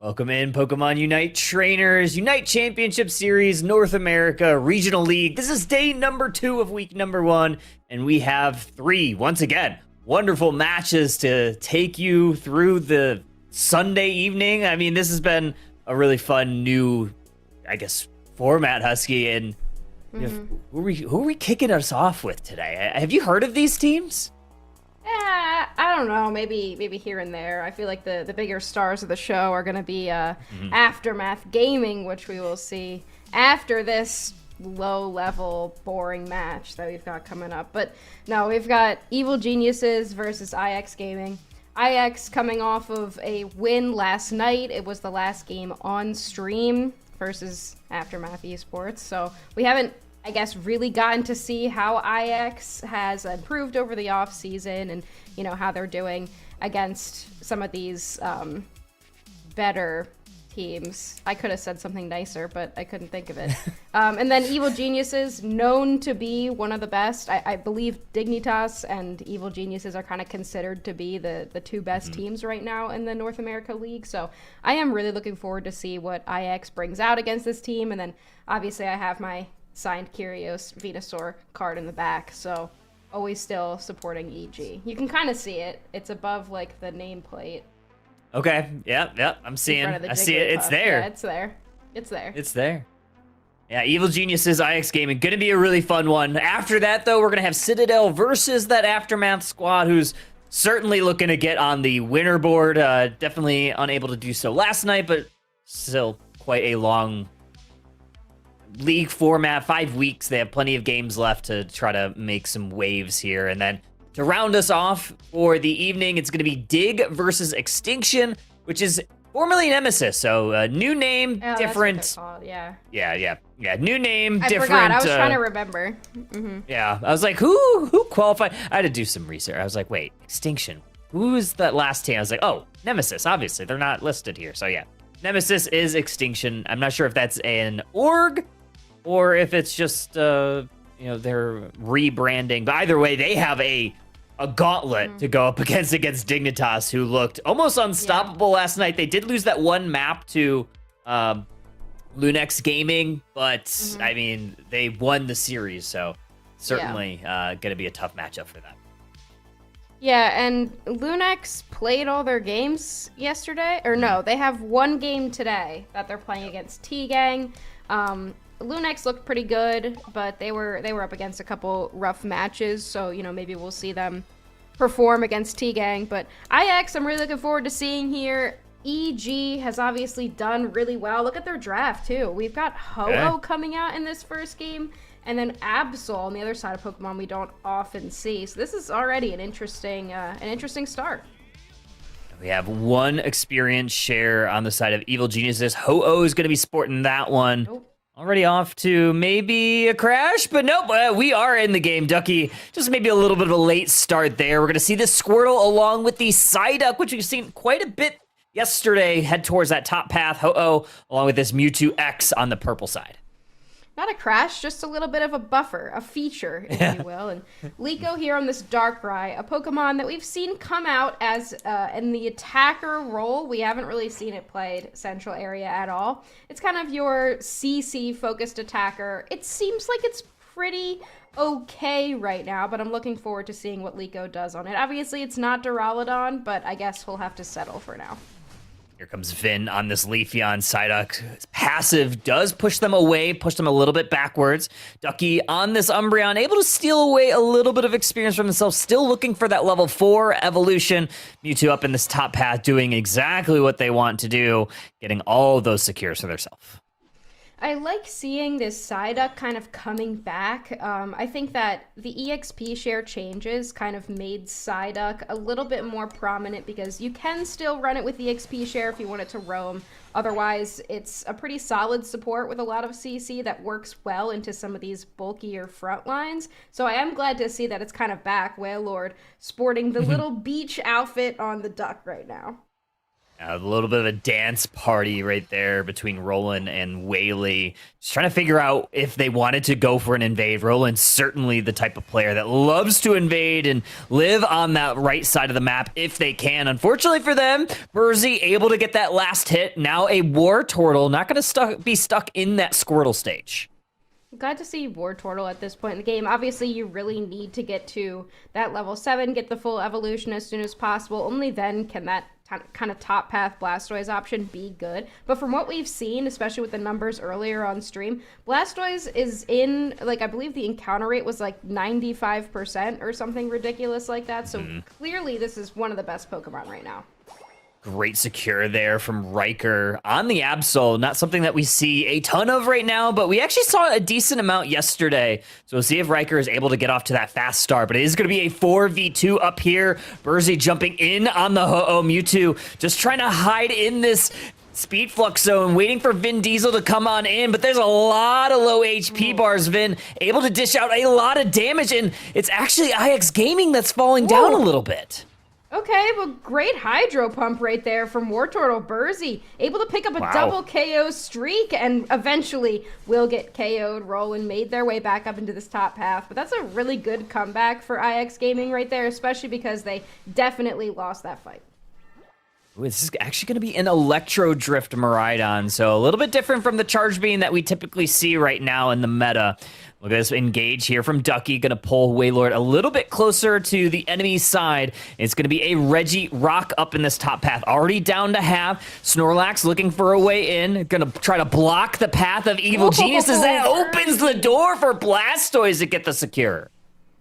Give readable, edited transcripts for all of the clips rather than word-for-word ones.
Welcome in, Pokemon Unite trainers, Unite Championship Series, North America, Regional League. This is day number 2 of week number 1, and we have 3, once again, wonderful matches to take you through the Sunday evening. I mean, this has been a really fun new, format, Husky, and who are we kicking us off with today? Have you heard of these teams? I don't know, maybe here and there. I feel like the bigger stars of the show are going to be Aftermath Gaming, which we will see after this low-level, boring match that we've got coming up. But no, we've got Evil Geniuses versus IX Gaming. IX coming off of a win last night. It was the last game on stream versus Aftermath Esports. So we haven't really gotten to see how IX has improved over the off season and, how they're doing against some of these better teams. I could have said something nicer, but I couldn't think of it. And then Evil Geniuses, known to be one of the best. I believe Dignitas and Evil Geniuses are kind of considered to be the two best teams right now in the North America League. So I am really looking forward to see what IX brings out against this team. And then obviously I have my signed Kyrios Venusaur card in the back, so always still supporting EG. You can kind of see it. It's above like the nameplate. Okay, yeah, I'm seeing. I see it. It's there. Yeah, it's there. Yeah, Evil Geniuses, IX Gaming, gonna be a really fun one. After that, though, we're gonna have Citadel versus that Aftermath squad, who's certainly looking to get on the winner board. Definitely unable to do so last night, but still quite a long league format, 5 weeks. They have plenty of games left to try to make some waves here. And then to round us off for the evening, it's going to be Dig versus Extinction, which is formerly Nemesis. So new name, different. That's what they're called, yeah. New name, different. I forgot. I was trying to remember. Yeah, I was like, who qualified? I had to do some research. I was like, wait, Extinction. Who's that last team? I was like, oh, Nemesis. Obviously, they're not listed here. So yeah, Nemesis is Extinction. I'm not sure if that's an org or if it's just, they're rebranding. But either way, they have a gauntlet to go up against Dignitas, who looked almost unstoppable last night. They did lose that one map to Lunex Gaming, but, I mean, they won the series, so certainly going to be a tough matchup for them. Yeah, and Lunex played all their games yesterday. Or no, they have one game today that they're playing against T-Gang. Lunex looked pretty good, but they were up against a couple rough matches, so maybe we'll see them perform against T-Gang. But IX, I'm really looking forward to seeing here. EG has obviously done really well. Look at their draft too. We've got Ho-Oh coming out in this first game, and then Absol on the other side of Pokemon we don't often see. So this is already an interesting start. We have one experience share on the side of Evil Geniuses. Ho-Oh is going to be sporting that one. Nope. Already off to maybe a crash, but nope, we are in the game. Ducky, just maybe a little bit of a late start there. We're going to see this Squirtle along with the Psyduck, which we've seen quite a bit yesterday, head towards that top path. Ho-Oh, along with this Mewtwo X on the purple side. Not a crash, just a little bit of a buffer, a feature, if you will. And Liko here on this Darkrai, a Pokemon that we've seen come out as in the attacker role. We haven't really seen it played central area at all. It's kind of your CC-focused attacker. It seems like it's pretty okay right now, but I'm looking forward to seeing what Liko does on it. Obviously, it's not Duraludon, but I guess we'll have to settle for now. Here comes Vin on this Leafeon. Psyduck passive does push them away, push them a little bit backwards. Ducky on this Umbreon, able to steal away a little bit of experience from himself, still looking for that level 4 evolution. Mewtwo up in this top path, doing exactly what they want to do, getting all of those secures for themselves. I like seeing this Psyduck kind of coming back. I think that the EXP share changes kind of made Psyduck a little bit more prominent because you can still run it with EXP share if you want it to roam. Otherwise, it's a pretty solid support with a lot of CC that works well into some of these bulkier front lines. So I am glad to see that it's kind of back. Wailord sporting the little beach outfit on the duck right now. A little bit of a dance party right there between Roland and Whaley. Just trying to figure out if they wanted to go for an invade. Roland's certainly the type of player that loves to invade and live on that right side of the map if they can. Unfortunately for them, Burzy able to get that last hit. Now a War Turtle, not going to be stuck in that Squirtle stage. Glad to see War Turtle at this point in the game. Obviously, you really need to get to that level 7, get the full evolution as soon as possible. Only then can that kind of top path Blastoise option be good. But from what we've seen, especially with the numbers earlier on stream, Blastoise is in, like, I believe the encounter rate was like 95% or something ridiculous like that. So clearly this is one of the best Pokemon right now. Great secure there from Riker on the Absol. Not something that we see a ton of right now, but we actually saw a decent amount yesterday. So we'll see if Riker is able to get off to that fast start. But it is going to be a 4v2 up here. Burzy jumping in on the Ho-Oh Mewtwo, just trying to hide in this Speed Flux zone, waiting for Vin Diesel to come on in, but there's a lot of low HP bars. Vin able to dish out a lot of damage, and it's actually IX Gaming that's falling down a little bit. Okay, well, great Hydro Pump right there from War Turtle. Burzy able to pick up a double KO streak and eventually will get KO'd. Roland made their way back up into this top half, but that's a really good comeback for IX Gaming right there, especially because they definitely lost that fight. Ooh, this is actually going to be an Electro Drift Miraidon, so a little bit different from the Charge Beam that we typically see right now in the meta. Look at this engage here from Ducky, going to pull Wailord a little bit closer to the enemy side. It's going to be a Reggie Rock up in this top path, already down to half. Snorlax looking for a way in, going to try to block the path of Evil Geniuses. That opens the door for Blastoise to get the secure.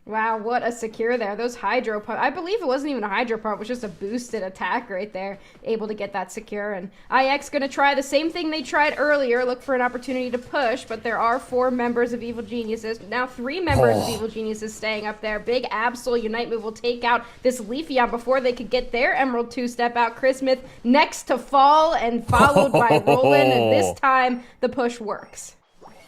Wow, what a secure there. Those Hydro Pump, I believe it wasn't even a Hydro Pump, it was just a boosted attack right there, able to get that secure. And IX going to try the same thing they tried earlier, look for an opportunity to push, but there are 4 members of Evil Geniuses, now 3 members of Evil Geniuses staying up there. Big Absol Unite move will take out this Leafeon before they could get their Emerald 2-step out. Chris Smith next to fall and followed by Roland, and this time the push works.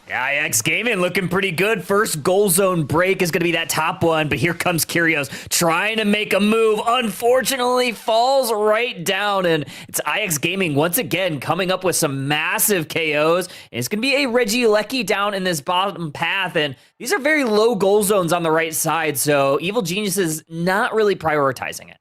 Yeah, IX Gaming looking pretty good. First goal zone break is going to be that top one, but here comes Kyrios trying to make a move. Unfortunately, falls right down, and it's IX Gaming once again coming up with some massive KOs. And it's going to be a Regieleki down in this bottom path, and these are very low goal zones on the right side, so Evil Genius is not really prioritizing it.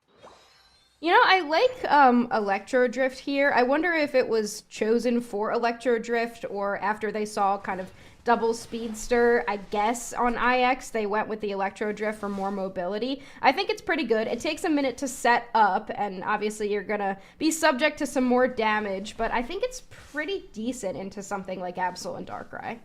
You know, I like Electro Drift here. I wonder if it was chosen for Electro Drift or after they saw kind of double Speedster. I guess on IX they went with the Electro Drift for more mobility. I think it's pretty good. It takes a minute to set up, and obviously you're going to be subject to some more damage, but I think it's pretty decent into something like Absol and Darkrai.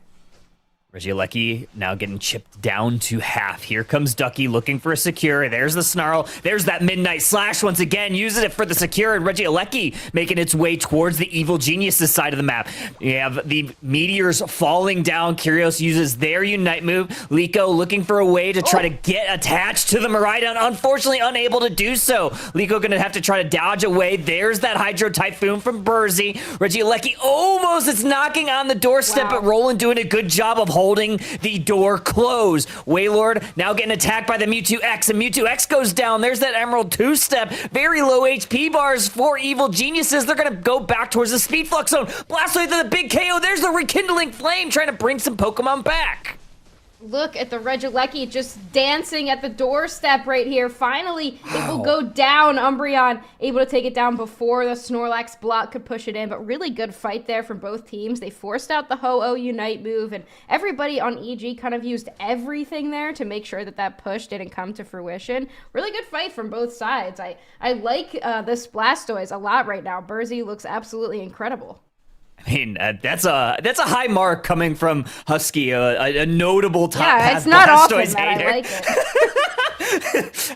Regieleki now getting chipped down to half. Here comes Ducky looking for a secure. There's the Snarl. There's that Midnight Slash once again. Uses it for the secure, and Regieleki making its way towards the Evil Geniuses side of the map. You have the Meteors falling down. Kyrios uses their Unite move. Liko looking for a way to try to get attached to the Miraidon. Unfortunately, unable to do so. Liko going to have to try to dodge away. There's that Hydro Typhoon from Burzy. Regieleki almost is knocking on the doorstep, but Roland doing a good job of holding the door closed. Wailord now getting attacked by the Mewtwo X, and Mewtwo X goes down. There's that Emerald 2-step. Very low HP bars for Evil Geniuses. They're going to go back towards the Speed Flux zone. Blastoise to the big KO. There's the Rekindling Flame trying to bring some Pokemon back. Look at the Regieleki just dancing at the doorstep right here. Finally, it will go down. Umbreon able to take it down before the Snorlax block could push it in, but really good fight there from both teams. They forced out the Ho-Oh Unite move, and everybody on EG kind of used everything there to make sure that that push didn't come to fruition. Really good fight from both sides. I like this Blastoise a lot right now. Burzy looks absolutely incredible. I mean, that's a high mark coming from Husky, a notable top path. Yeah, it's not often Blastoise that hater.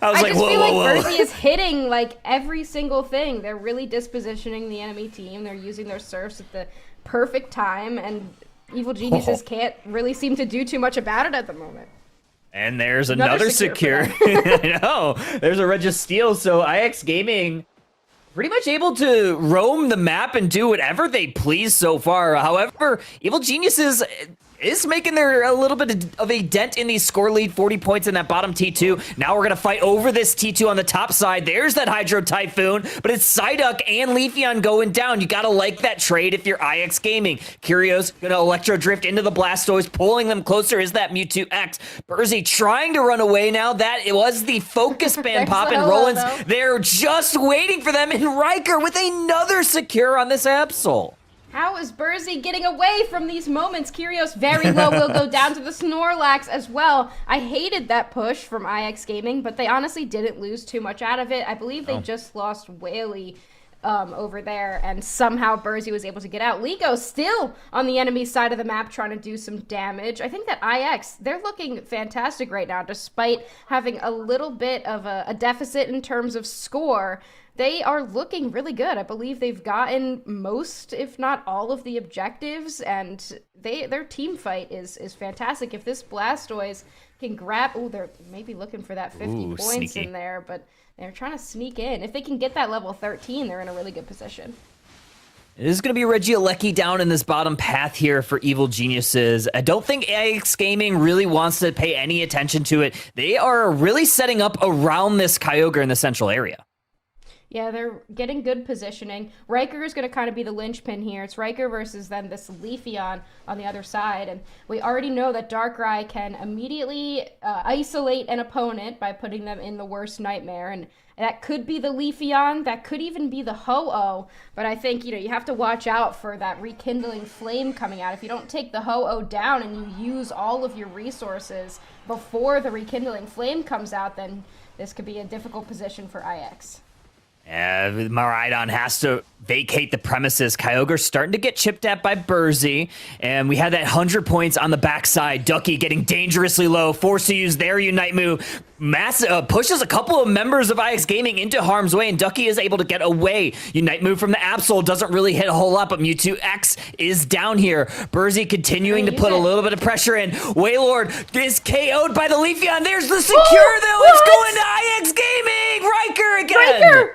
I like it. I just feel like Burzy is hitting like every single thing. They're really dispositioning the enemy team. They're using their surfs at the perfect time, and Evil Geniuses can't really seem to do too much about it at the moment. And there's another secure. I know. There's a Registeel, so IX Gaming pretty much able to roam the map and do whatever they please so far. However, Evil Geniuses, is making a little bit of a dent in the score lead, 40 points in that bottom T2. Now we're going to fight over this T2 on the top side. There's that Hydro Typhoon, but it's Psyduck and Leafeon going down. You got to like that trade if you're IX Gaming. Curio's going to Electro Drift into the Blastoise, pulling them closer is that Mewtwo X. Burzy trying to run away now. That it was the Focus Band pop, and Roland's they're just waiting for them, and Riker with another secure on this Absol. How is Burzy getting away from these moments? Curios very low will go down to the Snorlax as well. I hated that push from IX Gaming, but they honestly didn't lose too much out of it. I believe they just lost Whaley over there, and somehow Burzy was able to get out. Liko still on the enemy side of the map trying to do some damage. I think that IX, they're looking fantastic right now, despite having a little bit of a deficit in terms of score. They are looking really good. I believe they've gotten most, if not all, of the objectives, and their team fight is fantastic. If this Blastoise can grab... Oh, they're maybe looking for that 50 points sneaky in there, but they're trying to sneak in. If they can get that level 13, they're in a really good position. It is going to be Regieleki down in this bottom path here for Evil Geniuses. I don't think AX Gaming really wants to pay any attention to it. They are really setting up around this Kyogre in the central area. Yeah, they're getting good positioning. Riker is going to kind of be the linchpin here. It's Riker versus then this Leafeon on the other side. And we already know that Darkrai can immediately isolate an opponent by putting them in the worst nightmare. And that could be the Leafeon. That could even be the Ho-Oh. But I think, you have to watch out for that Rekindling Flame coming out. If you don't take the Ho-Oh down and you use all of your resources before the Rekindling Flame comes out, then this could be a difficult position for IX. Miraidon has to vacate the premises. Kyogre's starting to get chipped at by Burzy, and we had that 100 points on the backside. Ducky getting dangerously low, forced to use their Unite move. Pushes a couple of members of IX Gaming into harm's way, and Ducky is able to get away. Unite move from the Absol doesn't really hit a whole lot, but Mewtwo X is down here. Burzy continuing to put a little bit of pressure in. Wailord is KO'd by the Leafeon. There's the secure, though. It's going to IX Gaming. Riker again.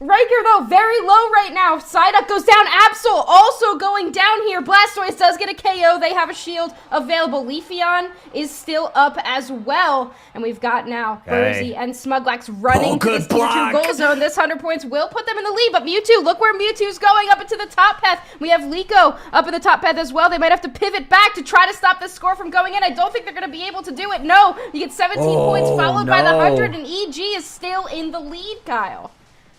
Riker, though, very low right now. Psyduck goes down. Absol also going down here. Blastoise does get a KO. They have a shield available. Leafeon is still up as well. And we've got now Burzy and Smuglax running to this tier 2 goal zone. This 100 points will put them in the lead. But Mewtwo, look where Mewtwo's going, up into the top path. We have Liko up in the top path as well. They might have to pivot back to try to stop this score from going in. I don't think they're going to be able to do it. No, you get 17 points followed by the 100, and EG is still in the lead, Kyle.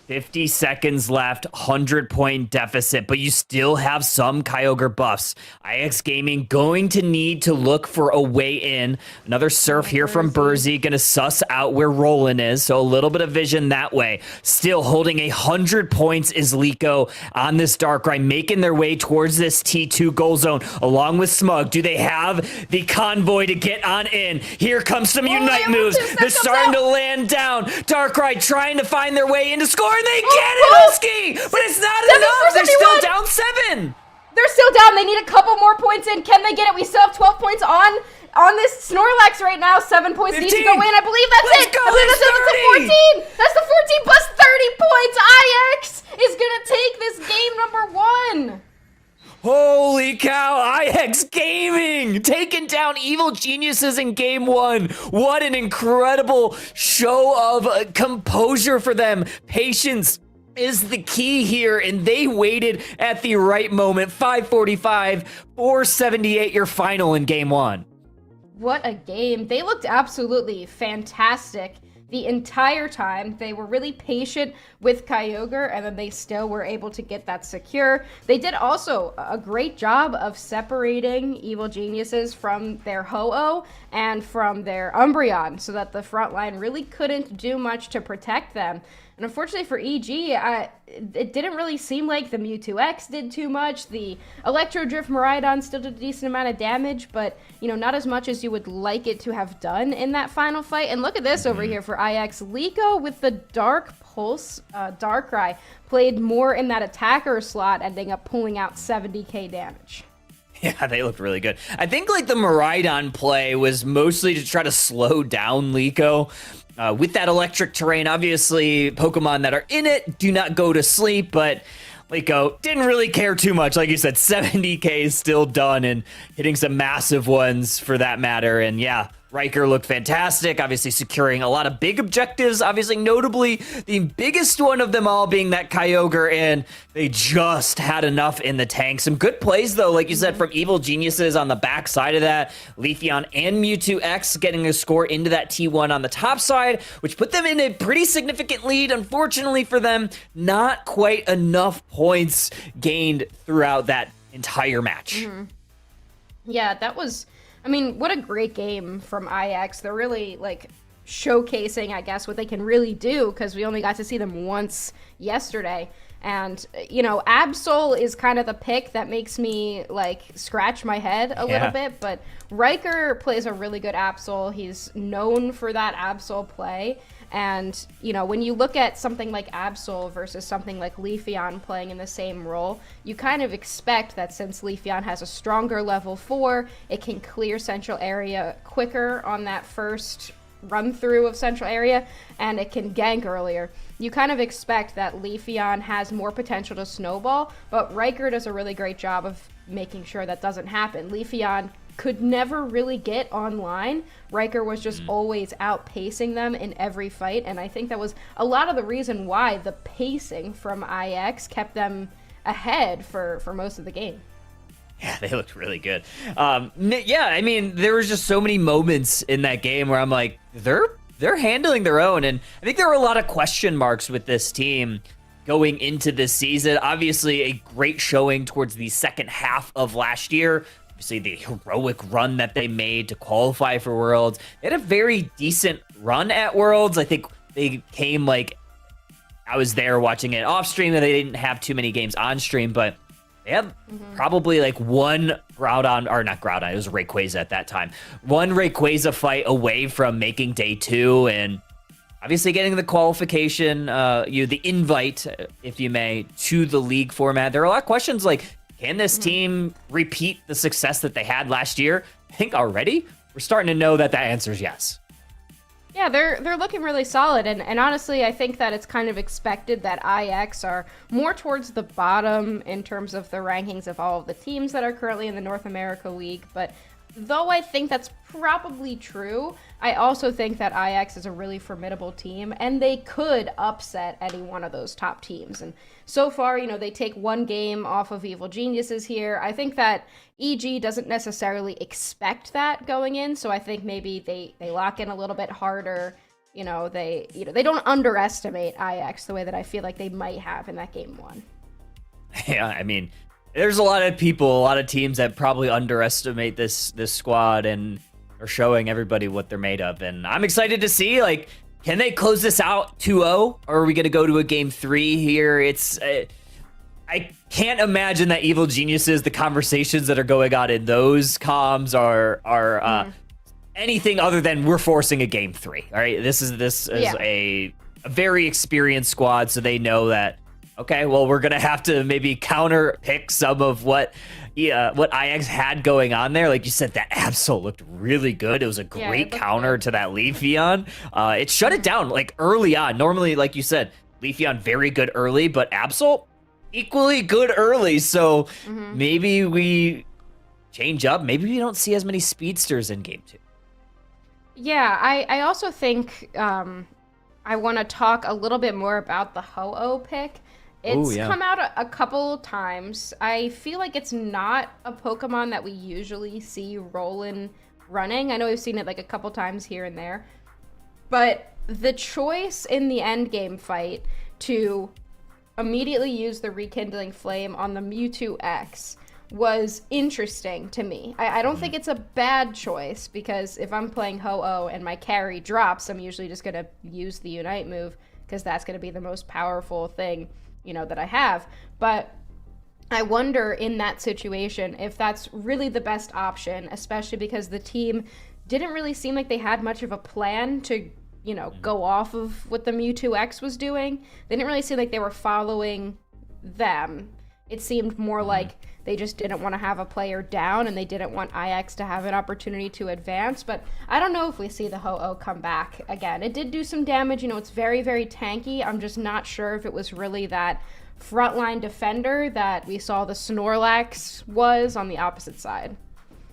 50 seconds left, 100-point deficit, but you still have some Kyogre buffs. IX Gaming going to need to look for a way in. Another Surf here from Burzy, going to suss out where Roland is, so a little bit of vision that way. Still holding 100 points is Liko on this Darkrai, making their way towards this T2 goal zone, along with Smug. Do they have the convoy to get on in? Here comes some Unite moves. They're starting to land down. Darkrai trying to find their way into score. They get it, Husky! But it's not enough! They're still down 7! They're still down. They need a couple more points in. Can they get it? We still have 12 points on this Snorlax right now. 7 points 15. Need to go in. I believe that's it. Go, I believe that's the 14. That's the 14 plus 30 points. IX is going to take this game number 1. Holy cow, IX Gaming taking down Evil Geniuses in game 1. What an incredible show of composure for them. Patience is the key here, and they waited at the right moment. 545, 478, your final in game 1. What a game. They looked absolutely fantastic the entire time. They were really patient with Kyogre, and then they still were able to get that secure. They did also a great job of separating Evil Geniuses from their Ho-Oh and from their Umbreon, so that the front line really couldn't do much to protect them. And unfortunately for EG, it didn't really seem like the Mewtwo X did too much. The Electro Drift Miraidon still did a decent amount of damage, but, not as much as you would like it to have done in that final fight. And look at this over here for IX. Liko with the Dark Pulse Darkrai played more in that attacker slot, ending up pulling out 70k damage. Yeah, they looked really good. I think the Miraidon play was mostly to try to slow down Liko. With that electric terrain, obviously, Pokemon that are in it do not go to sleep, but Liko didn't really care too much. Like you said, 70k is still done and hitting some massive ones for that matter. And yeah, Riker looked fantastic, obviously securing a lot of big objectives, obviously notably the biggest one of them all being that Kyogre, and they just had enough in the tank. Some good plays, though, like you said, from Evil Geniuses on the back side of that. Leafeon and Mewtwo X getting a score into that T1 on the top side, which put them in a pretty significant lead. Unfortunately for them, not quite enough points gained throughout that entire match. Yeah, that was... I mean, what a great game from IX. They're really, like, showcasing, I guess, what they can really do, because we only got to see them once yesterday. And, you know, Absol is kind of the pick that makes me, like, scratch my head a little bit. But Riker plays a really good Absol. He's known for that Absol play. And, you know, when you look at something like Absol versus something like Leafeon playing in the same role, you kind of expect that since Leafeon has a stronger level 4, it can clear Central Area quicker on that first run through of Central Area, and it can gank earlier. You kind of expect that Leafeon has more potential to snowball, but Riker does a really great job of making sure that doesn't happen. Leafeon could never really get online. Riker was just always outpacing them in every fight, and I think that was a lot of the reason why the pacing from IX kept them ahead for most of the game. Yeah, they looked really good. Yeah, I mean, there was just so many moments in that game where I'm like, they're handling their own, and I think there were a lot of question marks with this team going into this season. Obviously, a great showing towards the second half of last year. Obviously, the heroic run that they made to qualify for Worlds. They had a very decent run at Worlds. I think they came, like, I was there watching it off stream, and they didn't have too many games on stream, but they had probably like one Groudon, or not Groudon, it was Rayquaza at that time. One Rayquaza fight away from making day 2, and obviously getting the qualification, the invite, if you may, to the league format. There are a lot of questions like, can this team repeat the success that they had last year? I think already we're starting to know that that answer is yes. Yeah, they're looking really solid, and honestly, I think that it's kind of expected that IX are more towards the bottom in terms of the rankings of all of the teams that are currently in the North America League, but though I think that's probably true, I also think that IX is a really formidable team, and they could upset any one of those top teams. And so far, you know, they take one game off of Evil Geniuses here. I think that EG doesn't necessarily expect that going in, so I think maybe they lock in a little bit harder. You know, they don't underestimate IX the way that I feel like they might have in that game 1. Yeah, I mean, there's a lot of people, a lot of teams that probably underestimate this squad and are showing everybody what they're made of. And I'm excited to see, like, can they close this out 2-0? Or are we going to go to a game 3 here? It's I can't imagine that Evil Geniuses, the conversations that are going on in those comms are anything other than we're forcing a game 3. All right, this is a very experienced squad, so they know that. Okay, well, we're gonna have to maybe counter pick some of what IX had going on there. Like you said, that Absol looked really good. It was a great counter to that Leafeon. It shut it down like early on. Normally, like you said, Leafeon very good early, but Absol equally good early. So maybe we change up. Maybe we don't see as many speedsters in game 2. Yeah, I also think I want to talk a little bit more about the Ho-Oh pick. It's come out a couple times. I feel like it's not a Pokemon that we usually see Rollin running. I know we've seen it like a couple times here and there. But the choice in the endgame fight to immediately use the Rekindling Flame on the Mewtwo X was interesting to me. I don't think it's a bad choice, because if I'm playing Ho-Oh and my carry drops, I'm usually just going to use the Unite move, because that's going to be the most powerful thing, you know, that I have. But I wonder in that situation if that's really the best option, especially because the team didn't really seem like they had much of a plan to, you know, go off of what the Mewtwo X was doing. They didn't really seem like they were following them. It seemed more like they just didn't want to have a player down, and they didn't want IX to have an opportunity to advance. But I don't know if we see the Ho-Oh come back again. It did do some damage. You know, it's very, very tanky. I'm just not sure if it was really that frontline defender that we saw the Snorlax was on the opposite side.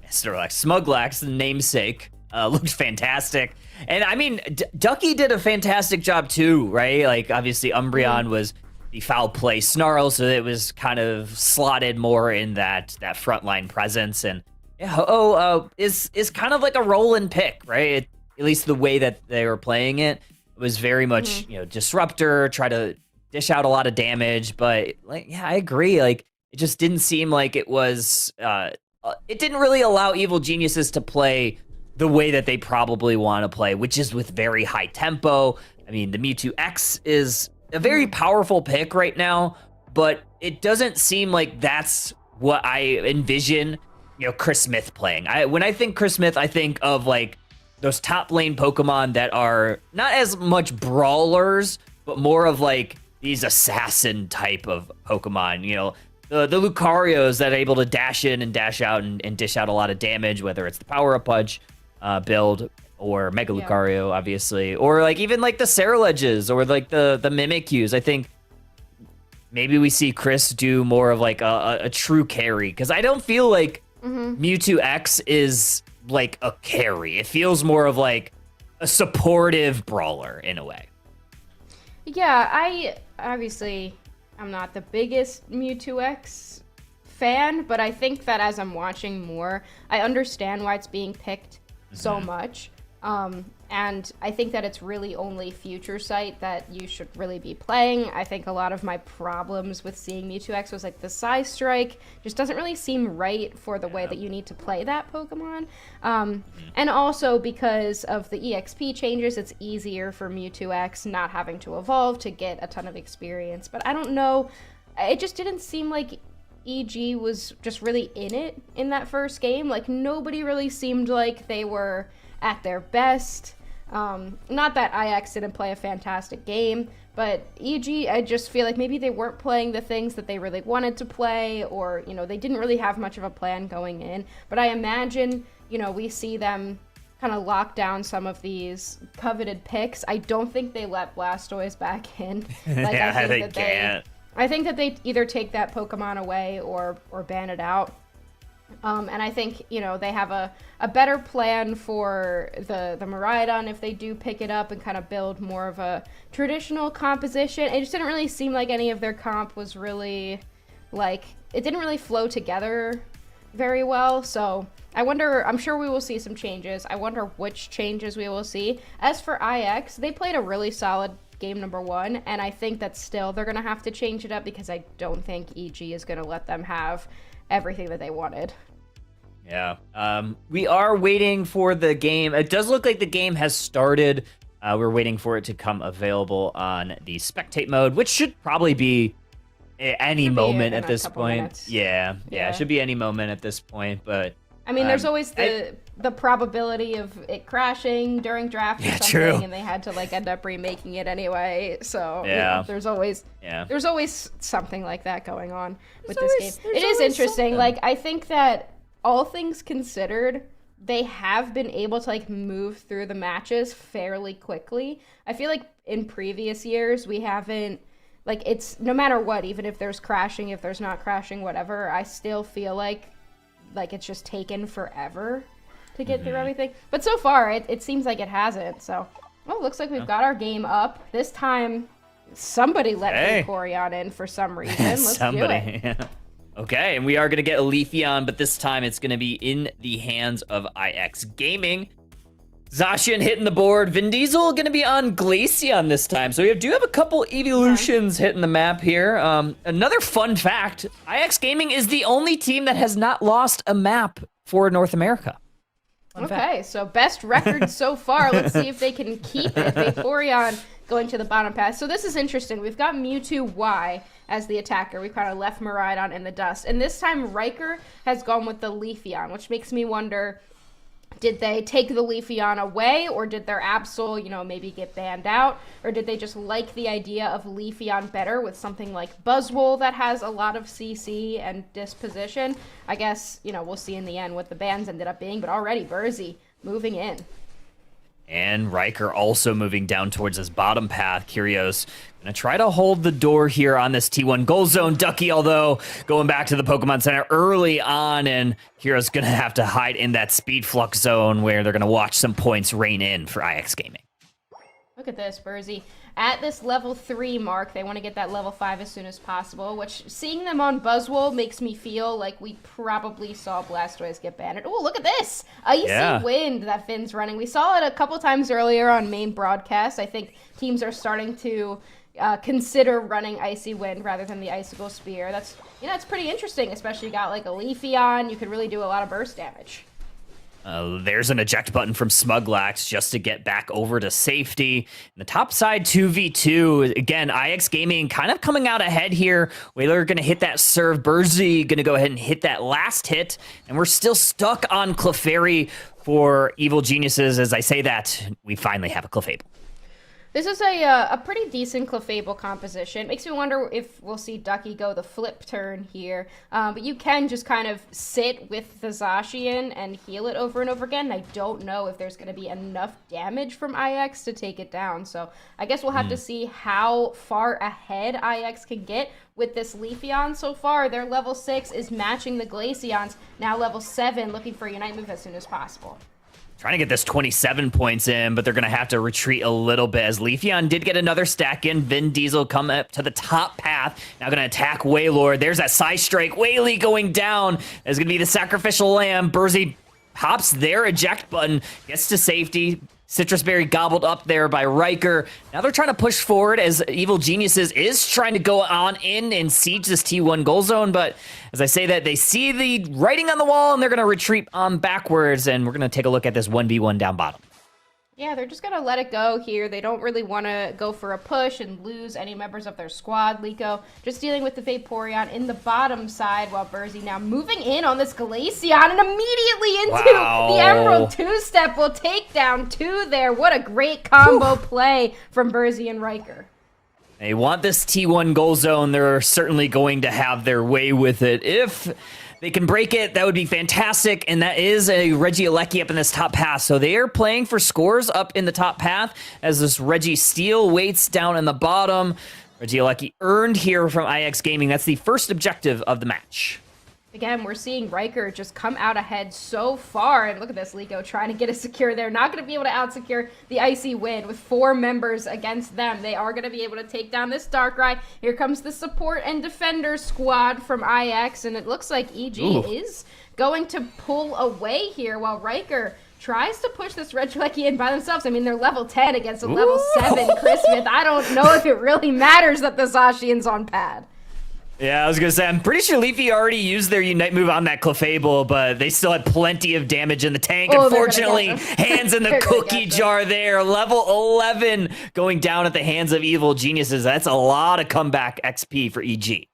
Snorlax, Smuglax, the namesake, looked fantastic. And I mean, Ducky did a fantastic job too, right? Like, obviously, Umbreon was the foul play Snarl, so it was kind of slotted more in that frontline presence. And is kind of like a roll-in pick, right? At least the way that they were playing it was very much, disruptor, try to dish out a lot of damage. But like, yeah, I agree. Like, it just didn't seem like it was. It didn't really allow Evil Geniuses to play the way that they probably want to play, which is with very high tempo. I mean, the Mewtwo X is a very powerful pick right now, but it doesn't seem like that's what I envision, Chris Smith playing. When I think Chris Smith, I think of like those top lane Pokemon that are not as much brawlers, but more of like these assassin type of Pokemon, the Lucarios that are able to dash in and dash out and dish out a lot of damage, whether it's the Power-Up Punch build or Mega Lucario, obviously, or like even like the Ceraleges or like the Mimikyus. I think maybe we see Chris do more of like a true carry, because I don't feel like Mewtwo X is like a carry. It feels more of like a supportive brawler in a way. Yeah, I'm not the biggest Mewtwo X fan, but I think that as I'm watching more, I understand why it's being picked so much. And I think that it's really only Future Sight that you should really be playing. I think a lot of my problems with seeing Mewtwo X was like the Psy Strike just doesn't really seem right for the way that you need to play that Pokemon. And also because of the EXP changes, it's easier for Mewtwo X not having to evolve to get a ton of experience. But I don't know, it just didn't seem like EG was just really in it in that first game. Like, nobody really seemed like they were at their best. Not that IX didn't play a fantastic game, but EG, I just feel like maybe they weren't playing the things that they really wanted to play, or, they didn't really have much of a plan going in. But I imagine, we see them kind of lock down some of these coveted picks. I don't think they let Blastoise back in. Like, I think that they either take that Pokemon away or ban it out. And I think, they have a better plan for the Miraidon if they do pick it up and kind of build more of a traditional composition. It just didn't really seem like any of their comp was really, like, it didn't really flow together very well. So I wonder, I'm sure we will see some changes. I wonder which changes we will see. As for IX, they played a really solid game number 1, and I think that still they're going to have to change it up, because I don't think EG is going to let them have everything that they wanted. Yeah. We are waiting for the game. It does look like the game has started. We're waiting for it to come available on the spectate mode, which should probably be any moment at this point. Yeah, it should be any moment at this point, but I mean, there's always the probability of it crashing during draft or something, true. And they had to like end up remaking it anyway. So there's always something like that going on with this game. It is interesting. Something. Like, I think that all things considered, they have been able to like move through the matches fairly quickly. I feel like in previous years we haven't, like, it's no matter what, even if there's crashing, if there's not crashing, whatever, I still feel like it's just taken forever to get through everything. But so far, it seems like it hasn't. So, well, looks like we've got our game up. This time, somebody let Vaporeon in for some reason. Let's do it. Yeah. Okay, and we are going to get a Leafeon, but this time it's going to be in the hands of IX Gaming. Zacian hitting the board. Vin Diesel going to be on Glaceon this time. So we do have a couple evolutions hitting the map here. Another fun fact, IX Gaming is the only team that has not lost a map for North America. Okay, so best record so far. Let's see if they can keep it. Vaporeon going to the bottom path. So this is interesting. We've got Mewtwo Y as the attacker. We kind of left Miraidon in the dust. And this time Riker has gone with the Leafeon, which makes me wonder, did they take the Leafeon away, or did their Absol, maybe get banned out? Or did they just like the idea of Leafeon better with something like Buzzwole that has a lot of CC and disposition? I guess, we'll see in the end what the bans ended up being, but already Burzy moving in. And Riker also moving down towards this bottom path. Curios gonna try to hold the door here on this T1 goal zone. Ducky, although, going back to the Pokemon Center early on, and Curios gonna have to hide in that speed flux zone where they're gonna watch some points rain in for IX Gaming. Look at this, Burzy. At this level 3 mark, they want to get that level 5 as soon as possible, which seeing them on Buzzwole makes me feel like we probably saw Blastoise get banned. Oh, look at this! Icy Wind that Finn's running. We saw it a couple times earlier on main broadcast. I think teams are starting to consider running Icy Wind rather than the Icicle Spear. That's, it's pretty interesting, especially you got like a Leafeon. You could really do a lot of burst damage. There's an eject button from Smuglax just to get back over to safety. In the top side, 2v2. Again, IX Gaming kind of coming out ahead here. Whaler going to hit that serve. Burzy going to go ahead and hit that last hit. And we're still stuck on Clefairy for Evil Geniuses. As I say that, we finally have a Clefable. This is a pretty decent Clefable composition. Makes me wonder if we'll see Ducky go the flip turn here. But you can just kind of sit with the Zacian and heal it over and over again. I don't know if there's going to be enough damage from IX to take it down. So I guess we'll have to see how far ahead IX can get with this Leafeon. So far, their level 6 is matching the Glaceon's. Now level 7, looking for a Unite move as soon as possible. Trying to get this 27 points in, but they're going to have to retreat a little bit as Leafeon did get another stack in. Vin Diesel come up to the top path. Now going to attack Wailord. There's that Psy Strike. Whaley going down. There's going to be the Sacrificial Lamb. Burzy pops their eject button, gets to safety. Citrus Berry gobbled up there by Riker. Now they're trying to push forward as Evil Geniuses is trying to go on in and siege this T1 goal zone. But as I say that, they see the writing on the wall and they're going to retreat on backwards. And we're going to take a look at this 1v1 down bottom. Yeah, they're just going to let it go here. They don't really want to go for a push and lose any members of their squad. Liko just dealing with the Vaporeon in the bottom side while Burzy now moving in on this Glaceon and immediately into the Emerald two-step will take down 2 there. What a great combo play from Burzy and Riker. They want this T1 goal zone. They're certainly going to have their way with it. If they can break it, that would be fantastic, and that is a Regieleki up in this top path. So they are playing for scores up in the top path as this Registeel waits down in the bottom. Regieleki earned here from IX Gaming. That's the first objective of the match. Again, we're seeing Riker just come out ahead so far. And look at this, Liko trying to get a secure there. Not going to be able to out-secure the Icy Wind with 4 members against them. They are going to be able to take down this Darkrai. Here comes the support and defender squad from IX. And it looks like EG is going to pull away here while Riker tries to push this Regieleki in by themselves. I mean, they're level 10 against a level 7 Chris Smith. I don't know if it really matters that the Zacian's on pad. Yeah, I was going to say, I'm pretty sure Leafy already used their Unite move on that Clefable, but they still had plenty of damage in the tank. Unfortunately, hands in the cookie jar there. Level 11 going down at the hands of Evil Geniuses. That's a lot of comeback XP for EG.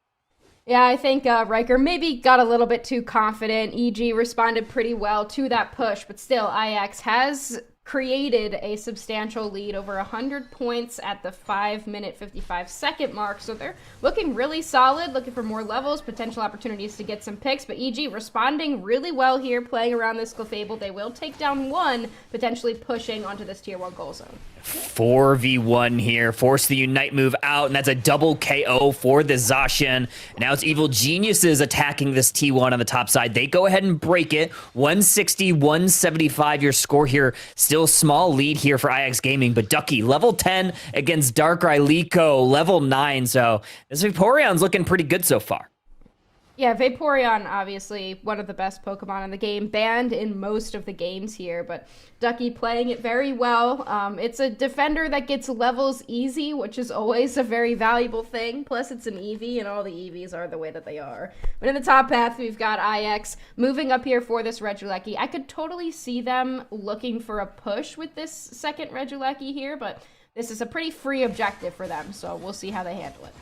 Yeah, I think Riker maybe got a little bit too confident. EG responded pretty well to that push, but still, IX has created a substantial lead, over 100 points at the 5-minute 55-second mark. So they're looking really solid, looking for more levels, potential opportunities to get some picks. But EG responding really well here, playing around this Clefable. They will take down 1, potentially pushing onto this Tier 1 goal zone. 4v1 here, force the Unite move out, and that's a double KO for the Zacian. Now it's Evil Geniuses attacking this T1 on the top side. They go ahead and break it. 160-175 your score here. Still small lead here for IX Gaming, but Ducky, level 10 against Darkrai. Liko, level 9, so this Vaporeon's looking pretty good so far. Yeah, Vaporeon, obviously one of the best Pokemon in the game, banned in most of the games here, but Ducky playing it very well. It's a defender that gets levels easy, which is always a very valuable thing. Plus, it's an EV, and all the EVs are the way that they are. But in the top path, we've got IX moving up here for this Regieleki. I could totally see them looking for a push with this second Regieleki here, but this is a pretty free objective for them, so we'll see how they handle it.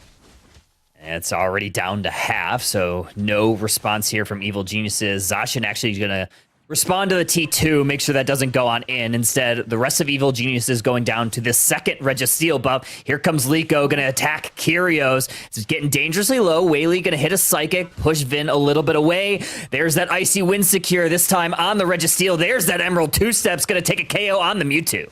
It's already down to half, so no response here from Evil Geniuses. Zacian actually is going to respond to the T2, make sure that doesn't go on in. Instead, the rest of Evil Geniuses going down to this second Registeel buff. Here comes Liko, going to attack Curios. It's getting dangerously low. Whaley going to hit a Psychic, push Vin a little bit away. There's that Icy Wind secure, this time on the Registeel. There's that Emerald two-steps, going to take a KO on the Mewtwo.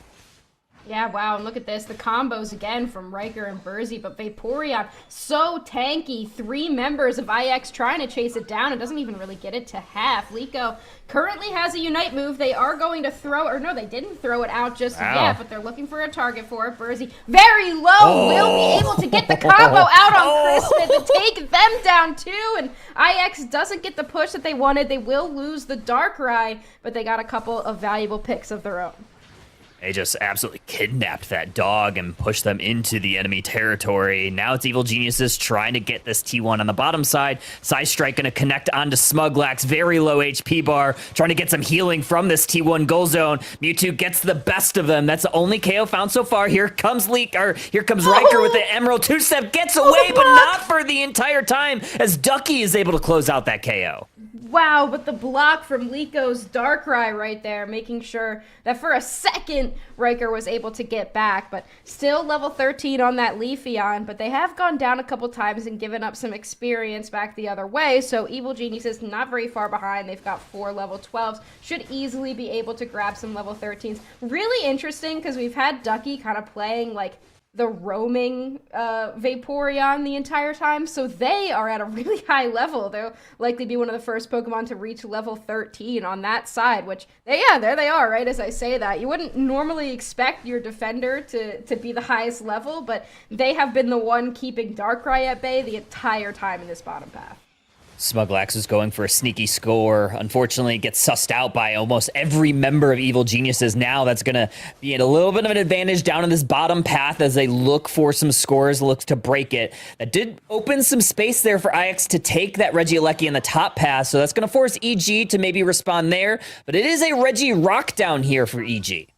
Yeah, wow, and look at this. The combos again from Riker and Burzy, but Vaporeon, so tanky. 3 members of IX trying to chase it down. It doesn't even really get it to half. Liko currently has a Unite move. They are going to throw, or no, they didn't throw it out just yet, but they're looking for a target for it. Burzy, very low, will be able to get the combo out on Christmas and take them down too, and IX doesn't get the push that they wanted. They will lose the Darkrai, but they got a couple of valuable picks of their own. They just absolutely kidnapped that dog and pushed them into the enemy territory. Now it's Evil Geniuses trying to get this T1 on the bottom side. Psystrike going to connect onto Smuglax, very low HP bar, trying to get some healing from this T1 goal zone. Mewtwo gets the best of them. That's the only KO found so far. Here comes Riker with the Emerald two-step, gets away, but not for the entire time, as Ducky is able to close out that KO. Wow, but the block from Liko's Darkrai right there, making sure that for a second Riker was able to get back, but still level 13 on that Leafeon, but they have gone down a couple times and given up some experience back the other way, so Evil Genius is not very far behind. They've got 4 level 12s, should easily be able to grab some level 13s. Really interesting, because we've had Ducky kind of playing like the roaming Vaporeon the entire time, so they are at a really high level. They'll likely be one of the first Pokemon to reach level 13 on that side, which, there they are, right, as I say that. You wouldn't normally expect your defender to be the highest level, but they have been the one keeping Darkrai at bay the entire time in this bottom path. Smuglax is going for a sneaky score. Unfortunately, gets sussed out by almost every member of Evil Geniuses now. That's going to be at a little bit of an advantage down in this bottom path as they look for some scores, look to break it. That did open some space there for IX to take that Regieleki in the top path, so that's going to force EG to maybe respond there. But it is a Regirock down here for EG.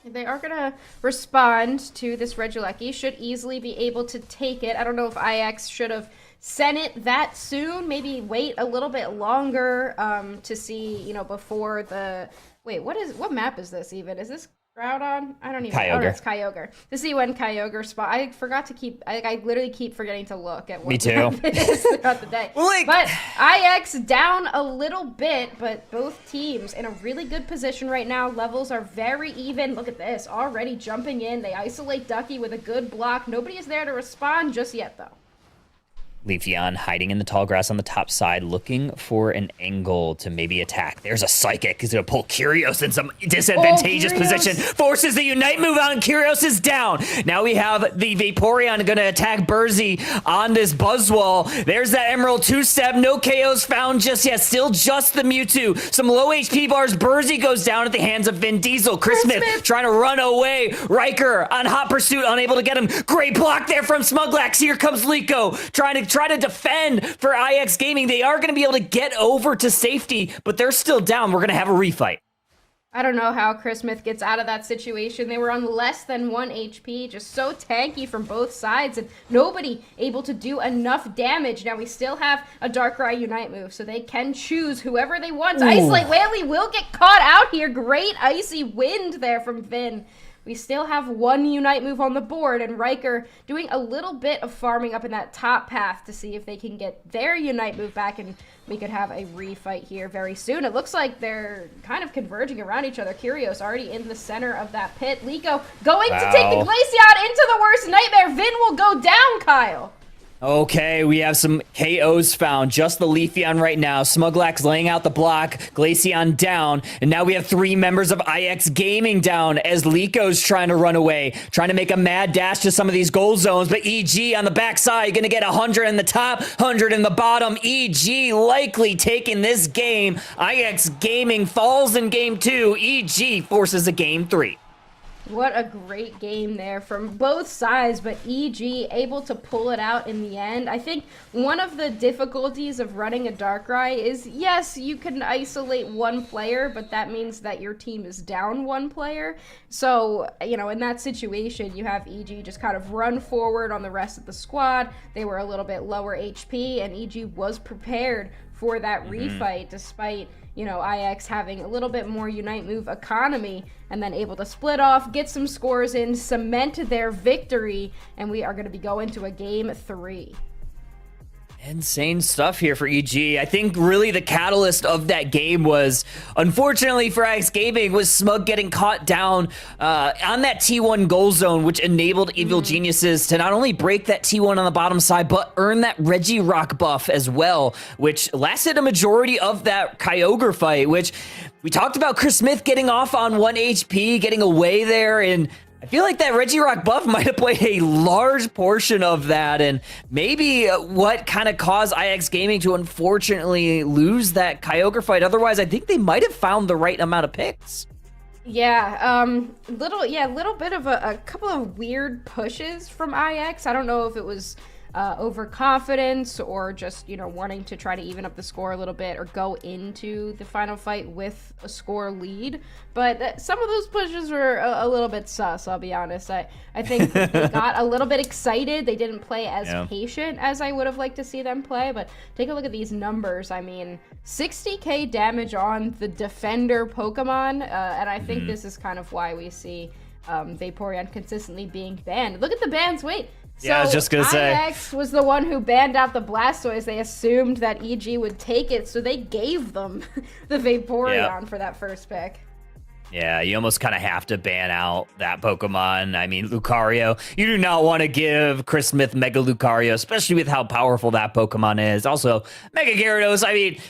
They are going to respond to this Regieleki. Should easily be able to take it. I don't know if IX should have sent it that soon, maybe wait a little bit longer to see, before the... Wait, what map is this even? Is this Groudon? I don't even know. Oh, it's Kyogre. To see when Kyogre spot. I forgot to keep... I literally keep forgetting to look at what Me too. map it is throughout the day. But IX down a little bit, but both teams in a really good position right now. Levels are very even. Look at this. Already jumping in. They isolate Ducky with a good block. Nobody is there to respond just yet, though. Leafeon hiding in the tall grass on the top side, looking for an angle to maybe attack. There's a Psychic. He's going to pull Curios in some disadvantageous position. Forces the Unite move out, and Curios is down. Now we have the Vaporeon going to attack Burzy on this Buzzwole. There's that Emerald two-step. No KOs found just yet. Still just the Mewtwo. Some low HP bars. Burzy goes down at the hands of Vin Diesel. Chris Smith trying to run away. Riker on hot pursuit, unable to get him. Great block there from Smuglax. Here comes Liko trying to defend for IX Gaming. They are going to be able to get over to safety, but they're still down. We're going to have a refight. I don't know how Chris Smith gets out of that situation. They were on less than 1 HP, just so tanky from both sides, and nobody able to do enough damage. Now we still have a Darkrai Unite move, so they can choose whoever they want. Isolate Whaley will get caught out here. Great Icy Wind there from Vin. We still have 1 Unite move on the board, and Riker doing a little bit of farming up in that top path to see if they can get their Unite move back, and we could have a refight here very soon. It looks like they're kind of converging around each other. Curios already in the center of that pit. Liko going to take the Glaceon into the worst nightmare. Vin will go down, Kyle. Okay, we have some KOs found. Just the Leafeon right now. Smuglax laying out the block. Glaceon down. And now we have 3 members of IX Gaming down as Liko's trying to run away. Trying to make a mad dash to some of these goal zones. But EG on the backside going to get 100 in the top, 100 in the bottom. EG likely taking this game. IX Gaming falls in game 2. EG forces a game 3. What a great game there from both sides, but EG able to pull it out in the end. I think one of the difficulties of running a Darkrai is, yes, you can isolate 1 player, but that means that your team is down 1 player. So, in that situation, you have EG just kind of run forward on the rest of the squad. They were a little bit lower HP, and EG was prepared for that refight despite IX having a little bit more Unite move economy, and then able to split off, get some scores in, cement their victory, and we are going to be going to a game 3. Insane stuff here for EG. I think really the catalyst of that game was, unfortunately for Aeos Gaming, was Smug getting caught down on that T1 goal zone, which enabled Evil Geniuses to not only break that T1 on the bottom side, but earn that Regirock buff as well, which lasted a majority of that Kyogre fight, which we talked about Chris Smith getting off on 1 HP, getting away there, and I feel like that Regirock buff might have played a large portion of that, and maybe what kind of caused Aeos Gaming to unfortunately lose that Kyogre fight. Otherwise, I think they might have found the right amount of picks. Yeah, little bit of a couple of weird pushes from IX. I don't know if it was overconfidence or just, wanting to try to even up the score a little bit or go into the final fight with a score lead. But some of those pushes were a little bit sus, I'll be honest. I think they got a little bit excited. They didn't play as patient as I would have liked to see them play. But take a look at these numbers. I mean, 60k damage on the defender Pokemon. And I think this is kind of why we see Vaporeon consistently being banned. Look at the bans. Wait. So I was just gonna say. IX was the one who banned out the Blastoise. They assumed that EG would take it, so they gave them the Vaporeon for that first pick. Yeah, you almost kind of have to ban out that Pokemon. I mean, Lucario, you do not want to give Chris Smith Mega Lucario, especially with how powerful that Pokemon is. Also, Mega Gyarados, I mean,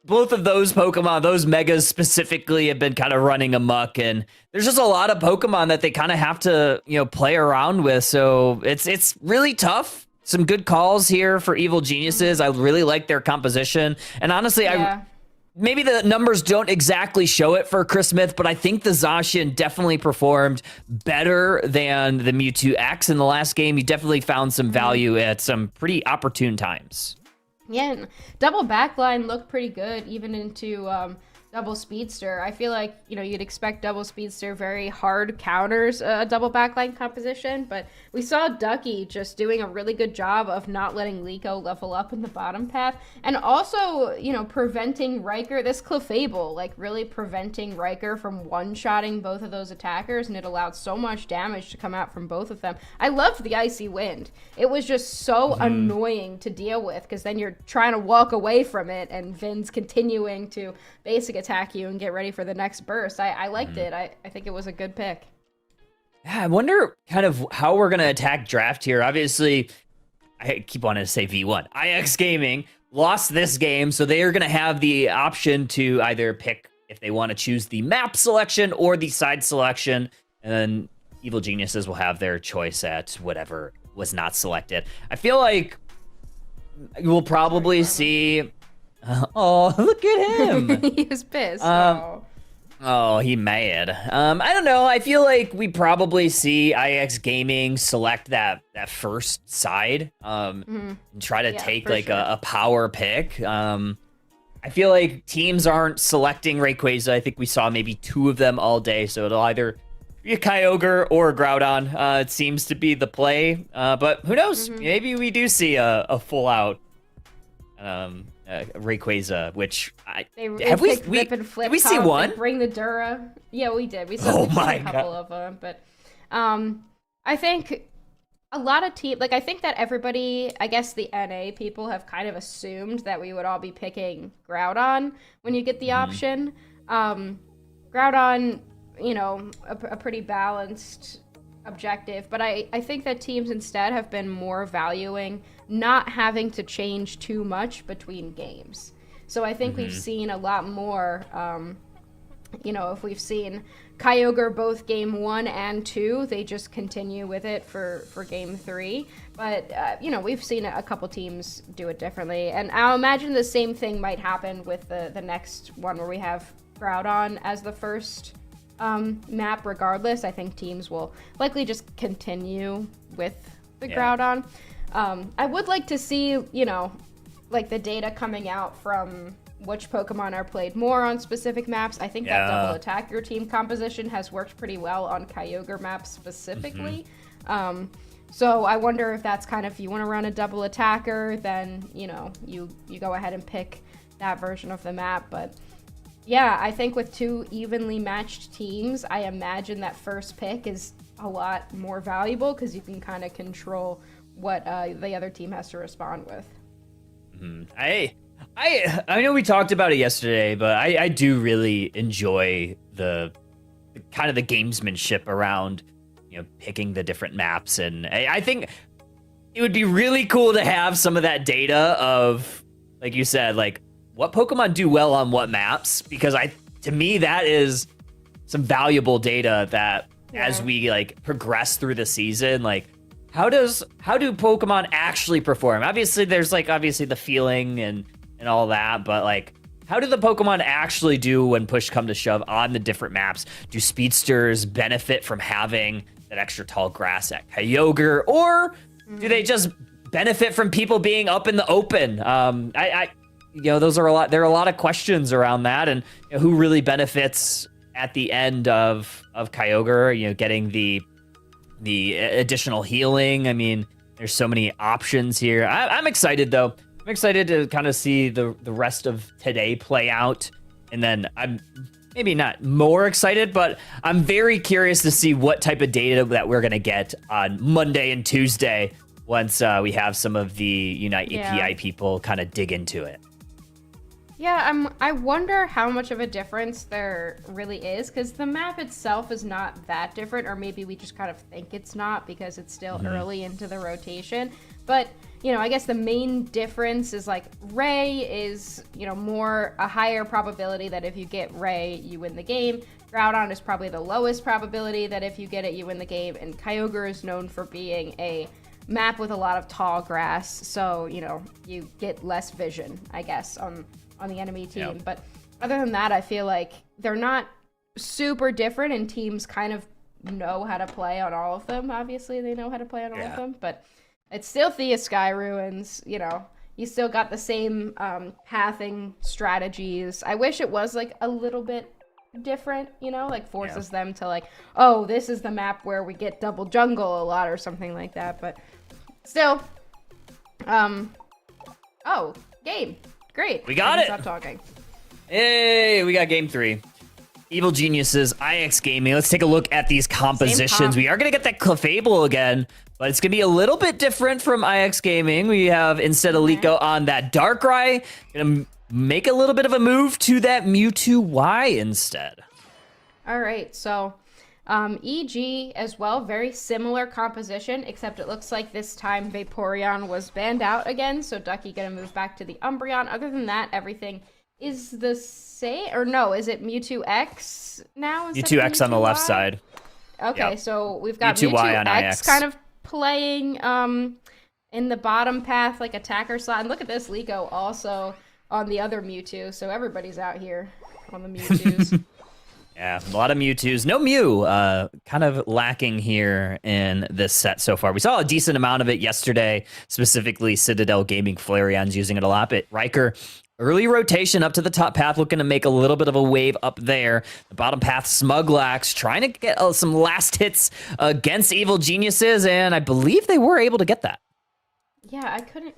both of those Pokemon, those Megas specifically, have been kind of running amok, and there's just a lot of Pokemon that they kind of have to, play around with. So it's really tough. Some good calls here for Evil Geniuses. I really like their composition, and honestly, maybe the numbers don't exactly show it for Chris Smith, but I think the Zacian definitely performed better than the Mewtwo X in the last game. He definitely found some value at some pretty opportune times. Yeah, and double backline looked pretty good, even into double speedster. I feel like, you'd expect double speedster very hard counters a double backline composition, but we saw Ducky just doing a really good job of not letting Liko level up in the bottom path, and also, preventing Riker, this Clefable, like really preventing Riker from one-shotting both of those attackers, and it allowed so much damage to come out from both of them. I loved the Icy Wind. It was just so annoying to deal with, because then you're trying to walk away from it, and Vin's continuing to basic attack you and get ready for the next burst. I liked it. I think it was a good pick. Yeah, I wonder kind of how we're going to attack draft here. Obviously, I keep wanting to say V1. IX Gaming lost this game, so they are going to have the option to either pick if they want to choose the map selection or the side selection, and then Evil Geniuses will have their choice at whatever was not selected. I feel like we'll probably see... oh, look at him. He was pissed. Oh, he mad. I don't know. I feel like we probably see IX Gaming select that first side and try to take like a power pick. I feel like teams aren't selecting Rayquaza. I think we saw maybe 2 of them all day, so it'll either be a Kyogre or a Groudon. It seems to be the play, but who knows? Maybe we do see a full out Rayquaza, which did we see one? Bring the Dura. Yeah, we did. We saw a couple of them, but I think a lot of I think that everybody, I guess the NA people have kind of assumed that we would all be picking Groudon when you get the option. Groudon, a pretty balanced objective, but I think that teams instead have been more valuing not having to change too much between games. So I think we've seen a lot more, if we've seen Kyogre both game 1 and 2, they just continue with it for game 3. But, we've seen a couple teams do it differently. And I'll imagine the same thing might happen with the next one where we have Groudon as the first map regardless. I think teams will likely just continue with the Groudon. I would like to see, like the data coming out from which Pokemon are played more on specific maps. I think that double attacker team composition has worked pretty well on Kyogre maps specifically. So I wonder if that's kind of, if you want to run a double attacker, then, you go ahead and pick that version of the map. But yeah, I think with 2 evenly matched teams, I imagine that first pick is a lot more valuable because you can kind of control what the other team has to respond with. I know we talked about it yesterday, but I do really enjoy the kind of the gamesmanship around, picking the different maps. And I think it would be really cool to have some of that data of, like you said, like what Pokemon do well on what maps, because to me, that is some valuable data that as we like progress through the season, like how do Pokemon actually perform? Obviously, there's like the feeling and all that, but like how do the Pokemon actually do when push come to shove on the different maps? Do speedsters benefit from having that extra tall grass at Kyogre, or do they just benefit from people being up in the open? Those are a lot. There are a lot of questions around that, and who really benefits at the end of Kyogre? Getting the additional healing. I mean, there's so many options here. I'm excited though. I'm excited to kind of see the rest of today play out, and then I'm maybe not more excited, but I'm very curious to see what type of data that we're gonna get on Monday and Tuesday once we have some of the Unite API people kind of dig into it. Yeah, I wonder how much of a difference there really is, because the map itself is not that different, or maybe we just kind of think it's not because it's still early into the rotation. But, I guess the main difference is like Ray is, a higher probability that if you get Ray, you win the game. Groudon is probably the lowest probability that if you get it, you win the game. And Kyogre is known for being a map with a lot of tall grass, so, you get less vision, I guess, on the enemy team. Yep. But other than that, I feel like they're not super different, and teams kind of know how to play on all of them. Obviously, they know how to play on all of them, but it's still Thea Sky Ruins, you still got the same pathing strategies. I wish it was like a little bit different, like forces them to like, oh, this is the map where we get double jungle a lot or something like that. But still, game. Great. We got it. Stop talking. Hey, we got game 3. Evil Geniuses, IX Gaming. Let's take a look at these compositions. We are going to get that Clefable again, but it's going to be a little bit different from IX Gaming. We have, instead of Liko on that Darkrai, going to make a little bit of a move to that Mewtwo Y instead. All right, so EG as well, very similar composition, except it looks like this time Vaporeon was banned out again, so Ducky gonna move back to the Umbreon. Other than that, everything is the same, or no, is it Mewtwo X now? Mewtwo X on the left side. Okay, so we've got Mewtwo Y on X kind of playing in the bottom path, like attacker slot. And look at this, Liko also on the other Mewtwo, so everybody's out here on the Mewtwo's. Yeah, a lot of Mewtwo's. No Mew, kind of lacking here in this set so far. We saw a decent amount of it yesterday, specifically Citadel Gaming Flareon's using it a lot. But Riker, early rotation up to the top path, looking to make a little bit of a wave up there. The bottom path, Smuglax, trying to get some last hits against Evil Geniuses, and I believe they were able to get that. Yeah, I couldn't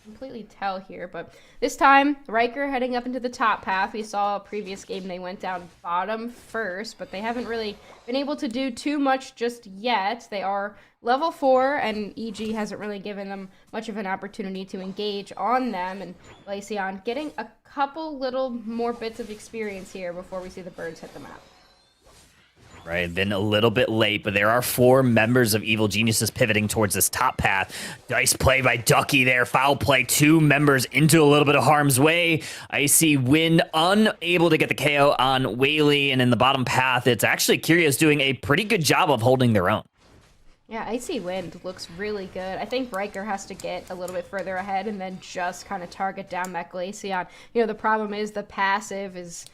completely tell here, but this time Riker heading up into the top path. We saw a previous game they went down bottom first, but they haven't really been able to do too much just yet. They are level 4, and EG hasn't really given them much of an opportunity to engage on them, and Glaceon getting a couple little more bits of experience here before we see the birds hit the map. Right, been a little bit late, but there are 4 members of Evil Geniuses pivoting towards this top path. Nice play by Ducky there. Foul play, 2 members into a little bit of harm's way. Icy Wind unable to get the KO on Whaley, and in the bottom path, it's actually Curious doing a pretty good job of holding their own. Yeah, Icy Wind looks really good. I think Riker has to get a little bit further ahead and then just kind of target down that Glaceon. The problem is the passive is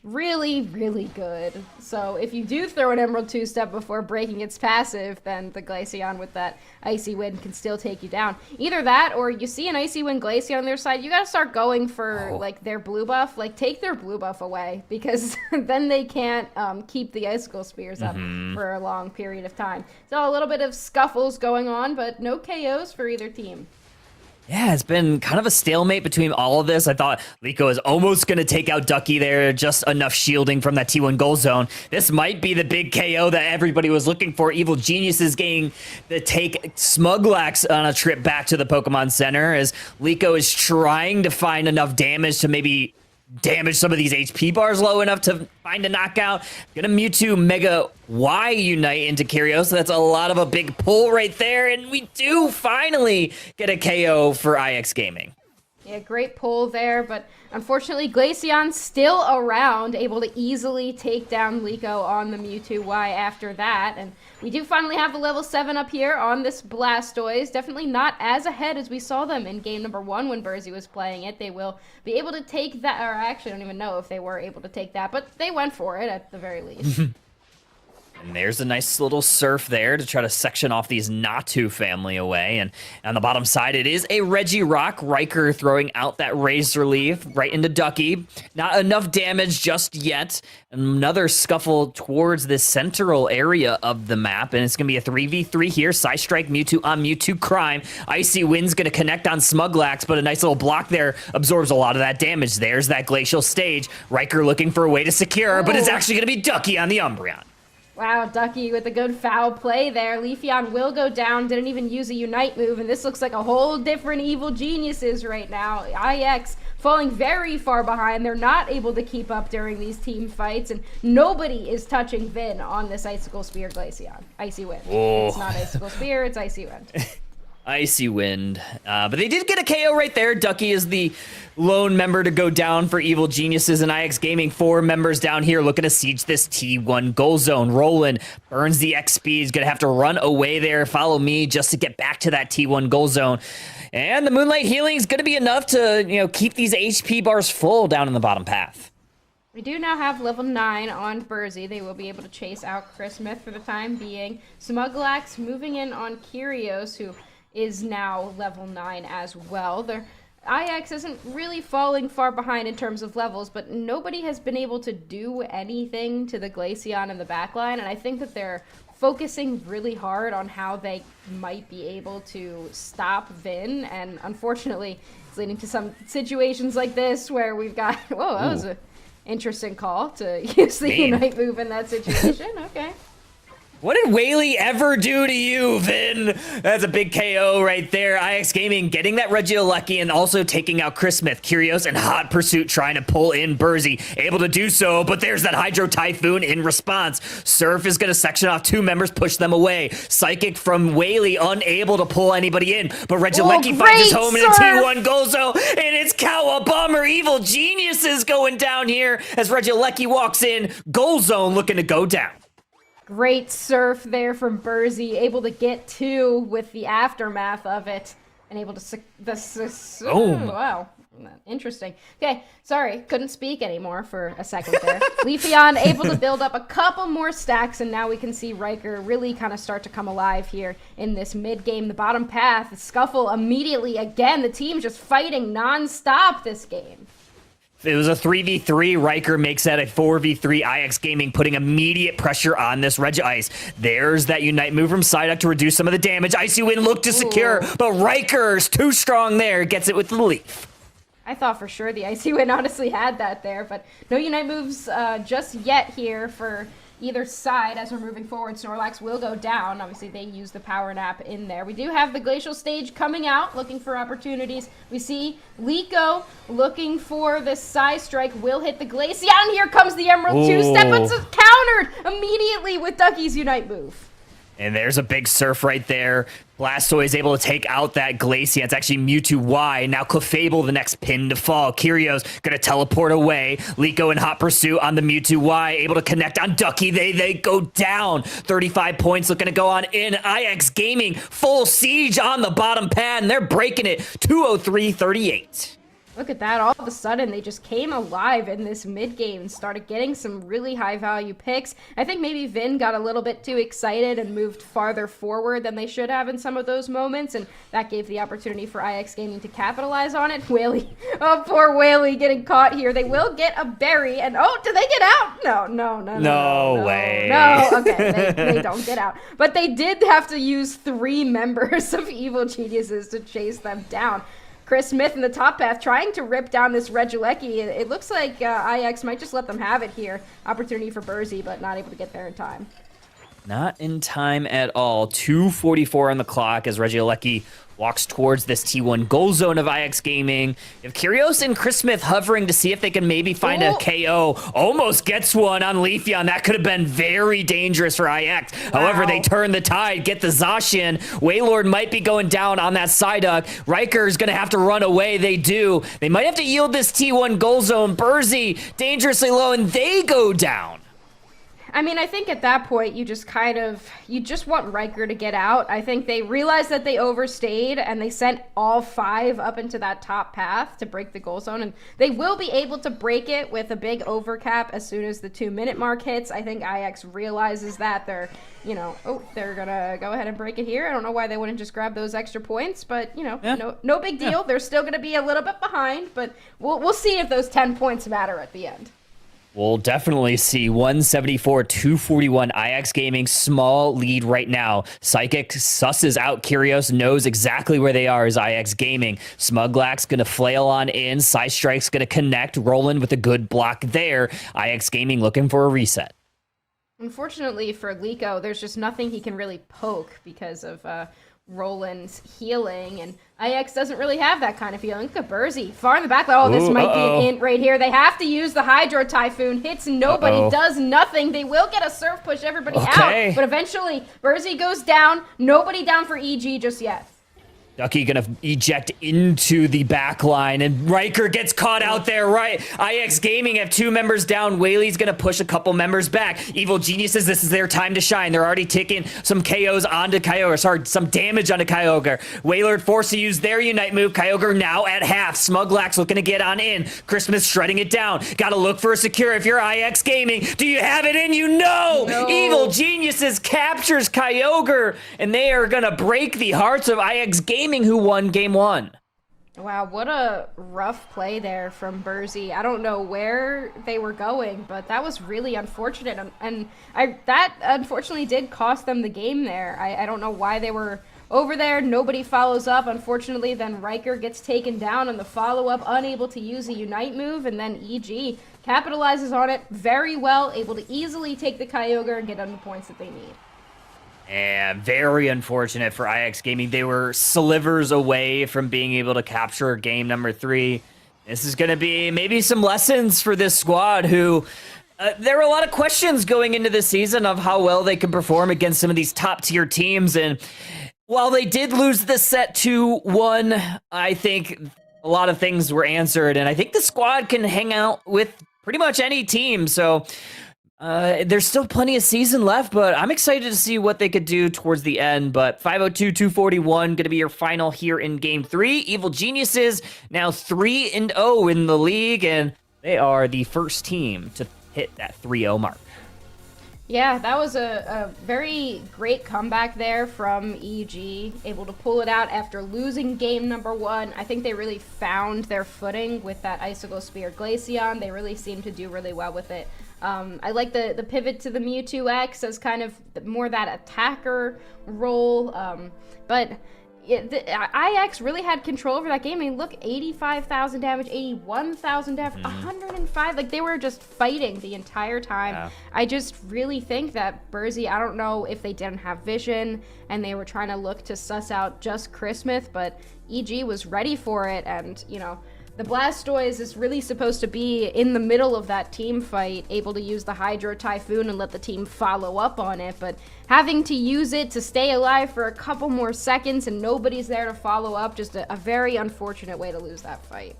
really, really good. So if you do throw an Emerald Two-Step before breaking its passive, then the Glaceon with that Icy Wind can still take you down. Either that, or you see an Icy Wind Glaceon on their side, you gotta start going for, like, their blue buff. Like, take their blue buff away, because then they can't keep the Icicle Spears up for a long period of time. So a little bit of scuffles going on, but no KOs for either team. Yeah, it's been kind of a stalemate between all of this. I thought Liko was almost going to take out Ducky there, just enough shielding from that T1 goal zone. This might be the big KO that everybody was looking for. Evil Geniuses getting the take Smuglax on a trip back to the Pokemon Center as Liko is trying to find enough damage to maybe damage some of these HP bars low enough to find a knockout. Gonna Mewtwo Mega Y unite into Kyrios. So that's a lot of a big pull right there. And we do finally get a KO for IX Gaming. Yeah, great pull there, but unfortunately Glaceon still around, able to easily take down Liko on the Mewtwo Y after that. And we do finally have the level 7 up here on this Blastoise. Definitely not as ahead as we saw them in game number 1 when Burzy was playing it. They will be able to take that, or actually I don't even know if they were able to take that, but they went for it at the very least. And there's a nice little surf there to try to section off these Natu family away. And on the bottom side, it is a Regirock. Riker throwing out that Razor Leaf right into Ducky. Not enough damage just yet. Another scuffle towards this central area of the map. And it's going to be a 3v3 here. Psystrike Mewtwo on Mewtwo Crime. Icy Wind's going to connect on Smuglax, but a nice little block there absorbs a lot of that damage. There's that Glacial Stage. Riker looking for a way to secure, but it's actually going to be Ducky on the Umbreon. Wow, Ducky with a good foul play there. Leafeon will go down, didn't even use a Unite move, and this looks like a whole different Evil Geniuses right now. IX falling very far behind. They're not able to keep up during these team fights, and nobody is touching Vin on this Icicle Spear Glaceon. Icy Wind. Oh. It's not Icicle Spear, it's Icy Wind. Icy Wind. But they did get a KO right there. Ducky is the lone member to go down for Evil Geniuses and IX Gaming. 4 members down here looking to siege this T1 goal zone. Roland burns the XP. He's going to have to run away there. Follow me just to get back to that T1 goal zone. And the Moonlight Healing is going to be enough to, keep these HP bars full down in the bottom path. We do now have level 9 on Burzy. They will be able to chase out Christmas for the time being. Smuglax moving in on Kyrios, who is now level 9 as well. Their IX isn't really falling far behind in terms of levels, but nobody has been able to do anything to the Glaceon in the backline, and I think that they're focusing really hard on how they might be able to stop Vin, and unfortunately it's leading to some situations like this where we've got, whoa, that was an interesting call to use the Unite move in that situation. Okay. What did Whaley ever do to you, Vin? That's a big KO right there. IX Gaming getting that Regieleki and also taking out Chris Smith. Kyrios and Hot Pursuit trying to pull in Burzy. Able to do so, but there's that Hydro Typhoon in response. Surf is going to section off 2 members, push them away. Psychic from Whaley unable to pull anybody in, but Regieleki finds his home in a T1 goal zone, and it's Cowabunga. Evil Geniuses going down here as Regieleki walks in. Goal zone looking to go down. Great surf there from Burzy, able to get 2 with the aftermath of it, and able to oh, wow, interesting. Okay, sorry, couldn't speak anymore for a second there. Leafeon able to build up a couple more stacks, and now we can see Riker really kind of start to come alive here in this mid-game. The bottom path, the scuffle immediately again. The team just fighting non-stop this game. It was a 3v3. Riker makes that a 4v3. IX Gaming putting immediate pressure on this Regice. There's that Unite move from Psyduck to reduce some of the damage. Icy Wind looked to secure, but Riker's too strong there. Gets it with the Leaf. I thought for sure the Icy Wind honestly had that there, but no Unite moves just yet here for either side as we're moving forward. Snorlax will go down. Obviously, they use the power nap in there. We do have the Glacial Stage coming out, looking for opportunities. We see Liko looking for the Psystrike. Will hit the Glaceon. Here comes the Emerald 2-step. It's countered immediately with Ducky's Unite move. And there's a big surf right there. Blastoise able to take out that Glaceon. It's actually Mewtwo Y. Now Clefable, the next pin to fall. Kyrios gonna teleport away. Liko and Hot Pursuit on the Mewtwo Y. Able to connect on Ducky. They go down. 35 points looking to go on in. IX Gaming full siege on the bottom pad, and they're breaking it. 203-38. Look at that. All of a sudden, they just came alive in this mid-game and started getting some really high-value picks. I think maybe Vin got a little bit too excited and moved farther forward than they should have in some of those moments, and that gave the opportunity for IX Gaming to capitalize on it. Whaley. Oh, poor Whaley getting caught here. They will get a berry, and oh, do they get out? No way. No, okay, they don't get out. But they did have to use 3 members of Evil Geniuses to chase them down. Chris Smith in the top path trying to rip down this Regieleki. It looks like IX might just let them have it here. Opportunity for Burzy, but not able to get there in time. Not in time at all. 2:44 on the clock as Regieleki walks towards this T1 goal zone of IX Gaming. If Kyrgios and Chris Smith hovering to see if they can maybe find a KO. Almost gets one on Leafeon. That could have been very dangerous for IX. Wow. However, they turn the tide, get the Zacian. Waylord might be going down on that Psyduck. Riker's going to have to run away. They do. They might have to yield this T1 goal zone. Burzy dangerously low, and they go down. I mean, I think at that point, you just want Riker to get out. I think they realized that they overstayed, and they sent all 5 up into that top path to break the goal zone, and they will be able to break it with a big overcap as soon as the 2-minute mark hits. I think IX realizes that they're gonna go ahead and break it here. I don't know why they wouldn't just grab those extra points, but, no big deal. Yeah. They're still gonna be a little bit behind, but we'll see if those 10 points matter at the end. We'll definitely see 174-241 IX Gaming, small lead right now. Psychic susses out Kyrgios, knows exactly where they are as IX Gaming. Smuglack's going to flail on in. Psystrike's going to connect. Roland with a good block there. IX Gaming looking for a reset. Unfortunately for Liko, there's just nothing he can really poke because of Roland's healing, and IX doesn't really have that kind of healing. Look at Burzy, far in the back. Oh, this might be an int right here. They have to use the Hydro Typhoon. Hits nobody, does nothing. They will get a surf push everybody out, but eventually Burzy goes down. Nobody down for EG just yet. Ducky gonna eject into the back line, and Riker gets caught out there, right? IX Gaming have 2 members down. Whaley's gonna push a couple members back. Evil Geniuses, this is their time to shine. They're already taking some KOs onto Kyogre, sorry, some damage onto Kyogre. Waylord forced to use their Unite move. Kyogre now at half. Smuglack's looking to get on in. Christmas shredding it down. Gotta look for a secure if you're IX Gaming. Do you have it in you? No! Evil Geniuses captures Kyogre, and they are gonna break the hearts of IX Gaming, who won game 1. Wow, what a rough play there from Burzy. I don't know where they were going, but that was really unfortunate. And that unfortunately did cost them the game there. I don't know why they were over there. Nobody follows up. Unfortunately, then Riker gets taken down on the follow-up, unable to use a Unite move, and then EG capitalizes on it very well, able to easily take the Kyogre and get them the points that they need. And very unfortunate for IX Gaming. They were slivers away from being able to capture game number 3. This is going to be maybe some lessons for this squad who... there were a lot of questions going into the season of how well they can perform against some of these top-tier teams. And while they did lose this set 2-1, I think a lot of things were answered. And I think the squad can hang out with pretty much any team. So... there's still plenty of season left, but I'm excited to see what they could do towards the end. But 502-241 going to be your final here in Game 3. Evil Geniuses now 3-0 in the league, and they are the first team to hit that 3-0 mark. Yeah, that was a very great comeback there from EG, able to pull it out after losing game number 1. I think they really found their footing with that Icicle Spear Glaceon. They really seemed to do really well with it. I like the pivot to the Mewtwo X as kind of more that attacker role, but IX really had control over that game. I mean, look, 85,000 damage, 81,000 damage, 105. Like, they were just fighting the entire time. Yeah. I just really think that Burzy, I don't know if they didn't have vision and they were trying to look to suss out just Chris Smith, but EG was ready for it, and, the Blastoise is really supposed to be in the middle of that team fight, able to use the Hydro Typhoon and let the team follow up on it, but having to use it to stay alive for a couple more seconds and nobody's there to follow up, just a very unfortunate way to lose that fight.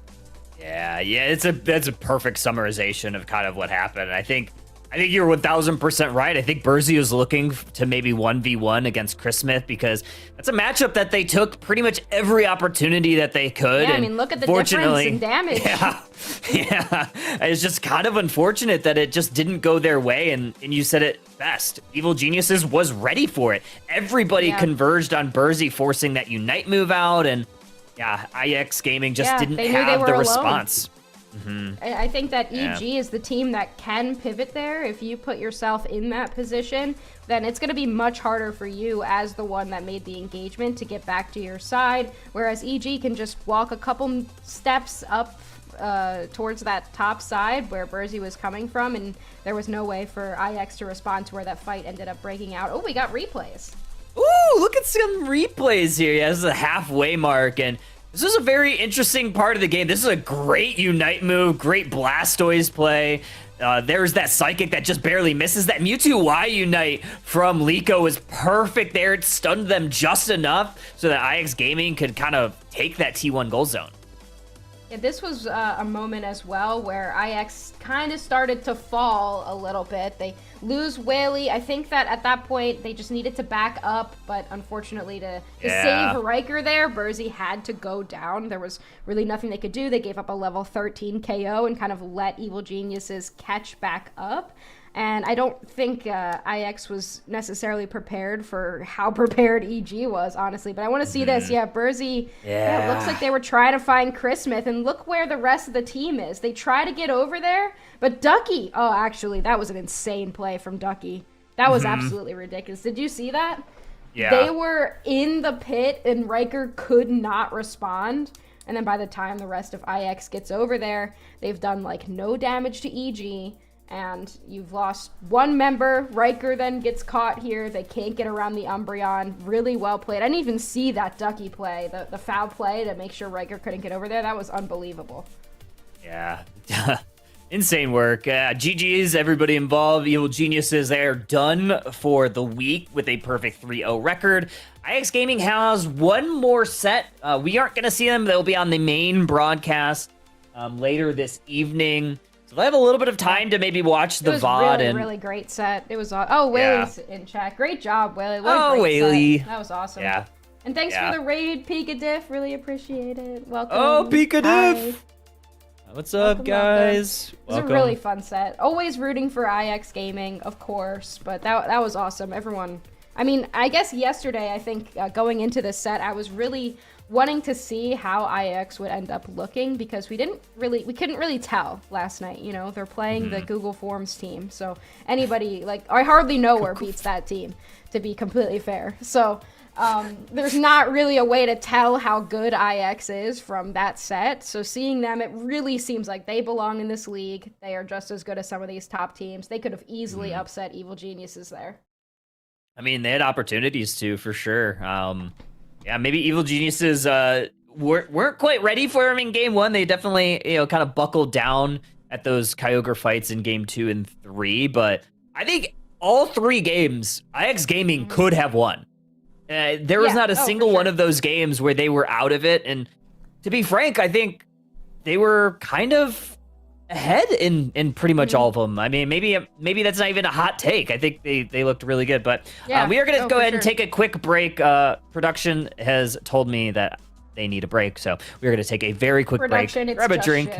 Yeah, that's a perfect summarization of kind of what happened. I think I think you're 1000% right. I think Burzy was looking to maybe 1v1 against Chris Smith because that's a matchup that they took pretty much every opportunity that they could. Yeah, and I mean, look at the difference in damage. Yeah. It's just kind of unfortunate that it just didn't go their way. And you said it best. Evil Geniuses was ready for it. Everybody converged on Burzy forcing that Unite move out. And yeah, IX Gaming just didn't have the response. I think that EG is the team that can pivot there. If you put yourself in that position, then it's going to be much harder for you as the one that made the engagement to get back to your side, whereas EG can just walk a couple steps up towards that top side where Burzy was coming from, and there was no way for IX to respond to where that fight ended up breaking out. Oh, we got replays. Ooh, look at some replays here. Yeah, this is a halfway mark, and this is a very interesting part of the game. This is a great Unite move, great Blastoise play. There's that Psychic that just barely misses. That Mewtwo Y Unite from Liko was perfect there. It stunned them just enough so that IX Gaming could kind of take that T1 goal zone. Yeah, this was a moment as well where IX kind of started to fall a little bit. They lose Whaley. I think that at that point they just needed to back up, but unfortunately to save Riker there, Burzy had to go down. There was really nothing they could do. They gave up a level 13 KO and kind of let Evil Geniuses catch back up. And I don't think IX was necessarily prepared for how prepared EG was, honestly. But I want to see this. Yeah, Burzy, it looks like they were trying to find Chris Smith. And look where the rest of the team is. They try to get over there, but Ducky, oh, actually, that was an insane play from Ducky. That was absolutely ridiculous. Did you see that? Yeah. They were in the pit, and Riker could not respond. And then by the time the rest of IX gets over there, they've done, like, no damage to EG. And you've lost one member. Riker then gets caught here. They can't get around the Umbreon. Really well played. I didn't even see that Ducky play, the foul play to make sure Riker couldn't get over there. That was unbelievable. Yeah. Insane work. GG's, everybody involved. Evil Geniuses, they are done for the week with a perfect 3-0 record. IX Gaming has one more set. We aren't going to see them. They'll be on the main broadcast later this evening. So they have a little bit of time to maybe watch the VOD. It was really great set. It was Whaley's in chat. Great job, Whaley. Whaley. That was awesome. Yeah. And thanks for the raid, Pika Diff. Really appreciate it. Welcome. Oh, Pika Diff. What's up, guys? It was a really fun set. Always rooting for IX Gaming, of course, but that was awesome. Everyone. I mean, I guess yesterday, I think going into this set, I was really wanting to see how IX would end up looking because we couldn't really tell last night. You know, they're playing the Google Forms team, so anybody, like, I hardly know where beats that team, to be completely fair. So there's not really a way to tell how good IX is from that set. So seeing them, it really seems like they belong in this league. They are just as good as some of these top teams. They could have easily upset Evil Geniuses there. I mean, they had opportunities to, for sure. Yeah, maybe Evil Geniuses weren't quite ready for him in game one. They definitely, kind of buckled down at those Kyogre fights in game 2 and 3. But I think all 3 games, IX Gaming could have won. There was not a single one of those games where they were out of it. And to be frank, I think they were kind of ahead in pretty much all of them. I mean, maybe that's not even a hot take. I think they looked really good. But we are going to go ahead and take a quick break. Production has told me that they need a break, so we're going to take a very quick break. Grab a drink.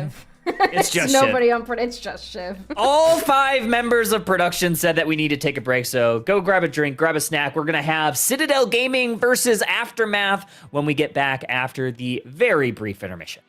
It's just nobody on It's just Shiv. All 5 members of production said that we need to take a break, so go grab a drink, grab a snack. We're going to have Citadel Gaming versus Aftermath when we get back after the very brief intermission.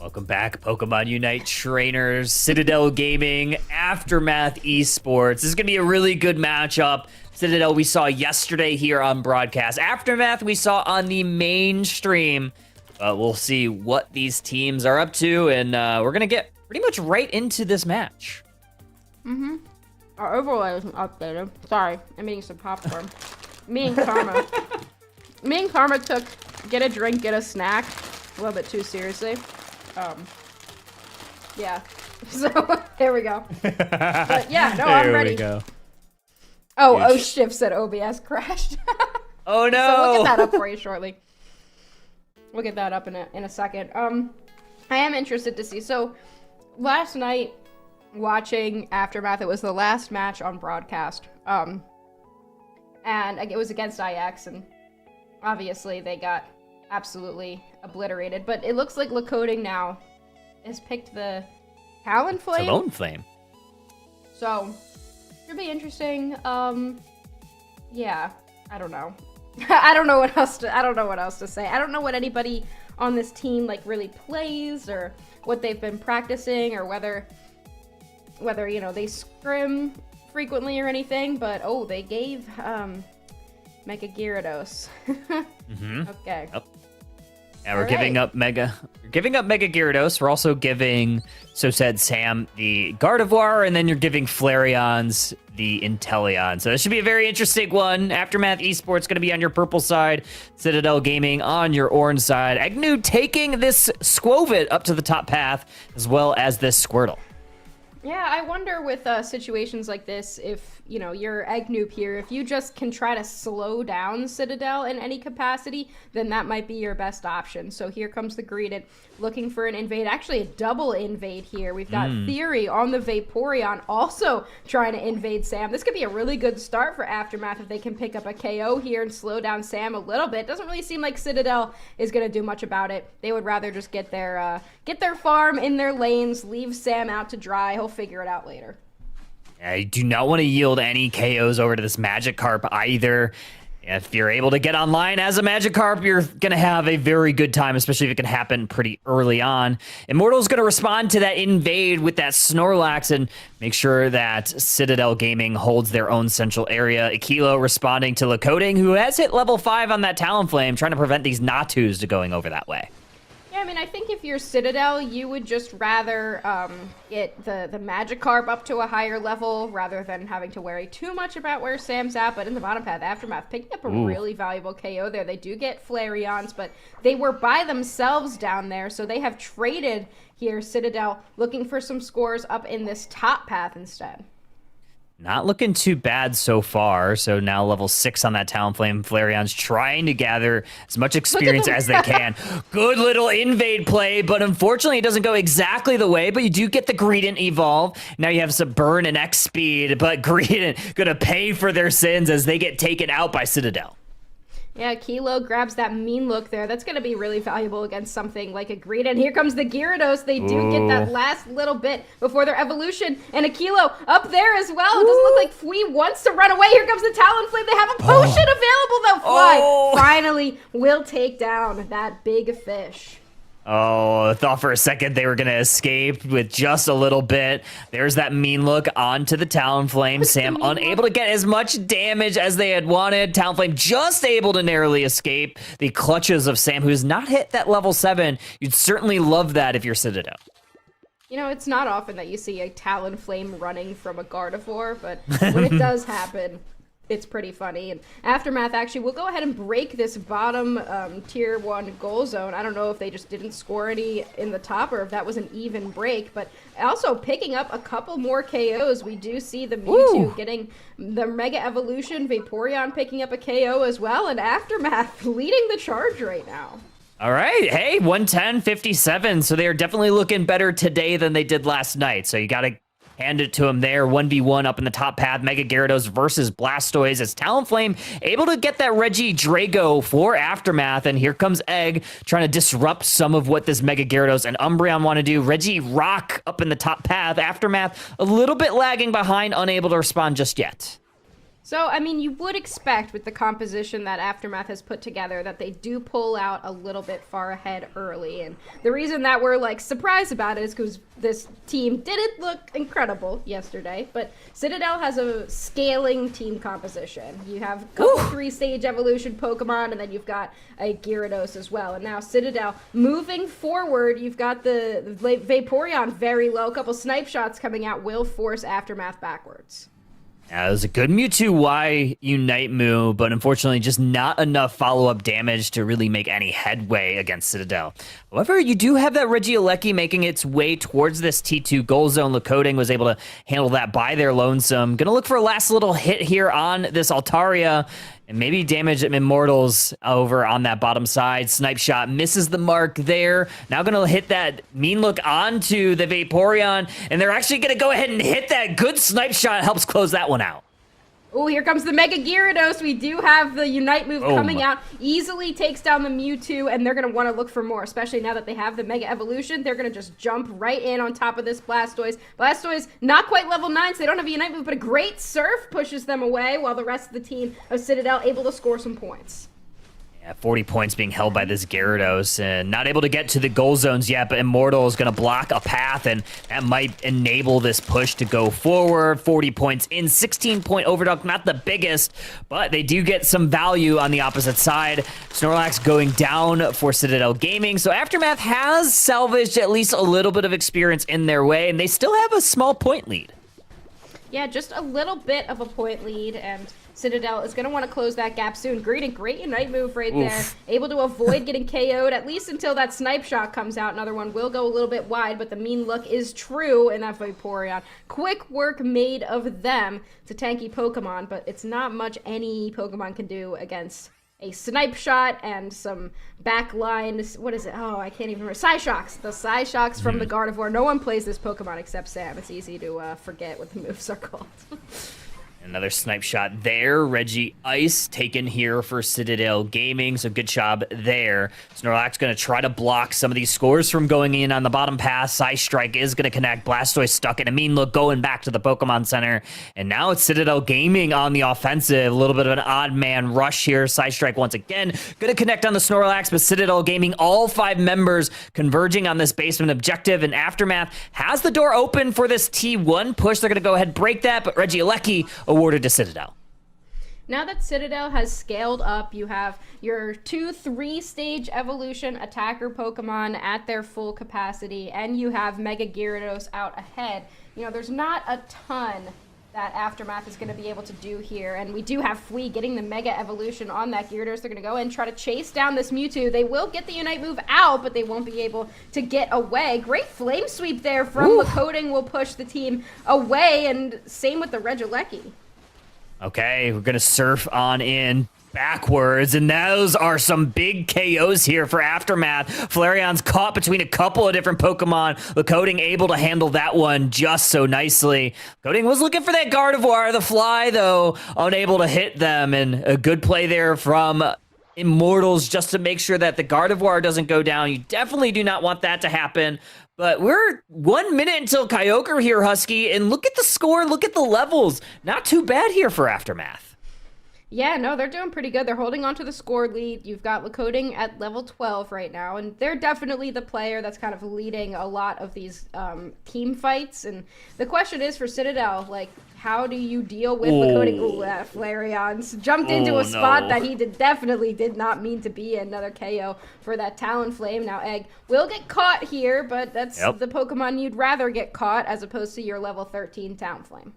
Welcome back, Pokemon Unite trainers, Citadel Gaming, Aftermath Esports. This is going to be a really good matchup. Citadel we saw yesterday here on broadcast. Aftermath we saw on the main stream. We'll see what these teams are up to, and we're going to get pretty much right into this match. Mm-hmm. Our overlay isn't updated. Sorry, I'm eating some popcorn. Me and Karma took get a drink, get a snack a little bit too seriously. Yeah. So, there we go. But yeah, no, I'm ready. There we go. Oh, Shift said OBS crashed. Oh no! So we'll get that up for you shortly. We'll get that up in a second. I am interested to see. So, last night, watching Aftermath, it was the last match on broadcast. And it was against IX, and obviously they got absolutely obliterated. But it looks like Lacoding now has picked the Talonflame. Talonflame. So, should be interesting. Yeah, I don't know. I don't know what else to. I don't know what else to say. I don't know what anybody on this team like really plays or what they've been practicing or whether they scrim frequently or anything. But they gave Mega Gyarados. Okay. Yep. Yeah, we're giving up Mega Gyarados. We're also giving, so said Sam, the Gardevoir, and then you're giving Flareons the Inteleon. So this should be a very interesting one. Aftermath Esports going to be on your purple side, Citadel Gaming on your orange side. Agnew taking this Squovit up to the top path, as well as this Squirtle. Yeah, I wonder with situations like this, if, you're Agnew here, if you just can try to slow down Citadel in any capacity, then that might be your best option. So here comes the Greedent looking for an invade, actually a double invade here. We've got Theory on the Vaporeon also trying to invade Sam. This could be a really good start for Aftermath if they can pick up a KO here and slow down Sam a little bit. Doesn't really seem like Citadel is going to do much about it. They would rather just get their farm in their lanes, leave Sam out to dry. He'll figure it out later. I do not want to yield any KOs over to this Magikarp either. If you're able to get online as a Magikarp, you're going to have a very good time, especially if it can happen pretty early on. Immortal's going to respond to that invade with that Snorlax and make sure that Citadel Gaming holds their own central area. Aquilo responding to Lakoding, who has hit level 5 on that Talonflame, trying to prevent these Natus to going over that way. Yeah, I mean, I think if you're Citadel, you would just rather get the Magikarp up to a higher level rather than having to worry too much about where Sam's at. But in the bottom path, Aftermath picking up a really valuable KO there. They do get Flareons, but they were by themselves down there, so they have traded here. Citadel looking for some scores up in this top path instead. Not looking too bad so far. So now level 6 on that Talonflame. Flareon's trying to gather as much experience as they can. Good little invade play, but unfortunately it doesn't go exactly the way, but you do get the Greedent evolve. Now you have some burn and X speed, but Greedent gonna pay for their sins as they get taken out by Citadel. Yeah, Kilo grabs that mean look there. That's going to be really valuable against something like a Greedent. Here comes the Gyarados. They do get that last little bit before their evolution. And a Kilo up there as well. It doesn't look like Fwee wants to run away. Here comes the Talonflame. They have a potion available though. Fly finally will take down that big fish. Oh, I thought for a second they were going to escape with just a little bit. There's that mean look onto the Talonflame. Sam unable to get as much damage as they had wanted. Talonflame just able to narrowly escape the clutches of Sam, who's not hit that level 7. You'd certainly love that if you're Citadel. It's not often that you see a Talonflame running from a Gardevoir, but when it does happen, it's pretty funny. And Aftermath actually will go ahead and break this bottom tier 1 goal zone. I don't know if they just didn't score any in the top or if that was an even break, but also picking up a couple more KOs. We do see the Mewtwo getting the Mega Evolution, Vaporeon picking up a KO as well, and Aftermath leading the charge right now. All right. Hey, 110-57. So they are definitely looking better today than they did last night. So you got to hand it to him there. 1v1 up in the top path. Mega Gyarados versus Blastoise as Talonflame able to get that Regidrago for Aftermath. And here comes Egg trying to disrupt some of what this Mega Gyarados and Umbreon want to do. Regirock up in the top path. Aftermath a little bit lagging behind, unable to respond just yet. So, I mean, you would expect with the composition that Aftermath has put together that they do pull out a little bit far ahead early. And the reason that we're, surprised about it is because this team didn't look incredible yesterday. But Citadel has a scaling team composition. You have a couple 3-stage evolution Pokemon, and then you've got a Gyarados as well. And now Citadel moving forward, you've got the Vaporeon very low. A couple snipe shots coming out will force Aftermath backwards. It was a good Mewtwo Y Unite move, but unfortunately just not enough follow-up damage to really make any headway against Citadel. However, you do have that Regieleki making its way towards this T2 goal zone. Lakoding was able to handle that by their lonesome. Gonna look for a last little hit here on this Altaria, and maybe damage Immortals over on that bottom side. Snipe shot misses the mark there. Now gonna hit that mean look onto the Vaporeon, and they're actually gonna go ahead and hit that good snipe shot. Helps close that one out. Oh, here comes the Mega Gyarados. We do have the Unite move coming out. Easily takes down the Mewtwo, and they're going to want to look for more, especially now that they have the Mega Evolution. They're going to just jump right in on top of this Blastoise. Blastoise, not quite level 9, so they don't have a Unite move, but a great Surf pushes them away, while the rest of the team of Citadel able to score some points. 40 points being held by this Gyarados, and not able to get to the goal zones yet, but Immortal is going to block a path, and that might enable this push to go forward. 40 points in, 16-point overdog, not the biggest, but they do get some value on the opposite side. Snorlax going down for Citadel Gaming, so Aftermath has salvaged at least a little bit of experience in their way, and they still have a small point lead. Yeah, just a little bit of a point lead, and Citadel is going to want to close that gap soon. Great Unite move right there. Able to avoid getting KO'd, at least until that Snipe Shot comes out. Another one will go a little bit wide, but the mean look is true in that Vaporeon. Quick work made of them. It's a tanky Pokemon, but it's not much any Pokemon can do against a Snipe Shot and some backline, what is it? Oh, I can't even remember. Psyshocks. The Psyshocks from the Gardevoir. No one plays this Pokemon except Sam. It's easy to forget what the moves are called. Another Snipe Shot there. Reggie Ice taken here for Citadel Gaming, so good job there. Snorlax going to try to block some of these scores from going in on the bottom pass. Psy Strike is going to connect. Blastoise stuck in a mean look going back to the Pokemon Center. And now it's Citadel Gaming on the offensive. A little bit of an odd man rush here. Psy Strike once again going to connect on the Snorlax, but Citadel Gaming, all 5 members converging on this basement objective. And Aftermath has the door open for this T1 push. They're going to go ahead and break that, but Reggie Alecki awarded to Citadel. Now that Citadel has scaled up, you have your 2-3 stage evolution attacker Pokemon at their full capacity, and you have Mega Gyarados out ahead. You know, there's not a ton that Aftermath is going to be able to do here, and we do have Fwee getting the Mega Evolution on that Gyarados. They're going to go and try to chase down this Mewtwo. They will get the Unite move out, but they won't be able to get away. Great Flame Sweep there from Lakoding will push the team away, and same with the Regieleki. Okay, we're going to surf on in backwards, and those are some big KOs here for Aftermath. Flareon's caught between a couple of different Pokemon. Lakoding able to handle that one just so nicely. Lakoding was looking for that Gardevoir. The fly, though, unable to hit them, and a good play there from Immortals just to make sure that the Gardevoir doesn't go down. You definitely do not want that to happen. But we're 1 minute until Kyogre here, Husky, and look at the score, look at the levels. Not too bad here for Aftermath. Yeah, no, they're doing pretty good. They're holding on to the score lead. You've got Lakoding at level 12 right now, and they're definitely the player that's kind of leading a lot of these team fights. And the question is for Citadel, like, how do you deal with Lakoding? Ooh, Flareon's jumped into a spot that he definitely did not mean to be. Another KO for that Talonflame. Now Egg will get caught here, but that's the Pokemon you'd rather get caught as opposed to your level 13 Talonflame.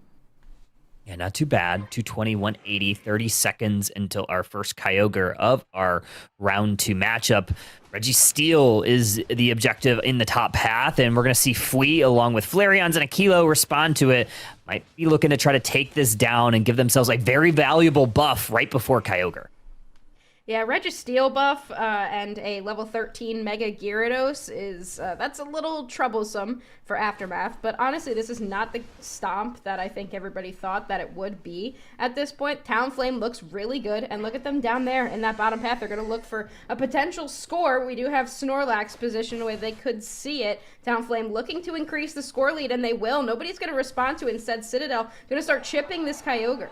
Yeah, not too bad. 220, 180, 30 seconds until our first Kyogre of our round 2 matchup. Registeel is the objective in the top path, and we're going to see Fwee along with Flareon's and Aquilo respond to it. Might be looking to try to take this down and give themselves a very valuable buff right before Kyogre. Yeah, Registeel buff and a level 13 Mega Gyarados is, that's a little troublesome for Aftermath, but honestly, this is not the stomp that I think everybody thought that it would be at this point. Talonflame looks really good, and look at them down there in that bottom path. They're going to look for a potential score. We do have Snorlax positioned where they could see it. Talonflame looking to increase the score lead, and they will. Nobody's going to respond to it. Instead, Citadel going to start chipping this Kyogre.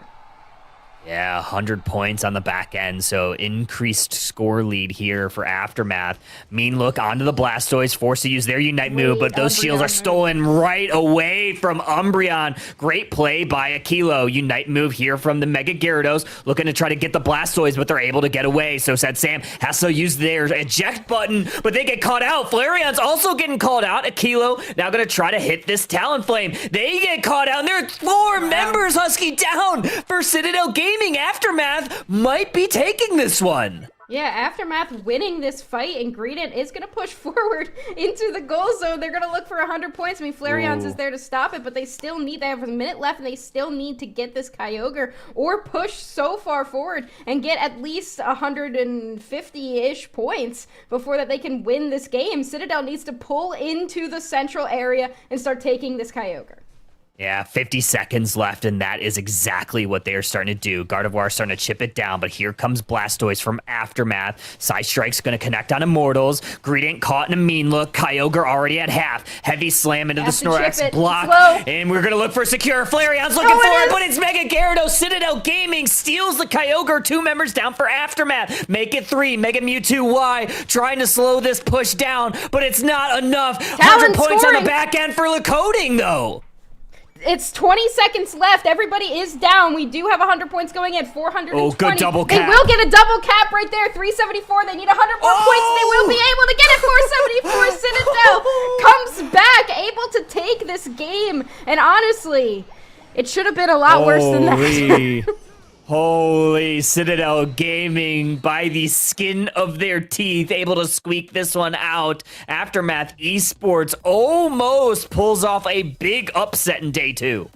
Yeah, 100 points on the back end, so increased score lead here for Aftermath. Mean look onto the Blastoise, forced to use their Unite move, but those shields are stolen right away from Umbreon. Great play by Aquilo. Unite move here from the Mega Gyarados, looking to try to get the Blastoise, but they're able to get away. So Sad Sam has to use their eject button, but they get caught out. Flareon's also getting called out. Aquilo now going to try to hit this Talonflame. They get caught out, and there are 4 members, Husky, down for Citadel Gaming. Aftermath might be taking this one. Yeah, Aftermath winning this fight, and Greedent is going to push forward into the goal zone. They're going to look for 100 points. I mean, Flareon's is there to stop it, but they still need, they have a minute left, and they still need to get this Kyogre or push so far forward and get at least 150-ish points before that they can win this game. Citadel needs to pull into the central area and start taking this Kyogre. Yeah, 50 seconds left, and that is exactly what they are starting to do. Gardevoir starting to chip it down, but here comes Blastoise from Aftermath. Side Strike's going to connect on Immortals. Greedent caught in a mean look. Kyogre already at half. Heavy slam into the Snorlax block, and we're going to look for secure. Flareon's looking for it, but it's Mega Gyarados. Citadel Gaming steals the Kyogre. 2 members down for Aftermath. Make it 3. Mega Mewtwo Y trying to slow this push down, but it's not enough. 100 points on the back end for Lakoding, though. It's 20 seconds left. Everybody is down. We do have 100 points going in. 420. Oh, good double cap. They will get a double cap right there. 374. They need 100 more points. They will be able to get it. 474. Citadel comes back, able to take this game. And honestly, it should have been a lot worse than that. Holy, Citadel Gaming by the skin of their teeth, able to squeak this one out. Aftermath Esports almost pulls off a big upset in day 2.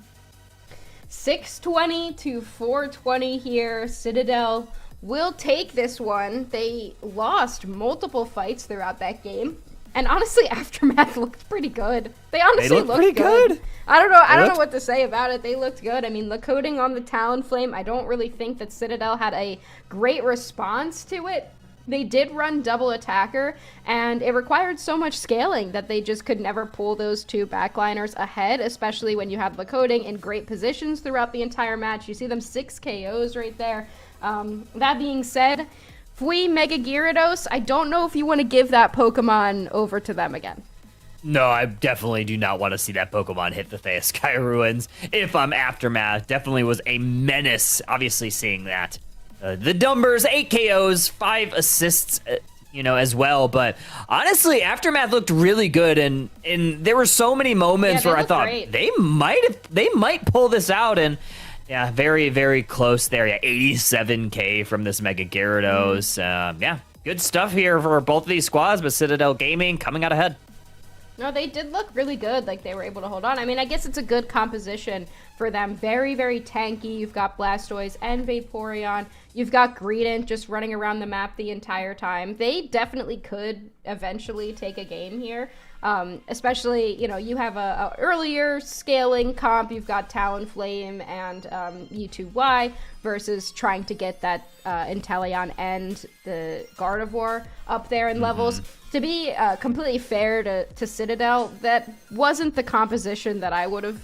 620 to 420 here. Citadel will take this one. They lost multiple fights throughout that game. And honestly, Aftermath looked pretty good. They honestly looked pretty good. I don't know what to say about it. They looked good. I mean, Lakoding on the Talonflame, I don't really think that Citadel had a great response to it. They did run double attacker, and it required so much scaling that they just could never pull those 2 backliners ahead, especially when you have Lakoding in great positions throughout the entire match. You see them 6 KOs right there. That being said, Fui Mega Gyarados, I don't know if you want to give that Pokemon over to them again. No, I definitely do not want to see that Pokemon hit the Thea Sky Ruins. If I'm Aftermath, definitely was a menace, obviously seeing that. The numbers, 8 KOs, 5 assists, as well. But honestly, Aftermath looked really good, and there were so many moments where I thought they might pull this out, and yeah, very, very close there. Yeah, 87K from this Mega Gyarados. Yeah, good stuff here for both of these squads, but Citadel Gaming coming out ahead. No, they did look really good. Like, they were able to hold on. I mean, I guess it's a good composition for them. Very, very tanky. You've got Blastoise and Vaporeon. You've got Greedent just running around the map the entire time. They definitely could eventually take a game here. Especially, you have a earlier scaling comp. You've got Talonflame and U2Y versus trying to get that Inteleon and the Gardevoir up there in levels. To be completely fair to Citadel, that wasn't the composition that I would have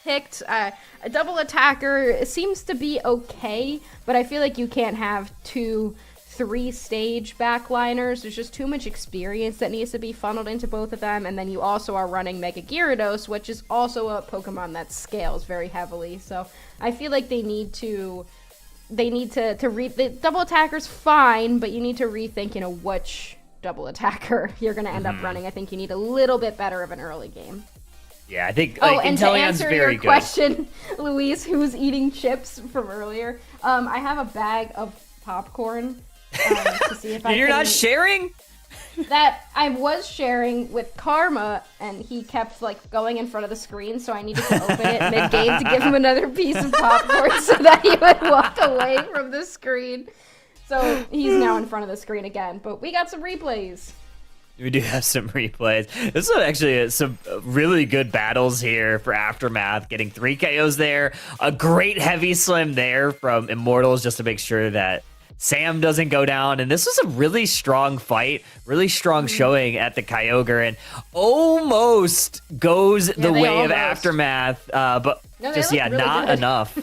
picked. A double attacker seems to be okay, but I feel like you can't have 2 3-stage backliners. There's just too much experience that needs to be funneled into both of them, and then you also are running Mega Gyarados, which is also a Pokemon that scales very heavily. So I feel like they need to the double attacker's fine, but you need to rethink, which double attacker you're going to end up running. I think you need a little bit better of an early game. Yeah, I think and to Inteleon's answer very your good. question, Luis, who was eating chips from earlier, I have a bag of popcorn to see if You're not sharing? That I was sharing with Karma, and he kept going in front of the screen, so I needed to open it mid-game to give him another piece of popcorn so that he would walk away from the screen. So he's now in front of the screen again, but we got some replays. We do have some replays. This is actually some really good battles here for Aftermath, getting 3 KOs there. A great heavy slam there from Immortals just to make sure that Sam doesn't go down. And this was a really strong fight, really strong showing at the Kyogre, and almost goes the way of Aftermath, but just, really not good. Enough.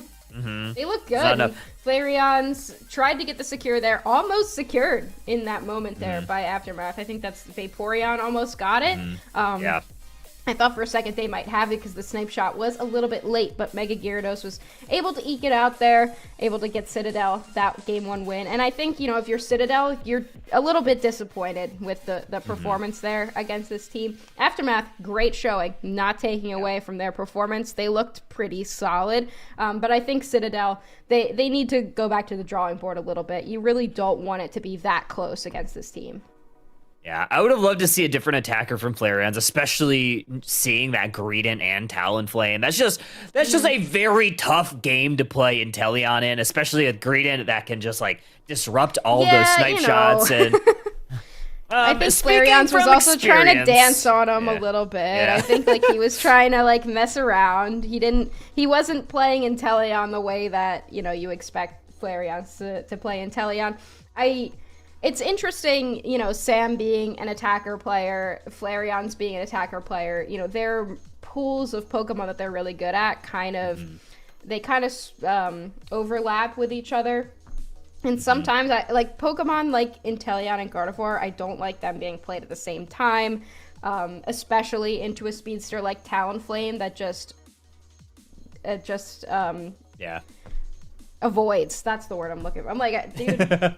They look good. Flareon's tried to get the secure there, almost secured in that moment there by Aftermath. I think that's Vaporeon almost got it. Yeah. I thought for a second they might have it because the snipe shot was a little bit late, but Mega Gyarados was able to eke it out there, able to get Citadel that game 1 win. And I think, if you're Citadel, you're a little bit disappointed with the performance there against this team. Aftermath, great showing, not taking away from their performance. They looked pretty solid, but I think Citadel, they need to go back to the drawing board a little bit. You really don't want it to be that close against this team. Yeah, I would have loved to see a different attacker from Flareon's, especially seeing that Greedent and Talonflame. That's just a very tough game to play Inteleon in, especially with Greedent that can just disrupt all those snipe shots. And I think Speaking Flareon's was from also trying to experience. dance on him Yeah. a little bit. Yeah. I think like he was trying to like mess around. He wasn't playing Inteleon the way that, you expect Flareon to play Inteleon. It's interesting, Sam being an attacker player, Flareon's being an attacker player, their pools of Pokemon that they're really good at they kind of overlap with each other. And sometimes I like Pokemon like Inteleon and Gardevoir. I don't like them being played at the same time, especially into a speedster like Talonflame that just avoids. That's the word I'm looking for. I'm like, dude,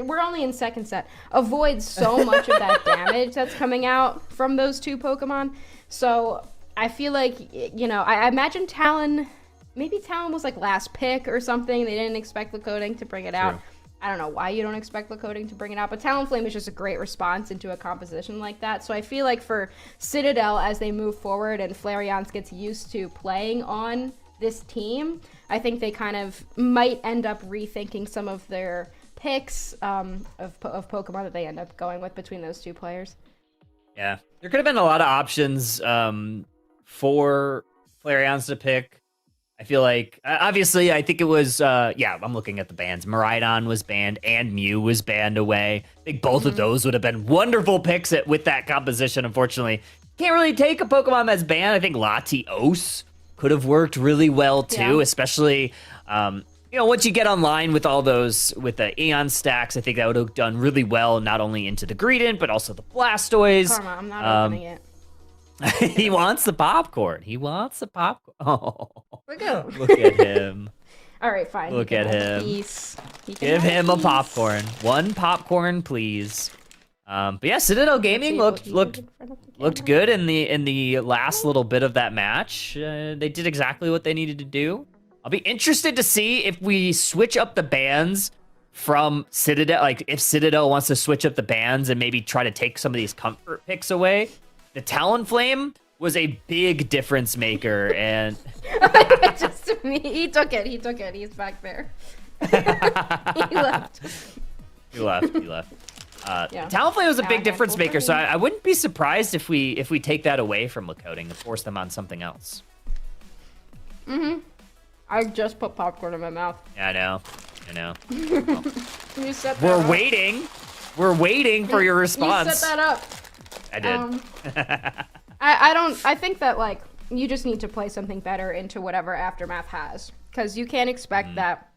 we're only in second set. Avoids so much of that damage that's coming out from those two Pokemon. So I feel like, I imagine maybe Talon was like last pick or something. They didn't expect Lacoading to bring it out. I don't know why you don't expect Lacoading to bring it out, but Talonflame is just a great response into a composition like that. So I feel like for Citadel, as they move forward and Flareon gets used to playing on this team, I think they kind of might end up rethinking some of their picks of Pokemon that they end up going with between those two players. Yeah, there could have been a lot of options for Flareon's to pick. I feel like, obviously, I think it was, I'm looking at the bans. Miraidon was banned and Mew was banned away. I think both of those would have been wonderful picks with that composition. Unfortunately, can't really take a Pokemon that's banned. I think Latios could have worked really well, too, especially, once you get online with all those, with the Aeon stacks, I think that would have done really well, not only into the Greedent, but also the Blastoise. Karma, I'm not opening it. He wants the popcorn. Oh, Look at look at him. All right, fine. Look at him. Give him a popcorn. One popcorn, please. But yeah, Citadel Gaming looked good in the last little bit of that match. They did exactly what they needed to do. I'll be interested to see if we switch up the bans from Citadel. Like if Citadel wants to switch up the bans and maybe try to take some of these comfort picks away. The Talonflame was a big difference maker, and just me. He took it. He's back there. He left. He left. Talonflame was a big difference maker, so I wouldn't be surprised if we take that away from Lacoading and force them on something else. I just put popcorn in my mouth. Yeah, I know. You set that We're up. waiting. We're waiting for your response. You set that up. I did. I think that like you just need to play something better into whatever Aftermath has, because you can't expect that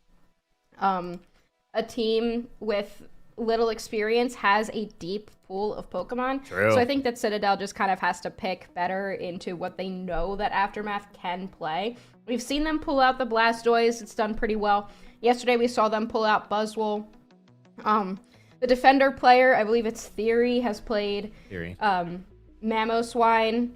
a team with little experience has a deep pool of Pokemon. True. So I think that Citadel just kind of has to pick better into what they know that Aftermath can play. We've seen them pull out the Blastoise. It's done pretty well. Yesterday we saw them pull out Buzzwole. The Defender player, I believe it's Theory, has played Mamoswine,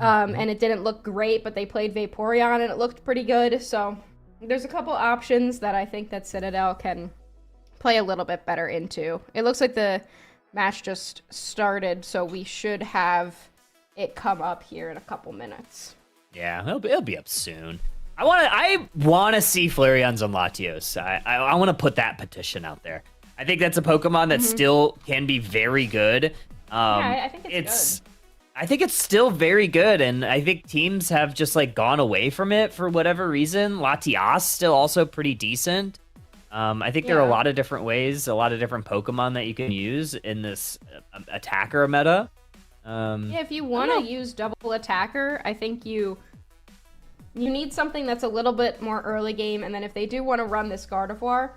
and it didn't look great, but they played Vaporeon, and it looked pretty good. So there's a couple options that I think that Citadel can play a little bit better into. It looks like the match just started, so we should have it come up here in a couple minutes. Yeah, it'll be up soon. I want to see Flareon's on Latios. I want to put that petition out there. I think that's a Pokemon that still can be very good. I think it's good. I think it's still very good, and I think teams have just like gone away from it for whatever reason. Latias still also pretty decent. I think there are a lot of different ways, a lot of different Pokemon that you can use in this attacker meta. If you want to use double attacker, I think you need something that's a little bit more early game, and then if they do want to run this Gardevoir,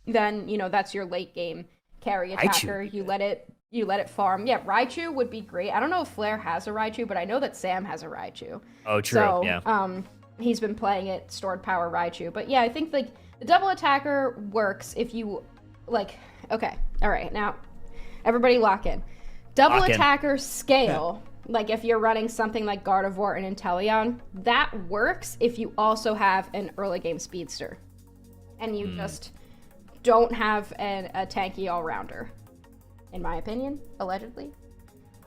then that's your late game carry attacker. You let it farm. Yeah, Raichu would be great. I don't know if Flare has a Raichu, but I know that Sam has a Raichu. Oh, true. So, yeah. He's been playing it stored power Raichu. But yeah, I think like the double attacker works if you like. Okay, all right, now everybody lock in. Double attacker scale. Like if you're running something like Gardevoir and Inteleon, that works if you also have an early game speedster, and you just don't have a tanky all-rounder, in my opinion, allegedly.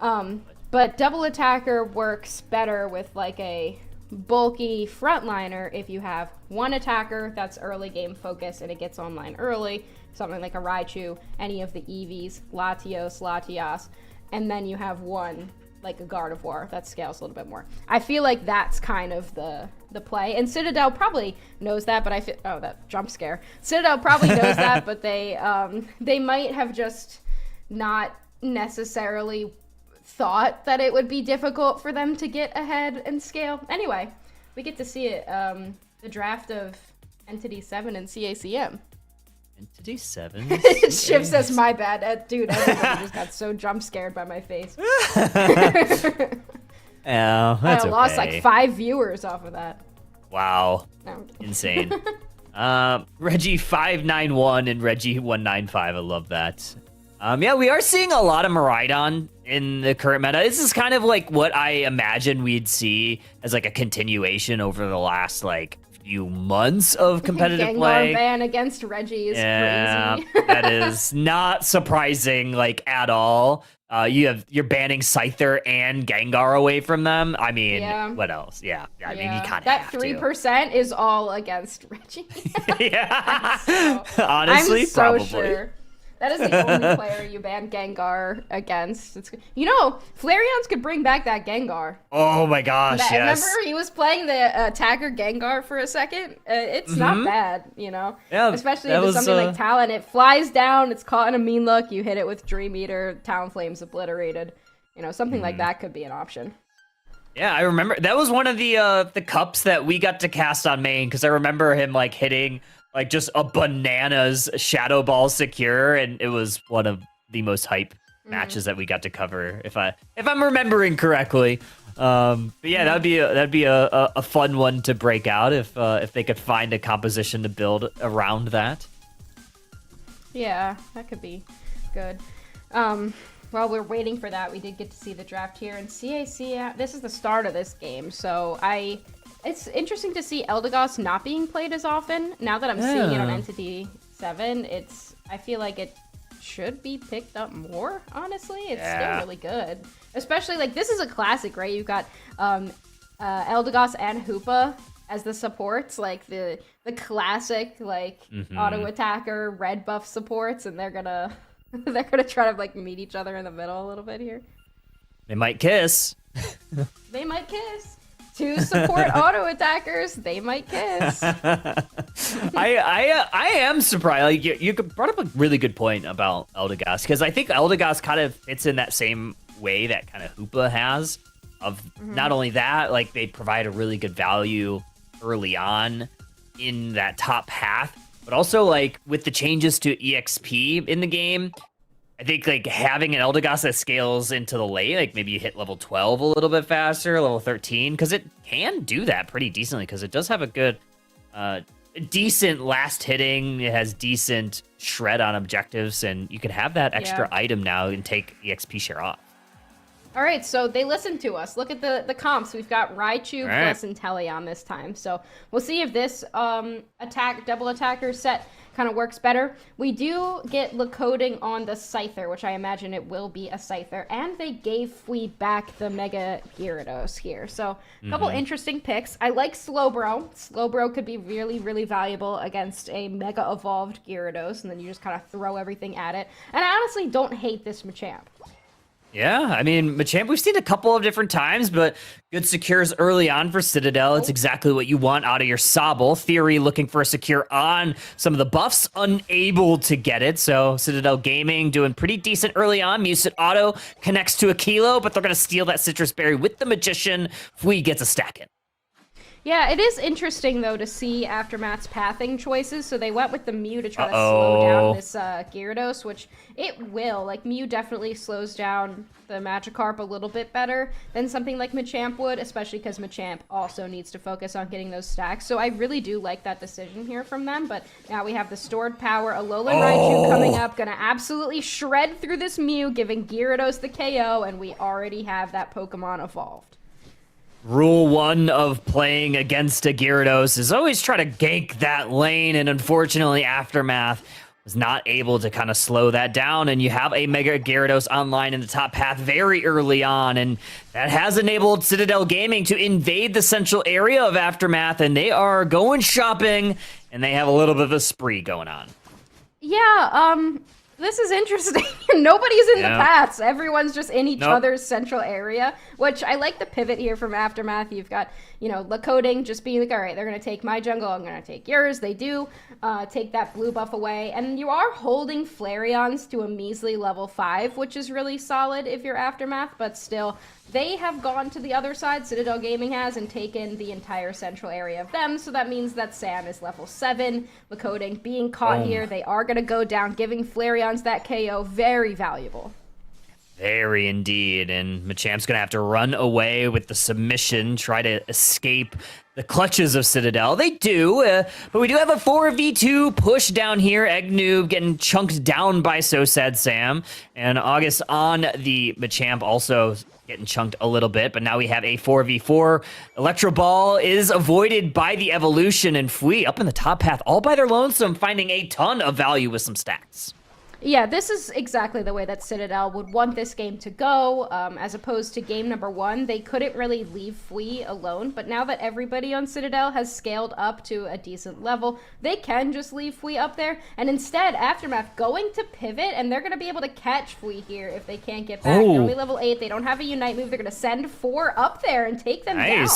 But double attacker works better with like a bulky frontliner if you have one attacker that's early game focus and it gets online early, something like a Raichu, any of the Eevees, Latios, Latias, and then you have one like a Gardevoir that scales a little bit more. I feel like that's kind of the play, and Citadel probably knows that, but I feel, oh, that jump scare. Citadel probably knows that, but they might have just not necessarily thought that it would be difficult for them to get ahead and scale. Anyway, we get to see it, the draft of Entity 7 and CACM. Entity 7? Shiv says, my bad. Dude, everybody just got so jump scared by my face. Oh, that's I lost like 5 viewers off of that. Wow. No. Insane. Reggie 591 and Reggie 195. I love that. Yeah, we are seeing a lot of Miraidon in the current meta. This is kind of like what I imagine we'd see as like a continuation over the last like few months of competitive Gengar play. ban against Reggie is crazy. That is not surprising like at all. You're banning Scyther and Gengar away from them. I mean, what else? Yeah. I mean, you kind of that have 3% is all against Reggie. Yeah. I'm Honestly, so probably. Sure. That is the only player you ban Gengar against. Flareons could bring back that Gengar. Oh my gosh, yes. Remember, he was playing the attacker Gengar for a second? It's not bad, Yeah, especially if it's something like Talon. It flies down, it's caught in a mean look, you hit it with Dream Eater, Talonflame's obliterated. Something like that could be an option. Yeah, I remember. That was one of the cups that we got to cast on main, because I remember him, like, hitting... like just a bananas Shadow Ball secure, and it was one of the most hype matches that we got to cover, if I'm remembering correctly. But yeah, that'd be a fun one to break out if they could find a composition to build around that. Yeah, that could be good. While we're waiting for that, we did get to see the draft here, and CAC. This is the start of this game, so it's interesting to see Eldegoss not being played as often. Now that I'm seeing it on Entity 7, I feel like it should be picked up more, honestly. It's still really good. Especially, like, this is a classic, right? You've got Eldegoss and Hoopa as the supports, like the classic, like, auto attacker, red buff supports, and they're gonna try to, like, meet each other in the middle a little bit here. They might kiss. They might kiss. 2 support auto attackers, they might kiss. I am surprised. Like you brought up a really good point about Eldegoss, because I think Eldegoss kind of fits in that same way that kind of Hoopa has. Of not only that, like they provide a really good value early on in that top path, but also like with the changes to EXP in the game. I think like having an Eldegoss that scales into the late, like maybe you hit level 12 a little bit faster, level 13, because it can do that pretty decently, because it does have a good, decent last hitting. It has decent shred on objectives, and you can have that extra item now and take EXP share off. All right, so they listened to us. Look at the comps. We've got Raichu plus Inteleon this time. So we'll see if this double attacker set kind of works better. We do get the coding on the Scyther, which I imagine it will be a Scyther, and they gave Fui back the Mega Gyarados here. So a couple interesting picks. I like Slowbro. Slowbro could be really, really valuable against a Mega Evolved Gyarados, and then you just kind of throw everything at it. And I honestly don't hate this Machamp. Yeah, I mean, Machamp, we've seen a couple of different times, but good secures early on for Citadel. It's exactly what you want out of your Sobble. Theory looking for a secure on some of the buffs, unable to get it. So Citadel Gaming doing pretty decent early on. Muset Auto connects to a Kilo, but they're going to steal that Citrus Berry with the Magician. Fui gets a stack in. Yeah, it is interesting, though, to see Aftermath's pathing choices. So they went with the Mew to try to slow down this Gyarados, which it will. Like, Mew definitely slows down the Magikarp a little bit better than something like Machamp would, especially because Machamp also needs to focus on getting those stacks. So I really do like that decision here from them. But now we have the stored power. Alolan Raichu coming up, going to absolutely shred through this Mew, giving Gyarados the KO, and we already have that Pokemon evolved. Rule 1 of playing against a Gyarados is always try to gank that lane, and unfortunately Aftermath was not able to kind of slow that down, and you have a Mega Gyarados online in the top path very early on, and that has enabled Citadel Gaming to invade the central area of Aftermath, and they are going shopping, and they have a little bit of a spree going on. Yeah, this is interesting. Nobody's in the Yeah. paths. Everyone's just in each Nope. other's central area, which I like the pivot here from Aftermath. You've got, Lakoding just being like, all right, they're going to take my jungle, I'm going to take yours. They do take that blue buff away. And you are holding Flareons to a measly level 5, which is really solid if you're Aftermath, but still, they have gone to the other side, Citadel Gaming has, and taken the entire central area of them. So that means that Sam is level 7. Lakoding being caught here. They are going to go down, giving Flareons that KO. Very valuable. Very indeed. And Machamp's going to have to run away with the submission, try to escape the clutches of Citadel. They do, but we do have a 4v2 push down here. Eggnoob getting chunked down by So Sad Sam. And August on the Machamp also getting chunked a little bit, but now we have a 4v4. Electro Ball is avoided by the evolution, and Fui up in the top path all by their lonesome, finding a ton of value with some stacks. Yeah, this is exactly the way that Citadel would want this game to go. As opposed to game number 1, they couldn't really leave Fui alone, but now that everybody on Citadel has scaled up to a decent level, they can just leave Fui up there, and instead, Aftermath going to pivot, and they're going to be able to catch Fui here if they can't get back. They're only level 8, they don't have a Unite move, they're going to send 4 up there and take them down.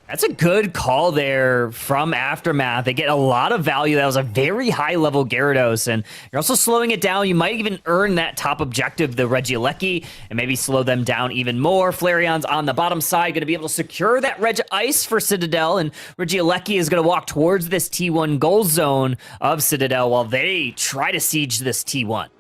That's a good call there from Aftermath. They get a lot of value. That was a very high-level Gyarados, and you're also slowing it down. You might even earn that top objective, the Regieleki, and maybe slow them down even more. Flareon's on the bottom side, going to be able to secure that Reg Ice for Citadel, and Regieleki is going to walk towards this T1 goal zone of Citadel while they try to siege this T1.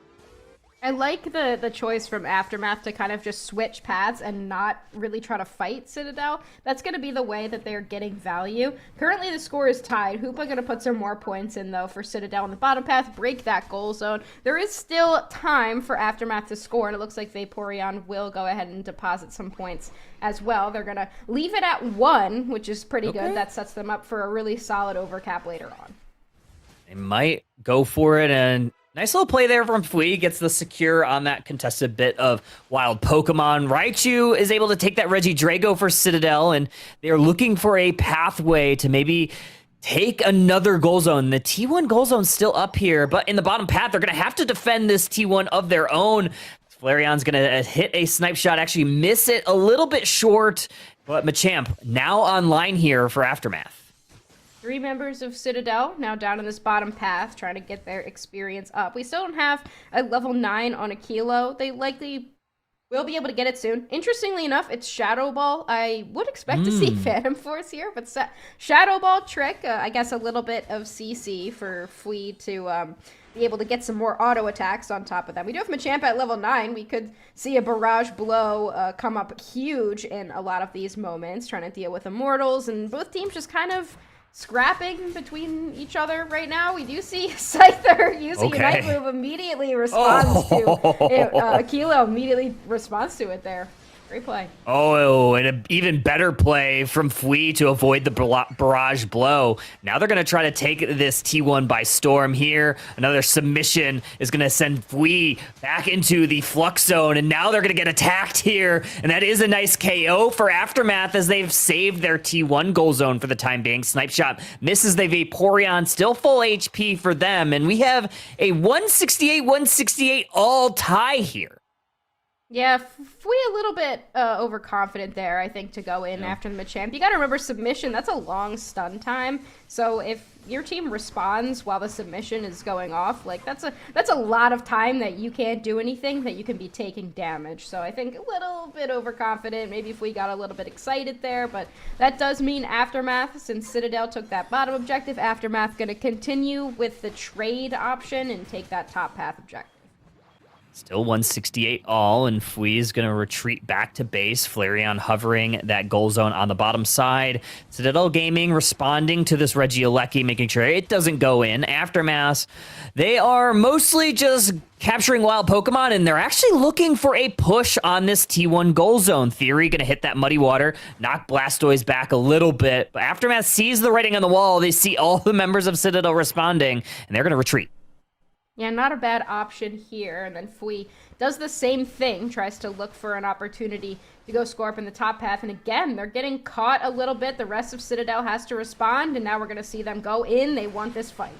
I like the choice from Aftermath to kind of just switch paths and not really try to fight Citadel. That's going to be the way that they're getting value. Currently, the score is tied. Hoopa going to put some more points in, though, for Citadel on the bottom path, break that goal zone. There is still time for Aftermath to score, and it looks like Vaporeon will go ahead and deposit some points as well. They're going to leave it at 1, which is pretty good. That sets them up for a really solid overcap later on. They might go for it, and nice little play there from Fui. Gets the secure on that contested bit of wild Pokemon. Raichu is able to take that Regidrago for Citadel, and they're looking for a pathway to maybe take another goal zone. The T1 goal zone's still up here, but in the bottom path, they're going to have to defend this T1 of their own. Flareon's going to hit a snipe shot, actually miss it a little bit short, but Machamp now online here for Aftermath. 3 members of Citadel now down in this bottom path, trying to get their experience up. We still don't have a level 9 on a Kilo. They likely will be able to get it soon. Interestingly enough, it's Shadow Ball. I would expect to see Phantom Force here, but Shadow Ball trick, I guess a little bit of CC for Fui to be able to get some more auto attacks on top of that. We do have Machamp at level 9. We could see a Barrage Blow come up huge in a lot of these moments, trying to deal with Immortals, and both teams just kind of scrapping between each other right now. We do see Scyther using Unite move immediately responds to it. Kilo immediately responds to it there. Great play. Oh, and an even better play from Fui to avoid the barrage blow. Now they're going to try to take this T1 by storm here. Another submission is going to send Fui back into the flux zone, and now they're going to get attacked here. And that is a nice KO for Aftermath as they've saved their T1 goal zone for the time being. Snipe shot misses the Vaporeon, still full HP for them. And we have a 168-168 all tie here. Yeah, Fui a little bit overconfident there, I think, to go in after the Machamp. You got to remember, submission, that's a long stun time. So if your team responds while the submission is going off, like that's a lot of time that you can't do anything, that you can be taking damage. So I think a little bit overconfident. Maybe if we got a little bit excited there, but that does mean Aftermath, since Citadel took that bottom objective, Aftermath going to continue with the trade option and take that top path objective. Still 168 all, and Fui is going to retreat back to base. Flareon hovering that goal zone on the bottom side. Citadel Gaming responding to this Regieleki, making sure it doesn't go in. Aftermath, they are mostly just capturing wild Pokemon, and they're actually looking for a push on this T1 goal zone. Theory going to hit that Muddy Water, knock Blastoise back a little bit, but Aftermath sees the writing on the wall. They see all the members of Citadel responding, and they're going to retreat. Yeah, not a bad option here. And then Fui does the same thing, tries to look for an opportunity to go score up in the top path. And again, they're getting caught a little bit. The rest of Citadel has to respond, and now we're going to see them go in. They want this fight.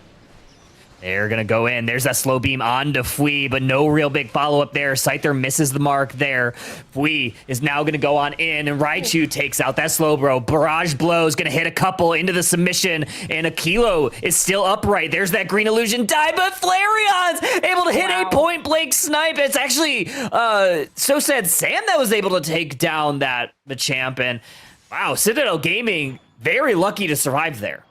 They're going to go in. There's that slow beam onto Fui, but no real big follow-up there. Scyther misses the mark there. Fui is now going to go on in, and Raichu takes out that slow bro. Barrage blow is going to hit a couple into the submission, and Aquilo is still upright. There's that green illusion die, but Flareon's able to hit a point-blank snipe. It's actually So Sad Sam that was able to take down that Machamp, and wow, Citadel Gaming, very lucky to survive there.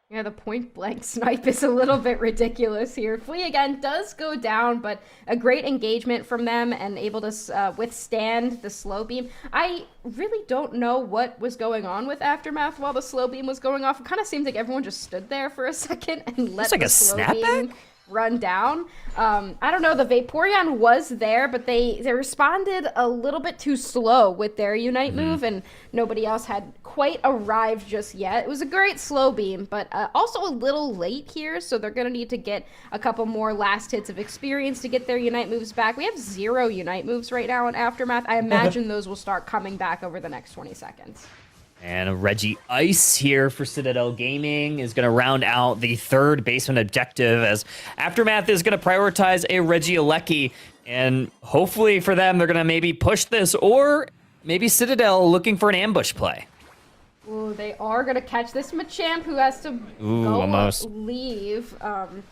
Yeah, the point-blank snipe is a little bit ridiculous here. Fui, again, does go down, but a great engagement from them and able to withstand the slow beam. I really don't know what was going on with Aftermath while the slow beam was going off. It kind of seems like everyone just stood there for a second and let the slow beam run down. I don't know, the Vaporeon was there, but they responded a little bit too slow with their Unite move, and nobody else had quite arrived just yet. It was a great slow beam, but also a little late here, so they're going to need to get a couple more last hits of experience to get their Unite moves back. We have 0 Unite moves right now in Aftermath. I imagine those will start coming back over the next 20 seconds. And a Reggie Ice here for Citadel Gaming is going to round out the third basement objective, as Aftermath is going to prioritize a Regieleki, and hopefully for them, they're going to maybe push this, or maybe Citadel looking for an ambush play. Ooh, they are going to catch this Machamp, who has to leave.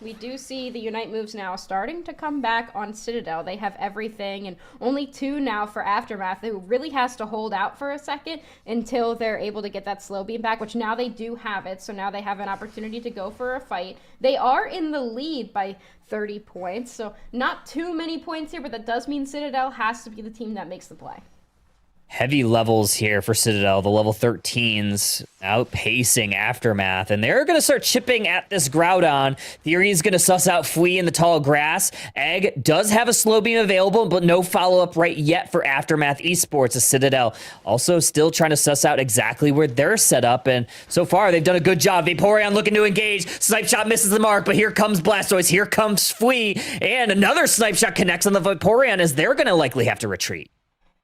We do see the Unite moves now starting to come back on Citadel. They have everything, and only 2 now for Aftermath, who really has to hold out for a second until they're able to get that slow beam back, which now they do have it, so now they have an opportunity to go for a fight. They are in the lead by 30 points, so not too many points here, but that does mean Citadel has to be the team that makes the play. Heavy levels here for Citadel, the level 13s outpacing Aftermath, and they're going to start chipping at this Groudon. Theory is going to suss out Fui in the tall grass. Egg does have a slow beam available, but no follow-up right yet for Aftermath Esports. A Citadel also still trying to suss out exactly where they're set up, and so far they've done a good job. Vaporeon looking to engage. Snipe Shot misses the mark, but here comes Blastoise, here comes Fui, and another Snipe Shot connects on the Vaporeon, as they're going to likely have to retreat.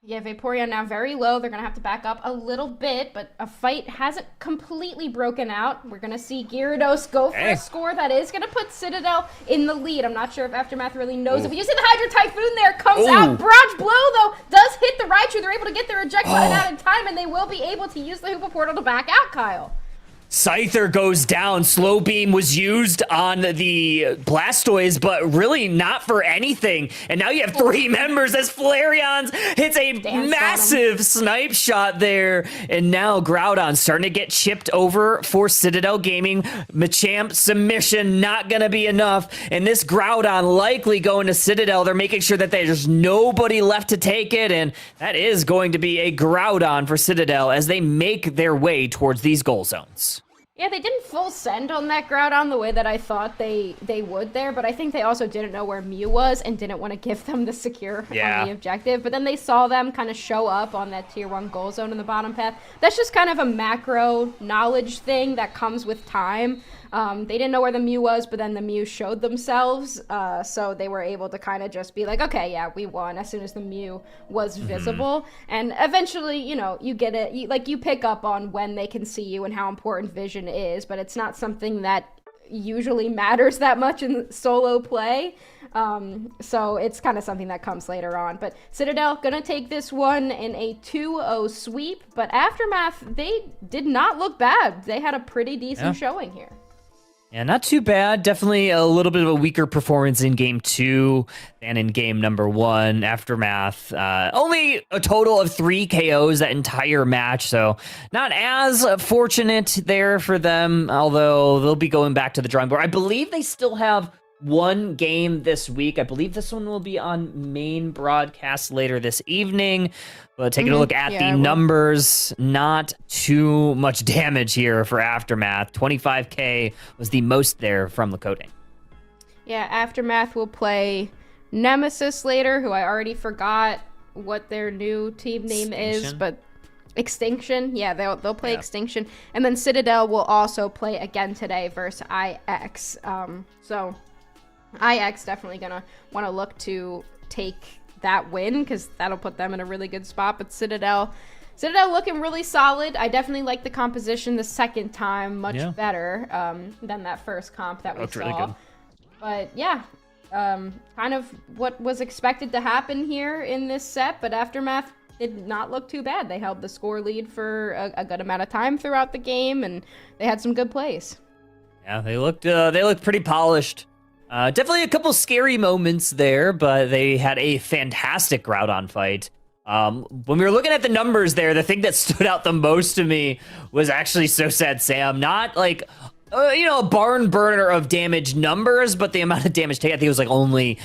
Yeah, Vaporeon now very low. They're going to have to back up a little bit, but a fight hasn't completely broken out. We're going to see Gyarados go for a score that is going to put Citadel in the lead. I'm not sure if Aftermath really knows it, but you see the Hydro Typhoon there comes out. Barrage Blow, though, does hit the Raichu. They're able to get their eject button out in time, and they will be able to use the Hoopa Portal to back out, Kyle. Scyther goes down. Slow beam was used on the Blastoise, but really not for anything. And now you have 3 members as Flareon hits a massive snipe shot there. And now Groudon starting to get chipped over for Citadel Gaming. Machamp submission not going to be enough. And this Groudon likely going to Citadel. They're making sure that there's nobody left to take it. And that is going to be a Groudon for Citadel as they make their way towards these goal zones. Yeah, they didn't full send on that Groudon the way that I thought they would there, but I think they also didn't know where Mew was and didn't want to give them the secure on the objective. But then they saw them kind of show up on that tier 1 goal zone in the bottom path. That's just kind of a macro knowledge thing that comes with time. They didn't know where the Mew was, but then the Mew showed themselves, so they were able to kind of just be like, okay, yeah, we won as soon as the Mew was visible. And eventually, you know, you get it, you pick up on when they can see you and how important vision is, but it's not something that usually matters that much in solo play. So it's kind of something that comes later on. But Citadel gonna take this one in a 2-0 sweep, but Aftermath, they did not look bad. They had a pretty decent showing here. Yeah, not too bad. Definitely a little bit of a weaker performance in game 2 than in game number 1. Aftermath, only a total of 3 KOs that entire match, so not as fortunate there for them, although they'll be going back to the drawing board. I believe they still have 1 game this week. I believe this one will be on main broadcast later this evening. But taking a look at the numbers, not too much damage here for Aftermath. 25K was the most there from the coding. Yeah, Aftermath will play Nemesis later, who I already forgot what their new team name is, but Extinction. Yeah, they'll play Extinction. And then Citadel will also play again today versus IX. So IX definitely gonna want to look to take that win, because that'll put them in a really good spot. But Citadel looking really solid. I definitely like the composition the second time much better than that first comp that we saw. Really good. But yeah, kind of what was expected to happen here in this set, but Aftermath did not look too bad. They held the score lead for a good amount of time throughout the game, and they had some good plays. Yeah, they looked pretty polished. Definitely a couple scary moments there, but they had a fantastic Groudon fight. When we were looking at the numbers there, the thing that stood out the most to me was actually So Sad Sam. Not like, a barn burner of damage numbers, but the amount of damage taken, I think it was like only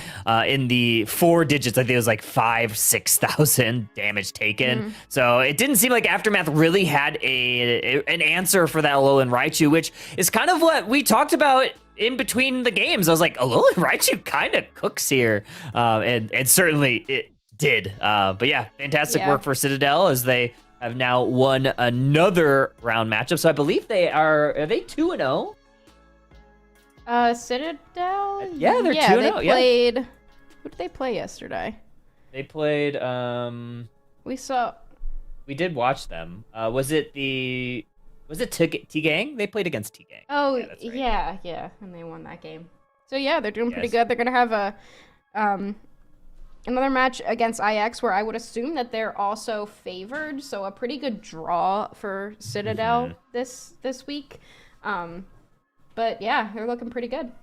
in the 4 digits. I think it was like 5,000-6,000 damage taken. So it didn't seem like Aftermath really had an answer for that Alolan Raichu, which is kind of what we talked about in between the games. I was like, Alolan Raichu kind of cooks here, and certainly it did. But yeah, fantastic work for Citadel as they have now won another round matchup. So I believe are they 2-0? Citadel? Yeah, they're 2-0. They played. Who did they play yesterday? They played. We did watch them. Was it T-Gang? They played against T-Gang. Oh, yeah, and they won that game. So yeah, they're doing pretty good. They're gonna have another match against IX where I would assume that they're also favored, so a pretty good draw for Citadel this week. But yeah, they're looking pretty good.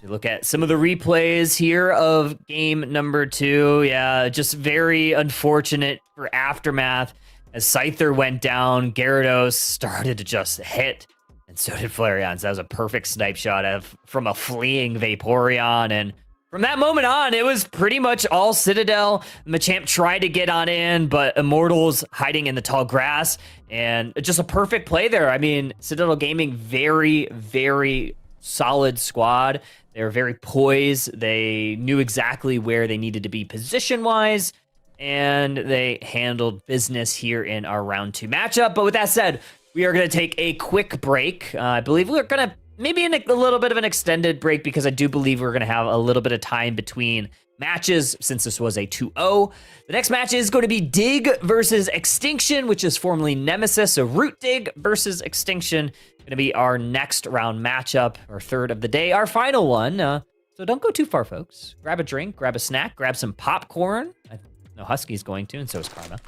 So look at some of the replays here of game number 2. Yeah, just very unfortunate for Aftermath. As Scyther went down, Gyarados started to just hit, and so did Flareon. So that was a perfect snipe shot from a fleeing Vaporeon, and from that moment on, it was pretty much all Citadel. Machamp tried to get on in, but Immortal's hiding in the tall grass, and just a perfect play there. I mean, Citadel Gaming, very, very solid squad. They were very poised. They knew exactly where they needed to be position-wise, and they handled business here in our round 2 matchup. But with that said, we are going to take a quick break. I believe we're going to maybe in a little bit of an extended break, because I do believe we're going to have a little bit of time between matches since this was a 2-0. The next match is going to be Dig versus Extinction, which is formerly Nemesis. So Root Dig versus Extinction going to be our next round matchup, our third of the day, our final one. So don't go too far, folks. Grab a drink, grab a snack, grab some popcorn. I know Husky's going to, and so is Karma.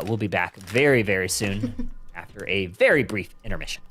We'll be back very, very soon after a very brief intermission.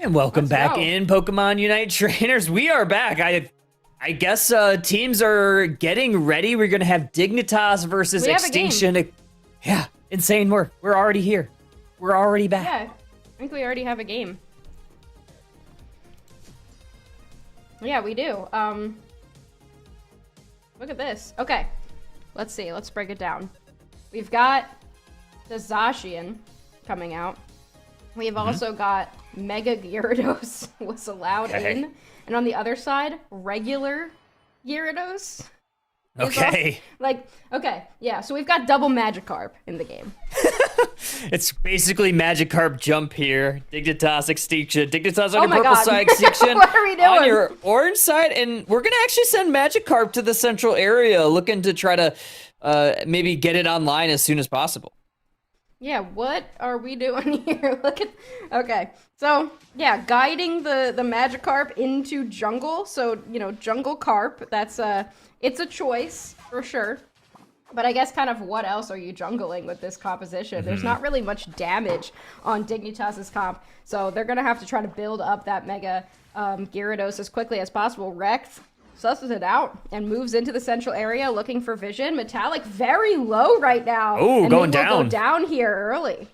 And welcome Let's back go. in Pokemon Unite trainers. We are back. I guess teams are getting ready. We're gonna have Dignitas versus We have a game. Extinction. Yeah, insane work. We're already here. We're already back. Yeah, I think we already have a game. Yeah, we do. Look at this. Okay, let's see. Let's break it down. We've got the Zacian coming out. We have also got Mega Gyarados was allowed in. And on the other side, regular Gyarados. Okay. So we've got double Magikarp in the game. It's basically Magikarp jump here. Dignitas Extinction. Dignitas on Oh your my purple God. side, Extinction What are we doing? on your orange side. And we're going to actually send Magikarp to the central area, looking to try to maybe get it online as soon as possible. Yeah, what are we doing here? Okay. So, yeah, guiding the Magikarp into jungle. So, jungle carp, it's a choice for sure. But I guess kind of what else are you jungling with this composition? There's not really much damage on Dignitas's comp. So they're going to have to try to build up that Mega Gyarados as quickly as possible. Rex susses it out and moves into the central area looking for vision. Metallic very low right now. Oh, going down. Go down here early.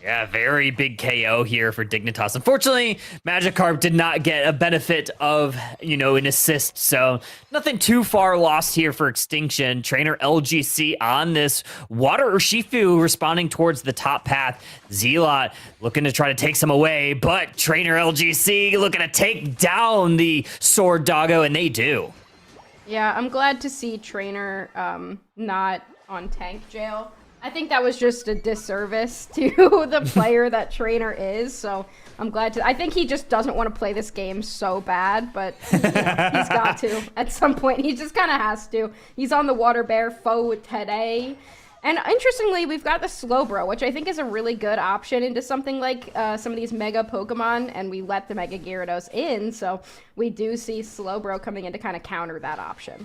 Yeah, very big KO here for Dignitas. Unfortunately, Magikarp did not get a benefit of, an assist, so nothing too far lost here for Extinction. Trainer LGC on this Water Urshifu responding towards the top path. Zealot looking to try to take some away, but Trainer LGC looking to take down the Sword Doggo, and they do. Yeah, I'm glad to see Trainer not on tank jail. I think that was just a disservice to the player that Trainer is, so I'm glad to. I think he just doesn't want to play this game so bad, but he's got to at some point. He just kind of has to. He's on the Water Bear foe today. And interestingly, we've got the Slowbro, which I think is a really good option into something like some of these Mega Pokemon, and we let the Mega Gyarados in, so we do see Slowbro coming in to kind of counter that option.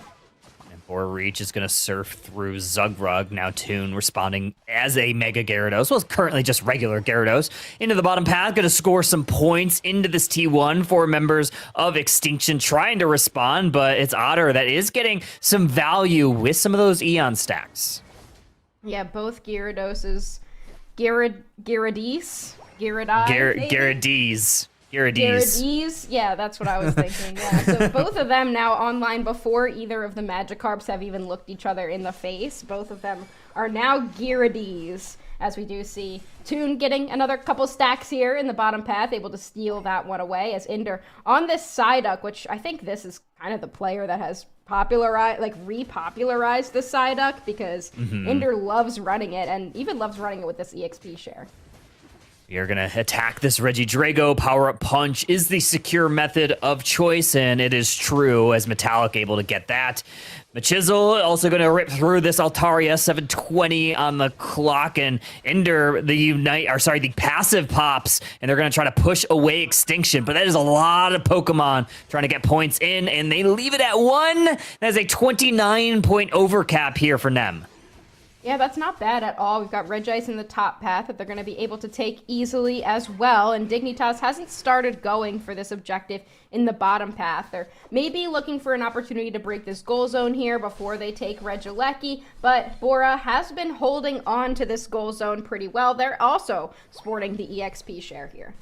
Or Reach is going to surf through Zugrug. Now Toon responding as a Mega Gyarados. Well, it's currently just regular Gyarados. Into the bottom path, going to score some points into this T1 for members of Extinction trying to respond, but it's Otter that is getting some value with some of those Eon stacks. Yeah, both Gyarados' Gyarados? Gyarados. Yeah, that's what I was thinking. Yeah, so both of them now online before either of the Magikarps have even looked each other in the face. Both of them are now Gyarados, as we do see Toon getting another couple stacks here in the bottom path, able to steal that one away as Ender on this Psyduck, which I think this is kind of the player that has repopularized the Psyduck, because Ender loves running it and even loves running it with this EXP share. We are going to attack this Regidrago. Power-up punch is the secure method of choice, and it is true as Metallic able to get that. Machisel also going to rip through this Altaria, 720 on the clock, and Ender, the passive pops, and they're going to try to push away Extinction, but that is a lot of Pokemon trying to get points in, and they leave it at 1. That is a 29-point overcap here for Nem. Yeah, that's not bad at all. We've got Regice in the top path that they're going to be able to take easily as well. And Dignitas hasn't started going for this objective in the bottom path. They're maybe looking for an opportunity to break this goal zone here before they take Regieleki. But Bora has been holding on to this goal zone pretty well. They're also sporting the EXP share here.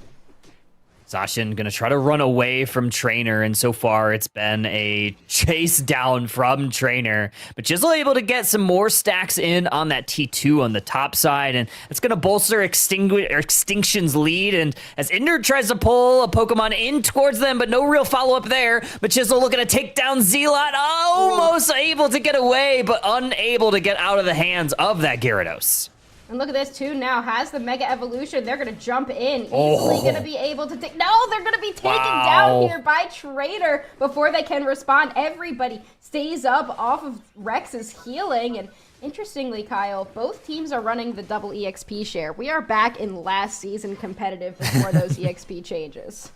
Zacian gonna try to run away from Trainer, and so far it's been a chase down from Trainer. But Chisel able to get some more stacks in on that T2 on the top side, and it's gonna bolster Extinction's lead. And as Ender tries to pull a Pokemon in towards them, but no real follow-up there. But Chisel looking to take down Zealot, almost able to get away, but unable to get out of the hands of that Gyarados. And look at this, too, now has the Mega Evolution. They're going to jump in. Easily going to be able to take... No, they're going to be taken down here by Trainer before they can respond. Everybody stays up off of Rex's healing. And interestingly, Kyle, both teams are running the double EXP share. We are back in last season competitive before those EXP changes.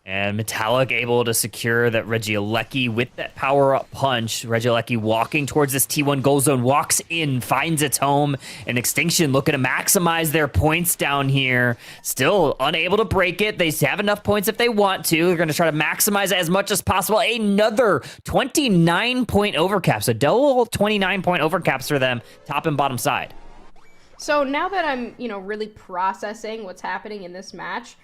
And Metallic able to secure that Regieleki with that power-up punch. Regieleki walking towards this T1 goal zone, walks in, finds its home, and Extinction looking to maximize their points down here. Still unable to break it. They have enough points if they want to. They're going to try to maximize it as much as possible. Another 29-point overcap. So double 29-point overcaps for them, top and bottom side. So now that I'm, really processing what's happening in this match,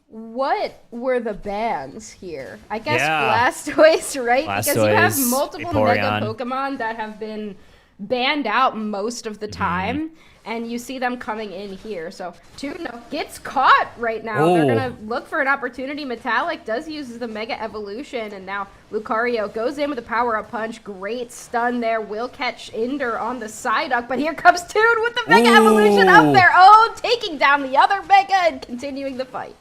what were the bans here? I guess Blastoise, right? Blastoise, because you have multiple Vaporeon. Mega Pokemon that have been banned out most of the time, and you see them coming in here. So Toon gets caught right now. They're going to look for an opportunity. Metallic does use the Mega Evolution, and now Lucario goes in with a power-up punch. Great stun there. Will catch Ender on the Psyduck, but here comes Toon with the Mega Evolution up there. Taking down the other Mega and continuing the fight.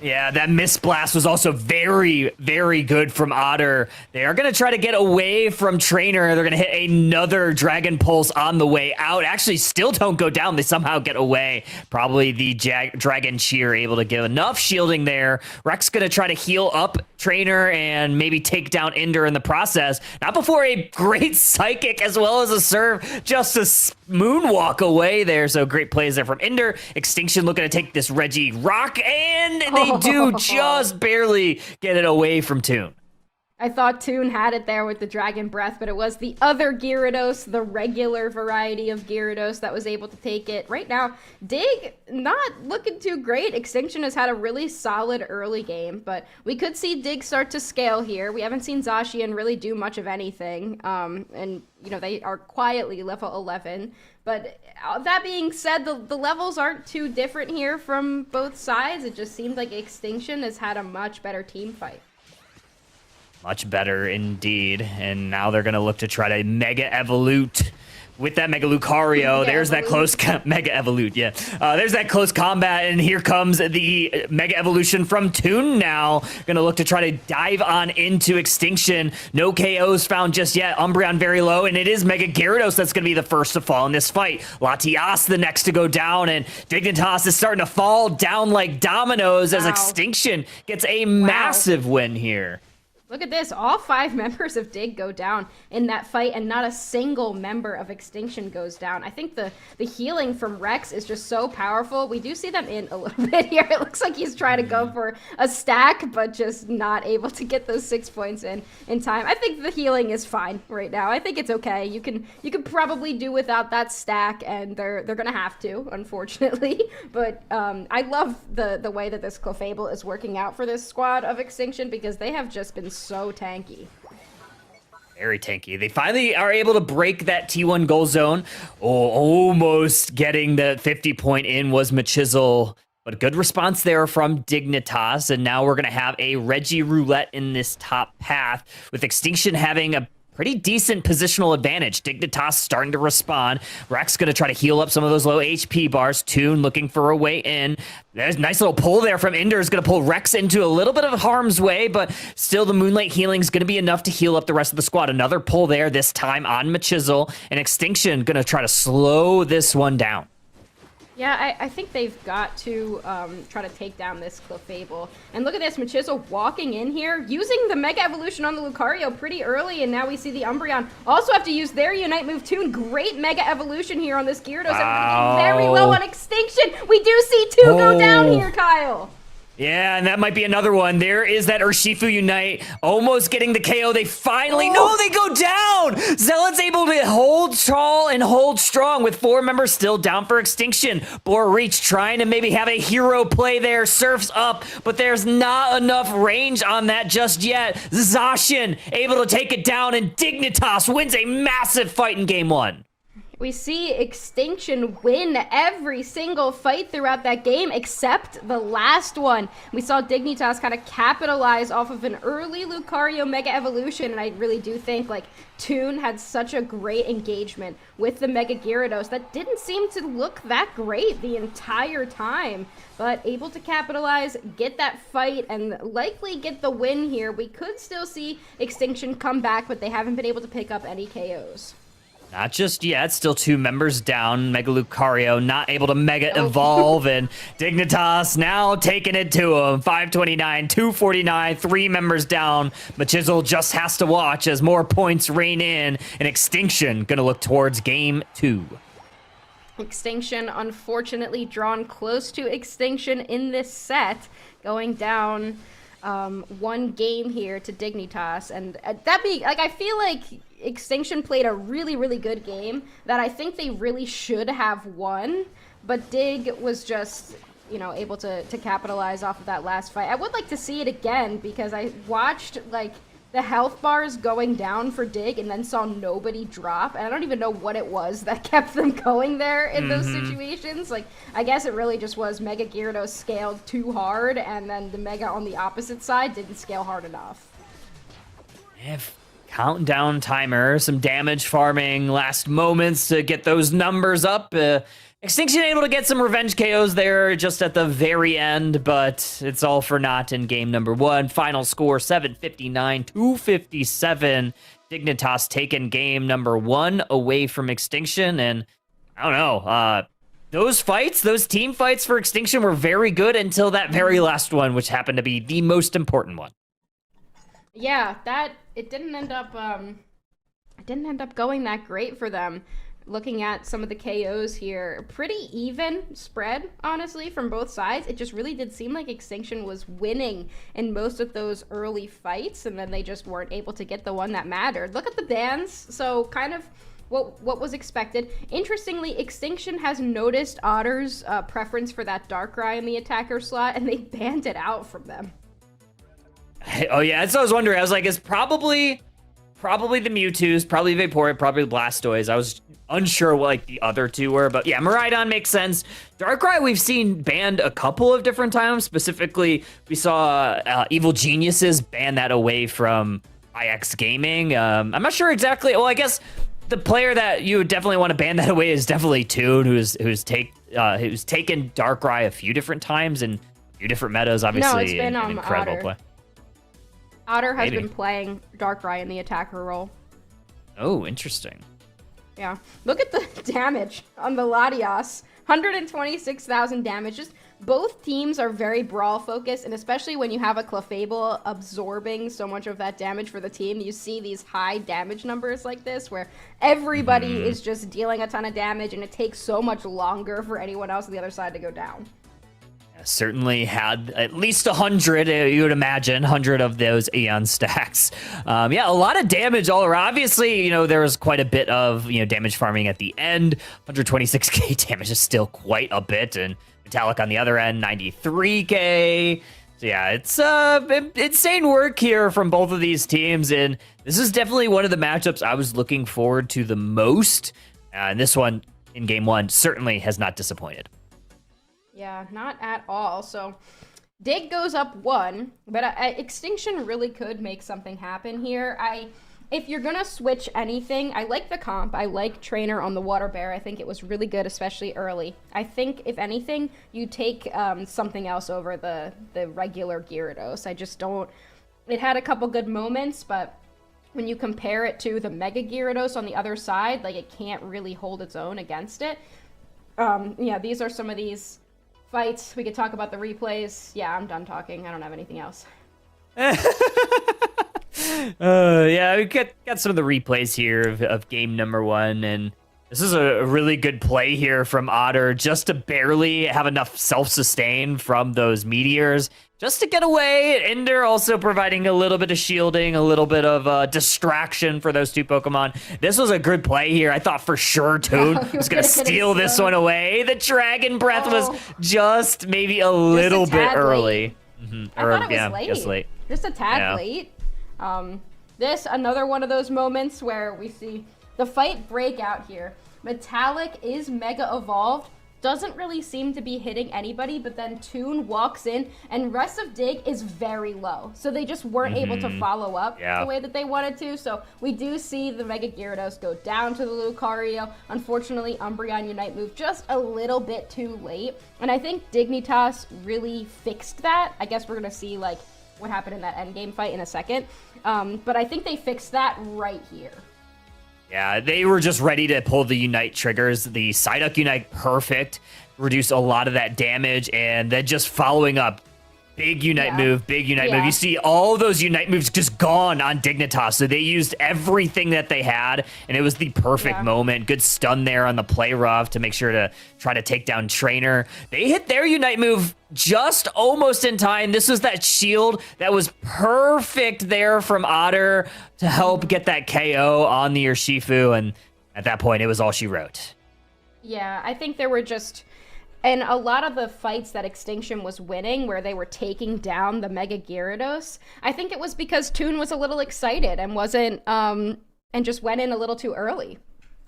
Yeah, that Mist Blast was also very, very good from Otter. They are going to try to get away from Trainer. They're going to hit another Dragon Pulse on the way out. Actually, still don't go down. They somehow get away. Probably the Dragon Cheer able to give enough shielding there. Rex going to try to heal up Trainer and maybe take down Ender in the process. Not before a great Psychic as well as a serve just to moonwalk away there. So great plays there from Ender. Extinction looking to take this Reggie Rock, and they do just barely get it away from Toon. I thought Toon had it there with the Dragon Breath, but it was the other Gyarados, the regular variety of Gyarados, that was able to take it. Right now, Dig not looking too great. Extinction has had a really solid early game, but we could see Dig start to scale here. We haven't seen Zacian really do much of anything, and they are quietly level 11. But that being said, the levels aren't too different here from both sides. It just seems like Extinction has had a much better team fight. Much better indeed. And now they're going to look to try to Mega Evolute with that Mega Lucario. There's that close Mega Evolute, yeah. There's that close combat, and here comes the Mega Evolution from Toon now. Gonna look to try to dive on into Extinction. No KOs found just yet. Umbreon very low, and it is Mega Gyarados that's gonna be the first to fall in this fight. Latias the next to go down, and Dignitas is starting to fall down like dominoes as Extinction gets a massive win here. Look at this. All 5 members of Dig go down in that fight, and not a single member of Extinction goes down. I think the healing from Rex is just so powerful. We do see them in a little bit here. It looks like he's trying to go for a stack, but just not able to get those 6 points in time. I think the healing is fine right now. I think it's okay. You can probably do without that stack, and they're gonna have to, unfortunately. But I love the way that this Clefable is working out for this squad of Extinction, because they have just been so tanky. Very tanky. They finally are able to break that T1 goal zone. Almost getting the 50-point in was Machizel, but a good response there from Dignitas. And now we're going to have a Reggie Roulette in this top path, with Extinction having a pretty decent positional advantage. Dignitas starting to respond. Rex going to try to heal up some of those low HP bars. Toon looking for a way in. There's a nice little pull there from Ender. Is going to pull Rex into a little bit of harm's way, but still the Moonlight healing is going to be enough to heal up the rest of the squad. Another pull there, this time on Machizel. And Extinction going to try to slow this one down. Yeah, I think they've got to try to take down this Clefable. And look at this, Machizel walking in here, using the Mega Evolution on the Lucario pretty early, and now we see the Umbreon also have to use their Unite move too. Great Mega Evolution here on this Gyarados. Everybody very low on Extinction. We do see 2 go down here, Kyle. Yeah, and that might be another one. There is that Urshifu Unite, almost getting the KO. They finally, no, they go down! Zealot's able to hold tall and hold strong with 4 members still down for Extinction. Boar Reach trying to maybe have a hero play there, surfs up, but there's not enough range on that just yet. Zacian able to take it down, and Dignitas wins a massive fight in game 1. We see Extinction win every single fight throughout that game, except the last one. We saw Dignitas kind of capitalize off of an early Lucario Mega Evolution, and I really do think, Toon had such a great engagement with the Mega Gyarados that didn't seem to look that great the entire time, but able to capitalize, get that fight, and likely get the win here. We could still see Extinction come back, but they haven't been able to pick up any KOs. Not just yet. Still 2 members down. Mega Lucario not able to Mega Evolve. And Dignitas now taking it to him. 529, 249, 3 members down. Machisel just has to watch as more points rain in. And Extinction going to look towards game 2. Extinction, unfortunately, drawn close to extinction in this set. Going down 1 game here to Dignitas. And that being, like, I feel like Extinction played a really, really good game that I think they really should have won, but Dig was just, you know, able to capitalize off of that last fight. I would like to see it again because I watched, like, the health bars going down for Dig and then saw nobody drop, and I don't even know what it was that kept them going there in those situations. Like, I guess it really just was Mega Gyarados scaled too hard, and then the Mega on the opposite side didn't scale hard enough. Countdown timer, some damage farming, last moments to get those numbers up. Extinction able to get some revenge KOs there just at the very end, but it's all for naught in game number 1. Final score 759-257. Dignitas taking game number 1 away from Extinction, and I don't know. Those fights, those team fights for Extinction were very good until that very last one, which happened to be the most important one. Yeah, it didn't end up going that great for them. Looking at some of the KOs here, pretty even spread, honestly, from both sides. It just really did seem like Extinction was winning in most of those early fights, and then they just weren't able to get the one that mattered. Look at the bans, so kind of what was expected. Interestingly, Extinction has noticed Otter's preference for that Darkrai in the attacker slot, and they banned it out from them. Oh yeah, that's what I was wondering. I was like, it's probably the Mewtwo's, probably Vaporeon, probably Blastoise. I was unsure what like the other 2 were, but yeah, Miraidon makes sense. Darkrai we've seen banned a couple of different times. Specifically, we saw Evil Geniuses ban that away from IX Gaming. I'm not sure exactly. Well, I guess the player that you would definitely want to ban that away is definitely Toon, who's taken Darkrai a few different times in a few different metas. Obviously, no, it's been an incredible Otter. play. Otter has been playing Darkrai in the attacker role. Oh, interesting. Yeah. Look at the damage on the Latias. 126,000 damage. Just both teams are very brawl focused, and especially when you have a Clefable absorbing so much of that damage for the team, you see these high damage numbers like this where everybody is just dealing a ton of damage, and it takes so much longer for anyone else on the other side to go down. Certainly had at least 100, you would imagine, 100 of those Aeon stacks. Yeah, a lot of damage all around. Obviously, you know, there was quite a bit of, you know, damage farming at the end. 126k damage is still quite a bit, and Metallic on the other end, 93k. So yeah, it's insane work here from both of these teams, and this is definitely one of the matchups I was looking forward to the most. And this one, in game 1, certainly has not disappointed. Yeah, not at all. So Dig goes up 1, but Extinction really could make something happen here. If you're going to switch anything, I like the comp. I like Trainer on the Water Bear. I think it was really good, especially early. I think, if anything, you take something else over the regular Gyarados. I just don't... It had a couple good moments, but when you compare it to the Mega Gyarados on the other side, like, it can't really hold its own against it. Yeah, these are some of these fights. We could talk about the replays. Yeah, I'm done talking. I don't have anything else. Yeah, we got some of the replays here of game number 1, and this is a really good play here from Otter just to barely have enough self-sustain from those meteors just to get away. Ender also providing a little bit of shielding, a little bit of distraction for those 2 Pokemon. This was a good play here. I thought for sure Toon was going to steal this one away. The Dragon Breath was just maybe a little bit early. I thought it was late. Just a tad late. This, another one of those moments where we see the fight break out here. Metallic is Mega Evolved, doesn't really seem to be hitting anybody, but then Toon walks in, and rest of Dig is very low. So they just weren't able to follow up the way that they wanted to. So we do see the Mega Gyarados go down to the Lucario. Unfortunately, Umbreon Unite moved just a little bit too late. And I think Dignitas really fixed that. I guess we're going to see, like, what happened in that endgame fight in a second. But I think they fixed that right here. Yeah, they were just ready to pull the Unite triggers. The Psyduck Unite, perfect. Reduce a lot of that damage, and then just following up. Big Unite move, big Unite move. You see all those Unite moves just gone on Dignitas. So they used everything that they had, and it was the perfect moment. Good stun there on the play rough to make sure to try to take down Trainer. They hit their Unite move just almost in time. This was that shield that was perfect there from Otter to help get that KO on the Urshifu, and at that point, it was all she wrote. Yeah, I think there were just... And a lot of the fights that Extinction was winning, where they were taking down the Mega Gyarados, I think it was because Toon was a little excited and wasn't, and just went in a little too early,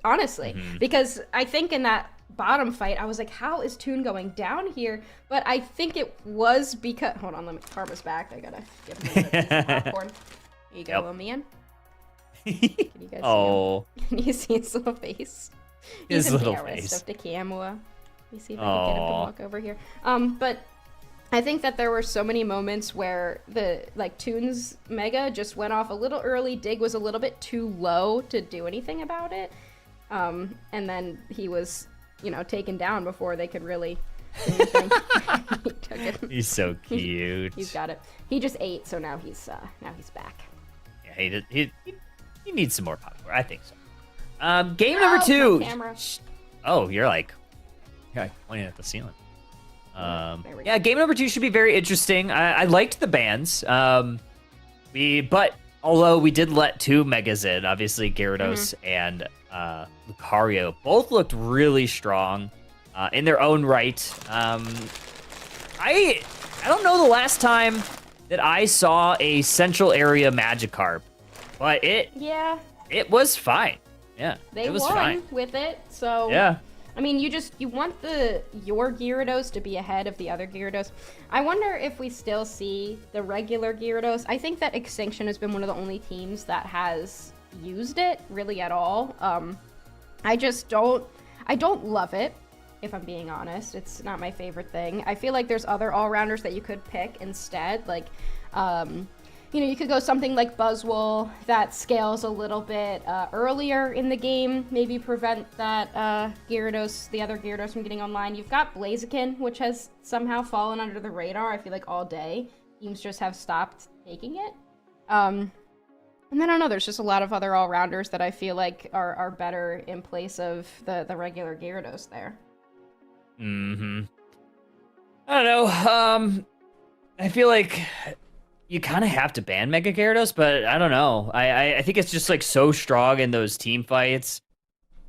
honestly. Because I think in that bottom fight, I was like, how is Toon going down here? But I think it was because, hold on, let me, Karma's back. I gotta give him a piece of popcorn. Here you go, little man. Can you guys see him? Can you see his little face? His little face. Of the Kamua. Let me see if I can get him to walk over here. But I think that there were so many moments where Toon's Mega just went off a little early. Dig was a little bit too low to do anything about it. And then he was, taken down before they could really do anything. He took it. He's so cute. He's got it. He just ate, so now he's back. Yeah, he needs some more popcorn. I think so. Game number 2. Oh, you're like... Yeah, pointing at the ceiling. Game number 2 should be very interesting. I liked the bans. But although we did let 2 megas in, obviously Gyarados and Lucario both looked really strong in their own right. I don't know the last time that I saw a central area Magikarp, but it was fine. Yeah, they it was won fine with it. So yeah. I mean, you want your Gyarados to be ahead of the other Gyarados. I wonder if we still see the regular Gyarados. I think that Extinction has been one of the only teams that has used it really at all. I don't love it, if I'm being honest. It's not my favorite thing. I feel like there's other all-rounders that you could pick instead, like you could go something like Buzzwole that scales a little bit earlier in the game, maybe prevent that Gyarados, the other Gyarados from getting online. You've got Blaziken, which has somehow fallen under the radar, I feel like all day. Teams just have stopped taking it. And then I don't know, there's just a lot of other all-rounders that I feel like are better in place of the regular Gyarados there. I don't know. I feel like... You kind of have to ban Mega Gyarados, but I don't know. I think it's just like so strong in those team fights.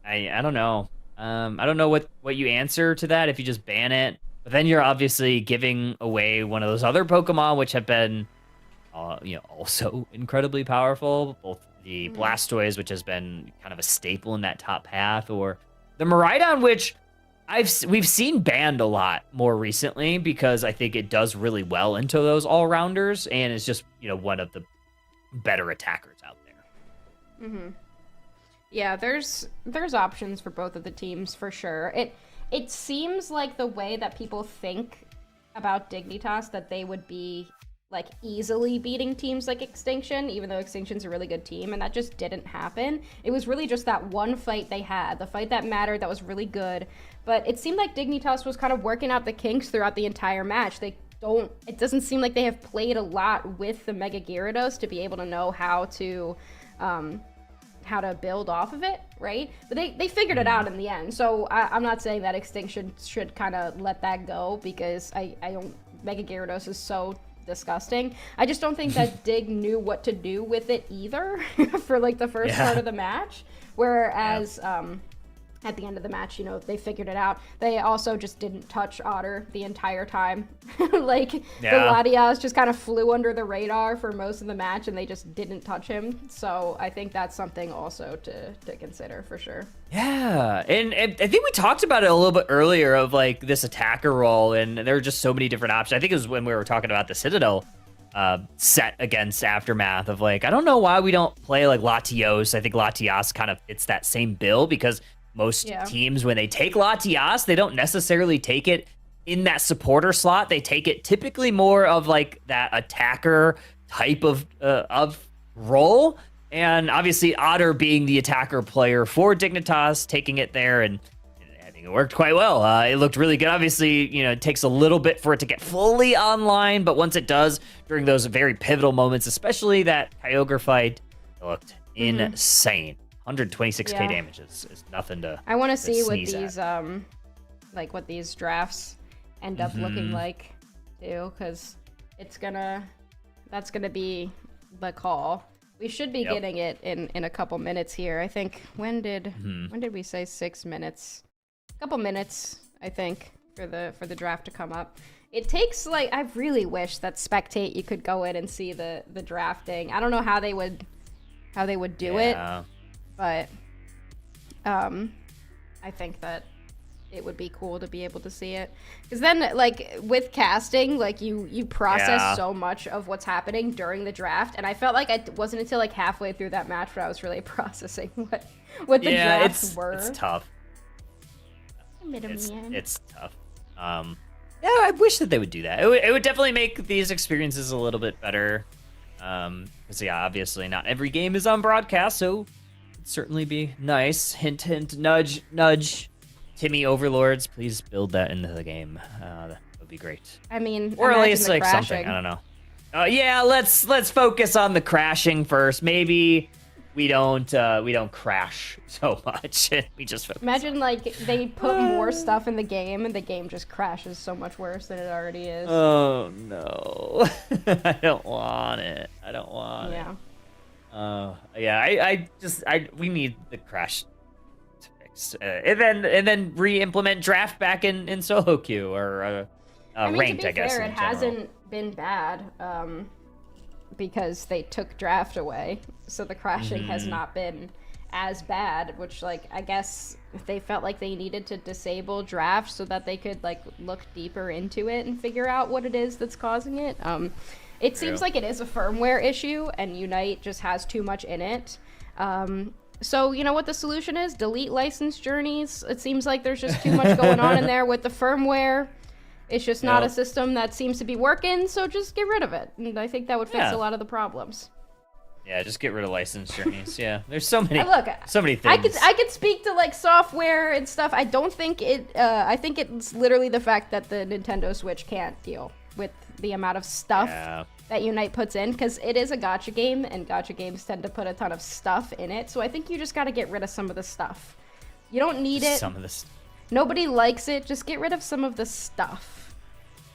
I don't know. I don't know what you answer to that if you just ban it. But then you're obviously giving away one of those other Pokemon which have been, also incredibly powerful. Both the Blastoise, which has been kind of a staple in that top path, or the Miraidon, which we've seen banned a lot more recently because I think it does really well into those all-rounders and is just, one of the better attackers out there. Yeah, there's options for both of the teams for sure. It seems like the way that people think about Dignitas that they would be like easily beating teams like Extinction, even though Extinction's a really good team, and that just didn't happen. It was really just that one fight they had, the fight that mattered, that was really good. But it seemed like Dignitas was kind of working out the kinks throughout the entire match. It doesn't seem like they have played a lot with the Mega Gyarados to be able to know how to build off of it, right? But they figured it out in the end. So I'm not saying that Extinction should kind of let that go because I don't, Mega Gyarados is so disgusting. I just don't think that Dig knew what to do with it either for like the first part of the match. Whereas at the end of the match, they figured it out. They also just didn't touch Otter the entire time. The Latias just kind of flew under the radar for most of the match and they just didn't touch him. So I think that's something also to consider for sure. Yeah, and I think we talked about it a little bit earlier of like this attacker role, and there are just so many different options. I think it was when we were talking about the Citadel set against Aftermath of like, I don't know why we don't play like Latios. I think Latias kind of fits that same bill because most teams, when they take Latias, they don't necessarily take it in that supporter slot. They take it typically more of like that attacker type of role. And obviously Otter being the attacker player for Dignitas, taking it there, and I think it worked quite well. It looked really good. Obviously, it takes a little bit for it to get fully online, but once it does, during those very pivotal moments, especially that Kyogre fight, it looked insane. 126k damage is nothing to I want to see what sneeze these at. what these drafts end up looking like too, because that's gonna be the call. We should be getting it in a couple minutes here. I think when did we say 6 minutes? A couple minutes, I think, for the draft to come up. It takes I really wish that Spectate you could go in and see the drafting. I don't know how they would do it. But I think that it would be cool to be able to see it, because then with casting, you process so much of what's happening during the draft, and I felt like it wasn't until halfway through that match where I was really processing what the drafts were. It's tough. It's tough. I wish that they would do that. It would definitely make these experiences a little bit better. Because obviously not every game is on broadcast, so it'd certainly be nice. Hint, hint, nudge, nudge. Timmy Overlords, please build that into the game. That would be great. I mean, or at least crashing. something. I don't know. Let's focus on the crashing first. Maybe we don't crash so much. We just focus. Imagine they put more stuff in the game and the game just crashes so much worse than it already is. Oh no. I don't want it. We need the crash to fix, and then re-implement draft back in solo queue or ranked. To be I guess fair, it hasn't been bad because they took draft away, so the crashing has not been as bad. Which I guess they felt like they needed to disable draft so that they could look deeper into it and figure out what it is that's causing it. It seems like it is a firmware issue, and Unite just has too much in it. So you know what the solution is? Delete license journeys. It seems like there's just too much going on in there with the firmware. It's just not a system that seems to be working, so just get rid of it. And I think that would fix a lot of the problems. Yeah, just get rid of license journeys. Yeah, there's so many things. I could speak to software and stuff. I don't think it. I think it's literally the fact that the Nintendo Switch can't deal with the amount of stuff that Unite puts in, because it is a gacha game, and gacha games tend to put a ton of stuff in it. So I think you just got to get rid of some of the stuff. You don't need it. Some of this. Nobody likes it. Just get rid of some of the stuff.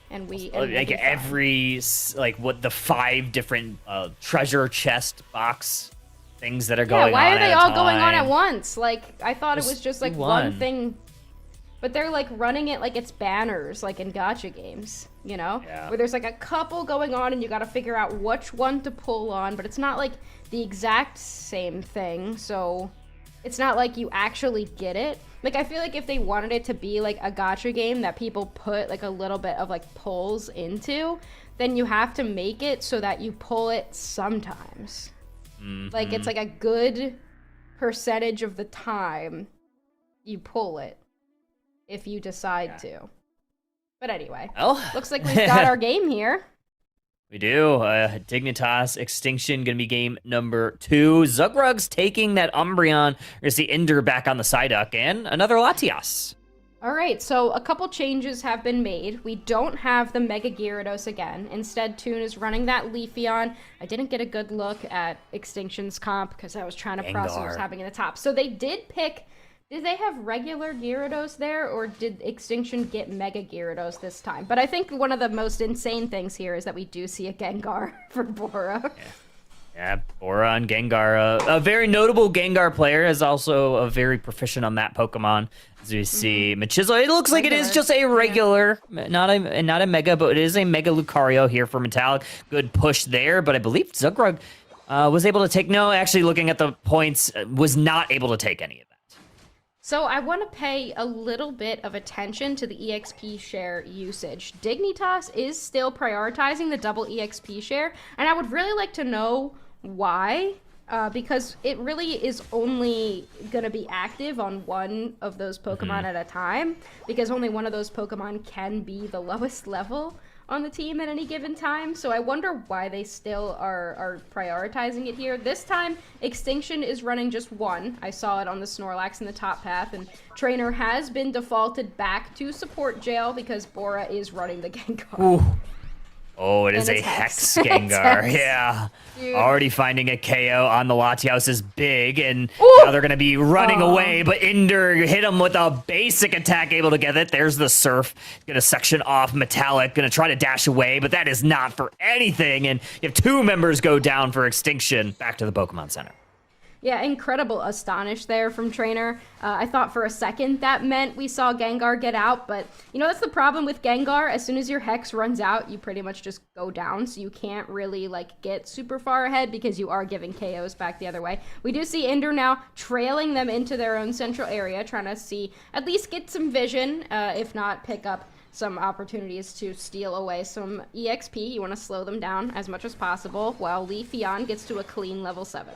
And every the 5 different treasure chest box things that are going on. Yeah, why are they all going on time? at once? I thought it was just one thing, but they're running it like it's banners, in gacha games, where there's a couple going on and you got to figure out which one to pull on, but it's not the exact same thing, so it's not like you actually get it. I feel like if they wanted it to be a gacha game that people put a little bit of pulls into, then you have to make it so that you pull it sometimes. It's a good percentage of the time you pull it if you decide to. But anyway, looks like we've got our game here. We do. Dignitas Extinction going to be game number 2. Zugrug's taking that Umbreon. We're going to see Ender back on the Psyduck and another Latias. All right, so a couple changes have been made. We don't have the Mega Gyarados again. Instead, Toon is running that Leafeon. I didn't get a good look at Extinction's comp because I was trying to process what was happening in the top. So they did pick... Did they have regular Gyarados there, or did Extinction get Mega Gyarados this time? But I think one of the most insane things here is that we do see a Gengar for Bora. Yeah, Bora and Gengar. A very notable Gengar player is also a very proficient on that Pokemon. As we see Machismo, it looks like it is just a regular, not a Mega, but it is a Mega Lucario here for Metallic. Good push there, but I believe Zugrug was able to take... No, actually, looking at the points, was not able to take any of that. So I want to pay a little bit of attention to the EXP share usage. Dignitas is still prioritizing the double EXP share, and I would really like to know why, because it really is only going to be active on one of those Pokemon at a time, because only one of those Pokemon can be the lowest level on the team at any given time. So I wonder why they still are prioritizing it here. This time, Extinction is running just one. I saw it on the Snorlax in the top path, and Trainer has been defaulted back to support jail because Bora is running the Gengar. Ooh. Oh, it is a Hex Gengar. Hex. Yeah. Dude. Already finding a KO on the Latios is big, and Ooh. now they're going to be running away, but Ender hit him with a basic attack, able to get it. There's the Surf. Going to section off Metallic, going to try to dash away, but that is not for anything, and you have 2 members go down for Extinction. Back to the Pokemon Center. Yeah, incredible Astonish there from Trainer. I thought for a second that meant we saw Gengar get out, but you know, that's the problem with Gengar. As soon as your Hex runs out, you pretty much just go down, so you can't really like get super far ahead because you are giving KOs back the other way. We do see Ender now trailing them into their own central area, trying to see, at least get some vision, if not pick up some opportunities to steal away some EXP. You want to slow them down as much as possible, while Leafeon gets to a clean level 7.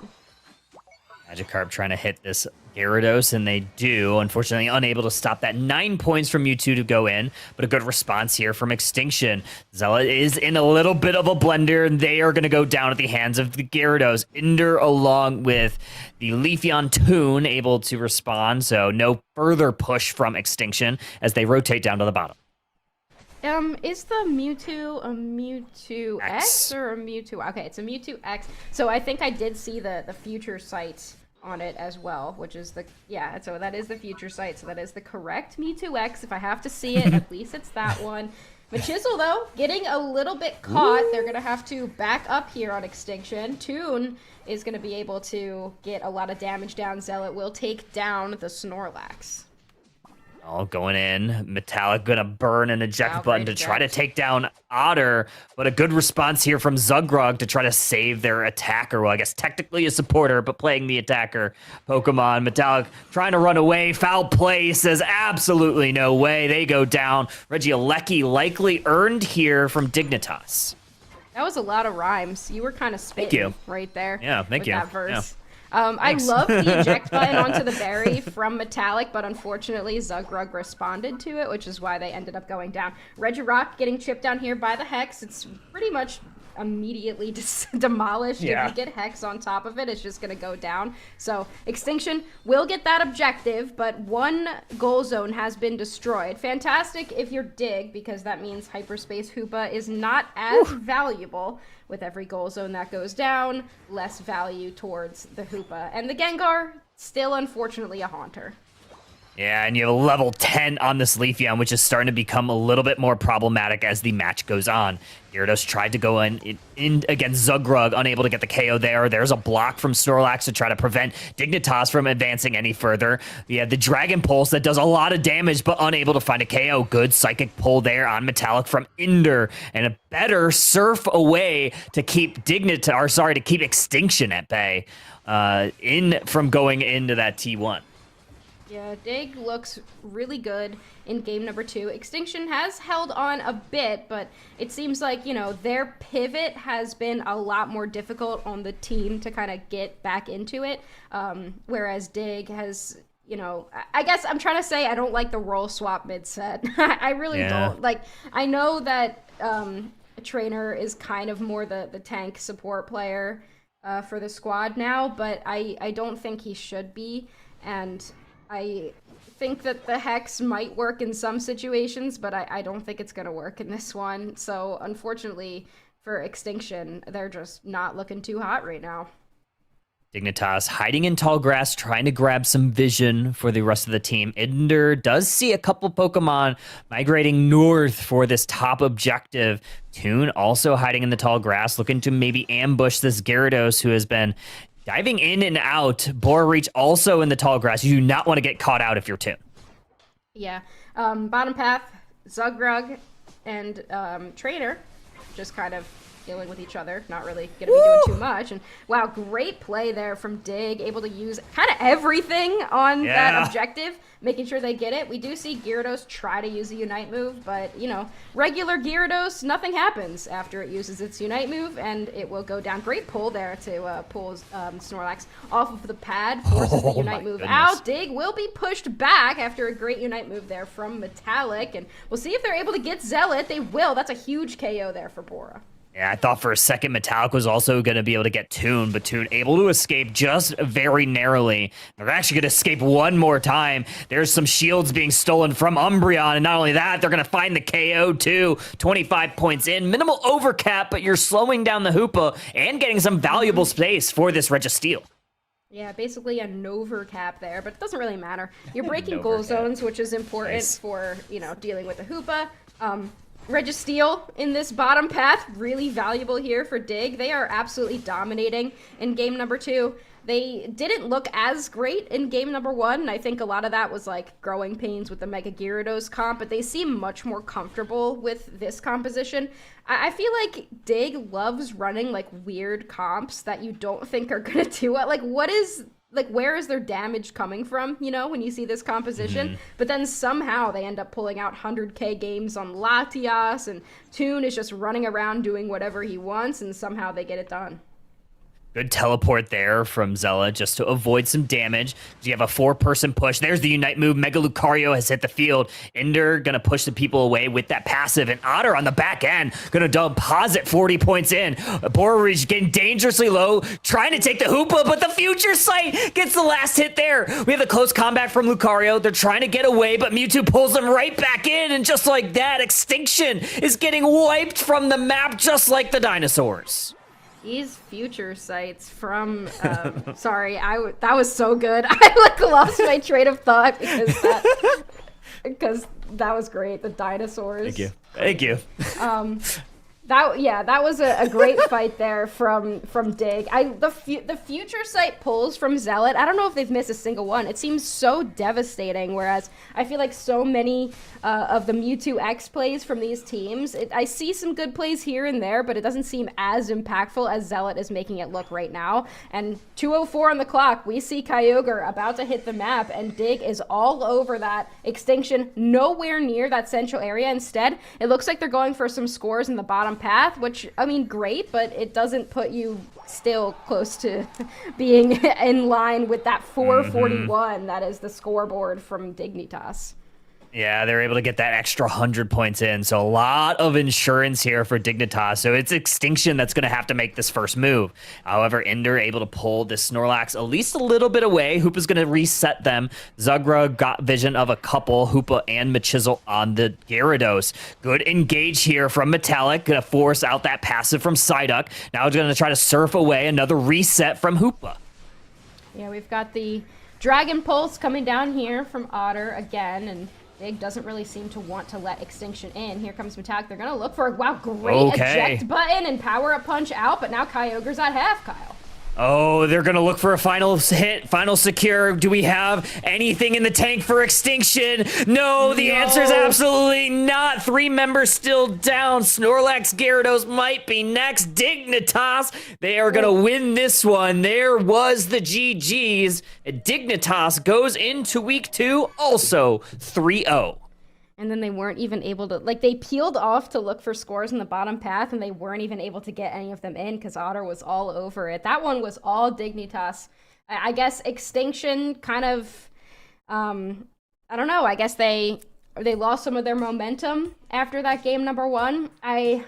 Magikarp trying to hit this Gyarados, and they do. Unfortunately, unable to stop that. 9 points from Mewtwo to go in, but a good response here from Extinction. Zealot is in a little bit of a blender, and they are going to go down at the hands of the Gyarados. Ender, along with the Leafeon Toon, able to respond, so no further push from Extinction as they rotate down to the bottom. Is the Mewtwo a Mewtwo X or a Mewtwo? Okay, it's a Mewtwo X. So I think I did see the future sight on it as well, which is so that is the future sight. So that is the correct Mewtwo X. If I have to see it, at least it's that one. Machisel, though, getting a little bit caught. They're going to have to back up here on Extinction. Toon is going to be able to get a lot of damage down. Zealot will take down the Snorlax. Oh, going in. Metallic gonna burn an eject button to try to take down Otter, but a good response here from Zugrog to try to save their attacker. Well, I guess technically a supporter, but playing the attacker Pokemon. Metallic trying to run away. Foul play, says absolutely no way. They go down. Regieleki likely earned here from Dignitas. That was a lot of rhymes. You were kind of spitting right there. Yeah, thank you. That verse. Yeah. I love the eject button onto the berry from Metallic, but unfortunately Zugrug responded to it, which is why they ended up going down. Regirock getting chipped down here by the Hex. It's pretty much immediately demolished. Yeah. If you get Hex on top of it, it's just going to go down. So Extinction will get that objective, but one goal zone has been destroyed. Fantastic if you're Dig, because that means Hyperspace Hoopa is not as valuable. With every goal zone that goes down, less value towards the Hoopa. And the Gengar, still unfortunately a Haunter. Yeah, and you have a level 10 on this Leafeon, which is starting to become a little bit more problematic as the match goes on. Gyarados tried to go in against Zugrug, unable to get the KO there. There's a block from Snorlax to try to prevent Dignitas from advancing any further. We have the Dragon Pulse that does a lot of damage, but unable to find a KO. Good Psychic Pull there on Metallic from Ender, and a better Surf away to keep to keep Extinction at bay, from going into that T1. Yeah, Dig looks really good in game number 2. Extinction has held on a bit, but it seems like, their pivot has been a lot more difficult on the team to kind of get back into it. Whereas Dig has, I guess I'm trying to say I don't like the role swap mid-set. I really don't. Like, I know that Trainer is kind of more the tank support player for the squad now, but I don't think he should be. And I think that the Hex might work in some situations, but I don't think it's going to work in this one. So, unfortunately, for Extinction, they're just not looking too hot right now. Dignitas hiding in tall grass, trying to grab some vision for the rest of the team. Ender does see a couple Pokemon migrating north for this top objective. Toon also hiding in the tall grass, looking to maybe ambush this Gyarados, who has been diving in and out. Bora Reach also in the tall grass. You do not want to get caught out if you're Toon. Yeah. Bottom path, Zugrug and Trainer just kind of dealing with each other. Not really going to be doing too much. And wow, great play there from Dig, able to use kind of everything on that objective, making sure they get it. We do see Gyarados try to use a Unite move, but, you know, regular Gyarados, nothing happens after it uses its Unite move, and it will go down. Great pull there to pull Snorlax off of the pad, forces the Unite move out. Dig will be pushed back after a great Unite move there from Metallic, and we'll see if they're able to get Zealot. They will. That's a huge KO there for Bora. Yeah, I thought for a second Metallic was also going to be able to get Toon, but Toon able to escape just very narrowly. They're actually going to escape one more time. There's some shields being stolen from Umbreon, and not only that, they're going to find the KO too. 25 points in. Minimal overcap, but you're slowing down the Hoopa and getting some valuable space for this Registeel. Yeah, basically a Nover cap there, but it doesn't really matter. You're breaking goal zones, which is important for, you know, dealing with the Hoopa. Registeel in this bottom path, really valuable here for Dig. They are absolutely dominating in game number 2. They didn't look as great in game number 1, and I think a lot of that was like growing pains with the Mega Gyarados comp, but they seem much more comfortable with this composition. I feel like Dig loves running like weird comps that you don't think are gonna do it. Like, where is their damage coming from, you know, when you see this composition? But then somehow they end up pulling out 100k games on Latias, and Toon is just running around doing whatever he wants, and somehow they get it done. Good teleport there from Zella just to avoid some damage. You have a 4-person push. There's the Unite move. Mega Lucario has hit the field. Ender going to push the people away with that passive. And Otter on the back end going to deposit 40 points in. Borage getting dangerously low, trying to take the Hoopa, but the Future Sight gets the last hit there. We have the close combat from Lucario. They're trying to get away, but Mewtwo pulls them right back in. And just like that, Extinction is getting wiped from the map just like the dinosaurs. These Future Sights from, sorry, that was so good. I lost my train of thought because that was great. The dinosaurs. Thank you. That was a great fight there from Dig. The Future Sight pulls from Zealot. I don't know if they've missed a single one. It seems so devastating, whereas I feel like so many of the Mewtwo X plays from these teams, I see some good plays here and there, but it doesn't seem as impactful as Zealot is making it look right now. And 2:04 on the clock, we see Kyogre about to hit the map, and Dig is all over that Extinction, nowhere near that central area. Instead, it looks like they're going for some scores in the bottom path, which, I mean, great, but it doesn't put you still close to being in line with that 441 that is the scoreboard from Dignitas. Yeah, they're able to get that extra 100 points in. So a lot of insurance here for Dignitas. So it's Extinction that's going to have to make this first move. However, Ender able to pull this Snorlax at least a little bit away. Hoopa's going to reset them. Zugra got vision of a couple, Hoopa and Machizel on the Gyarados. Good engage here from Metallic. Going to force out that passive from Psyduck. Now it's going to try to surf away another reset from Hoopa. Yeah, we've got the Dragon Pulse coming down here from Otter again, and Dig doesn't really seem to want to let Extinction in. Here comes Metallic. They're going to look for a, wow, great eject button and power up punch out, but now Kyogre's at half, Kyle. Oh, they're going to look for a final hit, final secure. Do we have anything in the tank for Extinction? No, the answer is absolutely not. 3 members still down. Snorlax, Gyarados might be next. Dignitas, they are going to win this one. There was the GGs. Dignitas goes into week 2 also 3-0. And then they weren't even able to, like, they peeled off to look for scores in the bottom path, and they weren't even able to get any of them in because Otter was all over it. That one was all Dignitas. I guess Extinction kind of, I don't know, I guess they lost some of their momentum after that game number 1. I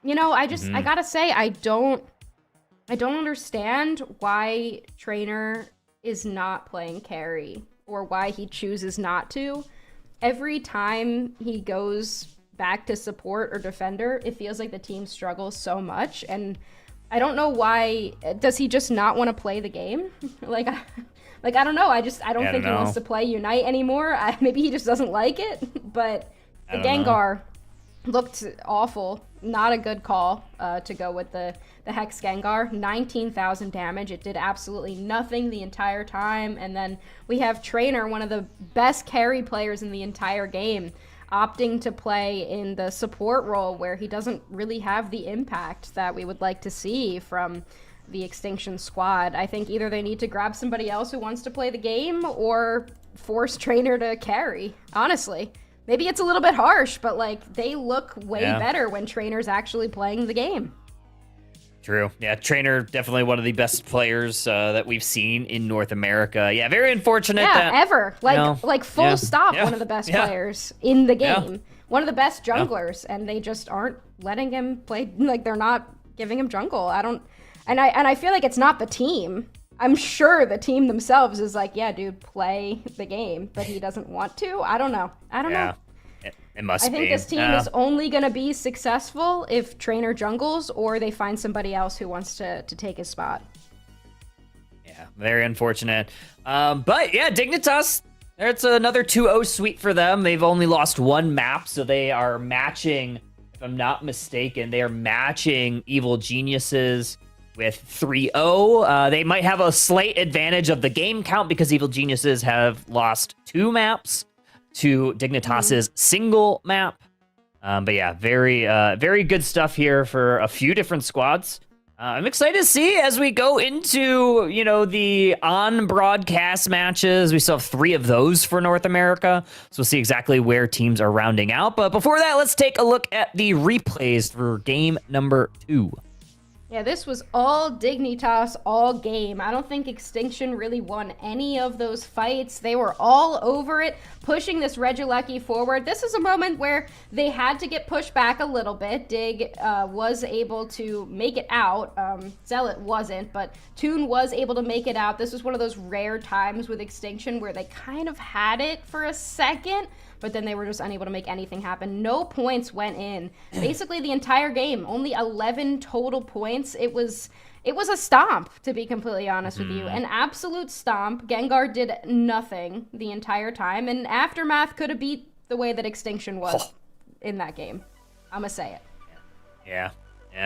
gotta say, I don't understand why Trainer is not playing carry or why he chooses not to. Every time he goes back to support or defender, it feels like the team struggles so much, and I don't know why. Does he just not want to play the game? I don't know. I don't think he wants to play Unite anymore. Maybe he just doesn't like it. But the Gengar looked awful. Not a good call to go with the Hex Gengar. 19,000 damage. It did absolutely nothing the entire time. And then we have Trainer, one of the best carry players in the entire game, opting to play in the support role where he doesn't really have the impact that we would like to see from the Extinction squad. I think either they need to grab somebody else who wants to play the game or force Trainer to carry, honestly. Maybe it's a little bit harsh, but like they look way better when Trainer's actually playing the game. True. Yeah, Trainer, definitely one of the best players that we've seen in North America. Yeah, very unfortunate that... ever. Like full stop, one of the best players in the game. Yeah. One of the best junglers, and they just aren't letting him play. Like, they're not giving him jungle. And I feel like it's not the team. I'm sure the team themselves is like, yeah, dude, play the game, but he doesn't want to. I don't know. It must be. I think this team is only going to be successful if Trainer jungles or they find somebody else who wants to take his spot. Yeah, very unfortunate. But yeah, Dignitas, it's another 2-0 sweep for them. They've only lost one map, so they are matching, if I'm not mistaken, they are matching Evil Geniuses with 3-0. They might have a slight advantage of the game count because Evil Geniuses have lost 2 maps to Dignitas's single map. But yeah, very good stuff here for a few different squads. I'm excited to see as we go into, the on-broadcast matches. We still have 3 of those for North America, so we'll see exactly where teams are rounding out. But before that, let's take a look at the replays for game number 2. Yeah, this was all Dignitas all game. I don't think Extinction really won any of those fights. They were all over it, pushing this Regieleki forward. This is a moment where they had to get pushed back a little bit. Dig was able to make it out. Zealot wasn't, but Toon was able to make it out. This was one of those rare times with Extinction where they kind of had it for a second, but then they were just unable to make anything happen. No points went in. Basically the entire game, only 11 total points. It was a stomp, to be completely honest with you. An absolute stomp. Gengar did nothing the entire time, and Aftermath could have beat the way that Extinction was in that game. I'm gonna say it. Yeah,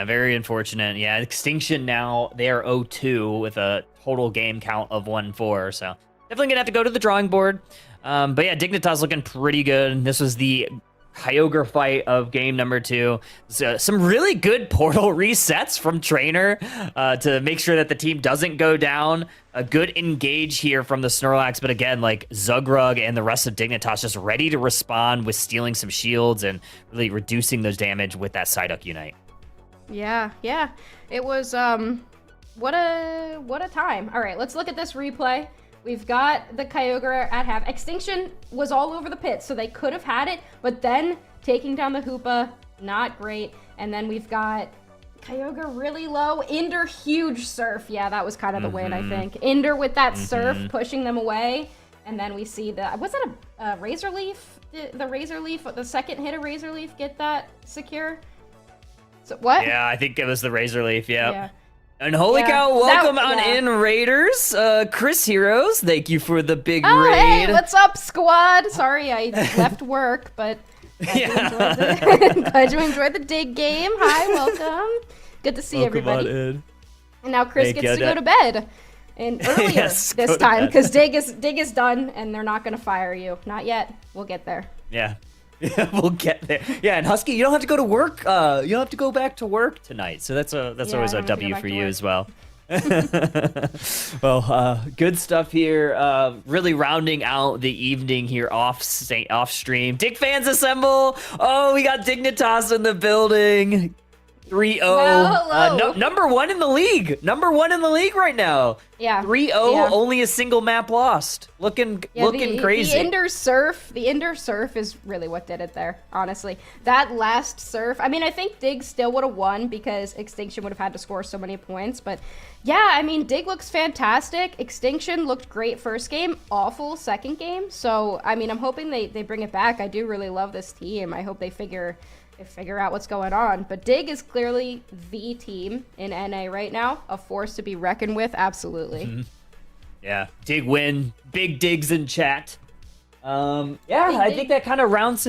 very unfortunate. Yeah, Extinction now, they are 0-2 with a total game count of 1-4, so definitely gonna have to go to the drawing board. But yeah, Dignitas looking pretty good. This was the Kyogre fight of game number 2. So, some really good portal resets from Trainer to make sure that the team doesn't go down. A good engage here from the Snorlax, but again, like Zugrug and the rest of Dignitas just ready to respond with stealing some shields and really reducing those damage with that Psyduck Unite. Yeah. It was what a time. All right, let's look at this replay. We've got the Kyogre at half. Extinction was all over the pit, so they could have had it, but then taking down the Hoopa, not great. And then we've got Kyogre really low. Inder, huge surf. Yeah, that was kind of the win, I think. Inder with that surf, pushing them away. And then we see was that a Razor Leaf? The Razor Leaf, the second hit of Razor Leaf, get that secure? So what? Yeah, I think it was the Razor Leaf, yeah. And holy cow, welcome on in, Raiders. Chris Heroes, thank you for the big raid. Hey, what's up, squad? Sorry, I left work, but glad you enjoyed the dig game. Hi, welcome. Good to see everybody. And now Chris gets to go to bed. And earlier this time, because dig is done, and they're not going to fire you. Not yet. We'll get there. Yeah. Yeah, we'll get there. Yeah, and Husky, you don't have to go to work. You don't have to go back to work tonight. So that's always a W for you as well. Well, good stuff here. Really rounding out the evening here off stream. Dig fans assemble. Oh, we got Dignitas in the building. 3-0. Well, Number 1 in the league. Number 1 in the league right now. Yeah. 3-0, only a single map lost. Looking crazy. The Inder surf is really what did it there, honestly. That last surf, I mean, I think Dig still would have won because Extinction would have had to score so many points, but yeah, I mean, Dig looks fantastic. Extinction looked great first game, awful second game. So, I mean, I'm hoping they bring it back. I do really love this team. I hope they figure out what's going on. But Dig is clearly the team in NA right now, a force to be reckoned with, absolutely. Yeah, Dig win, big digs in chat. I think that kind of rounds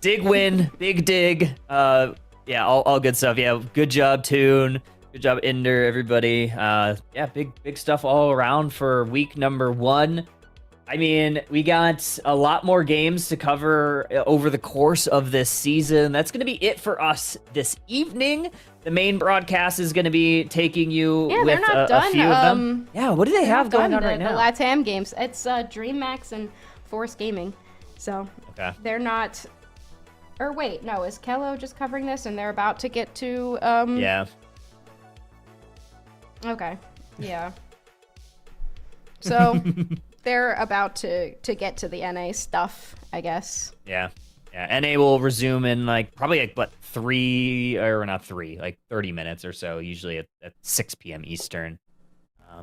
Dig win, big dig. All good stuff. Yeah, good job, Toon. Good job, Inder, everybody. Big stuff all around for week number 1. I mean, we got a lot more games to cover over the course of this season. That's going to be it for us this evening. The main broadcast is going to be taking you with a few of them. Yeah, what do they have going on right now? The LATAM games. It's DreamMax and Force Gaming. So they're not... Or wait, no, is Kello just covering this and they're about to get to... Yeah. Okay, yeah. So they're about to get to the NA stuff, I guess. Yeah. Yeah, NA will resume in probably 30 minutes or so, usually at 6 p.m. Eastern.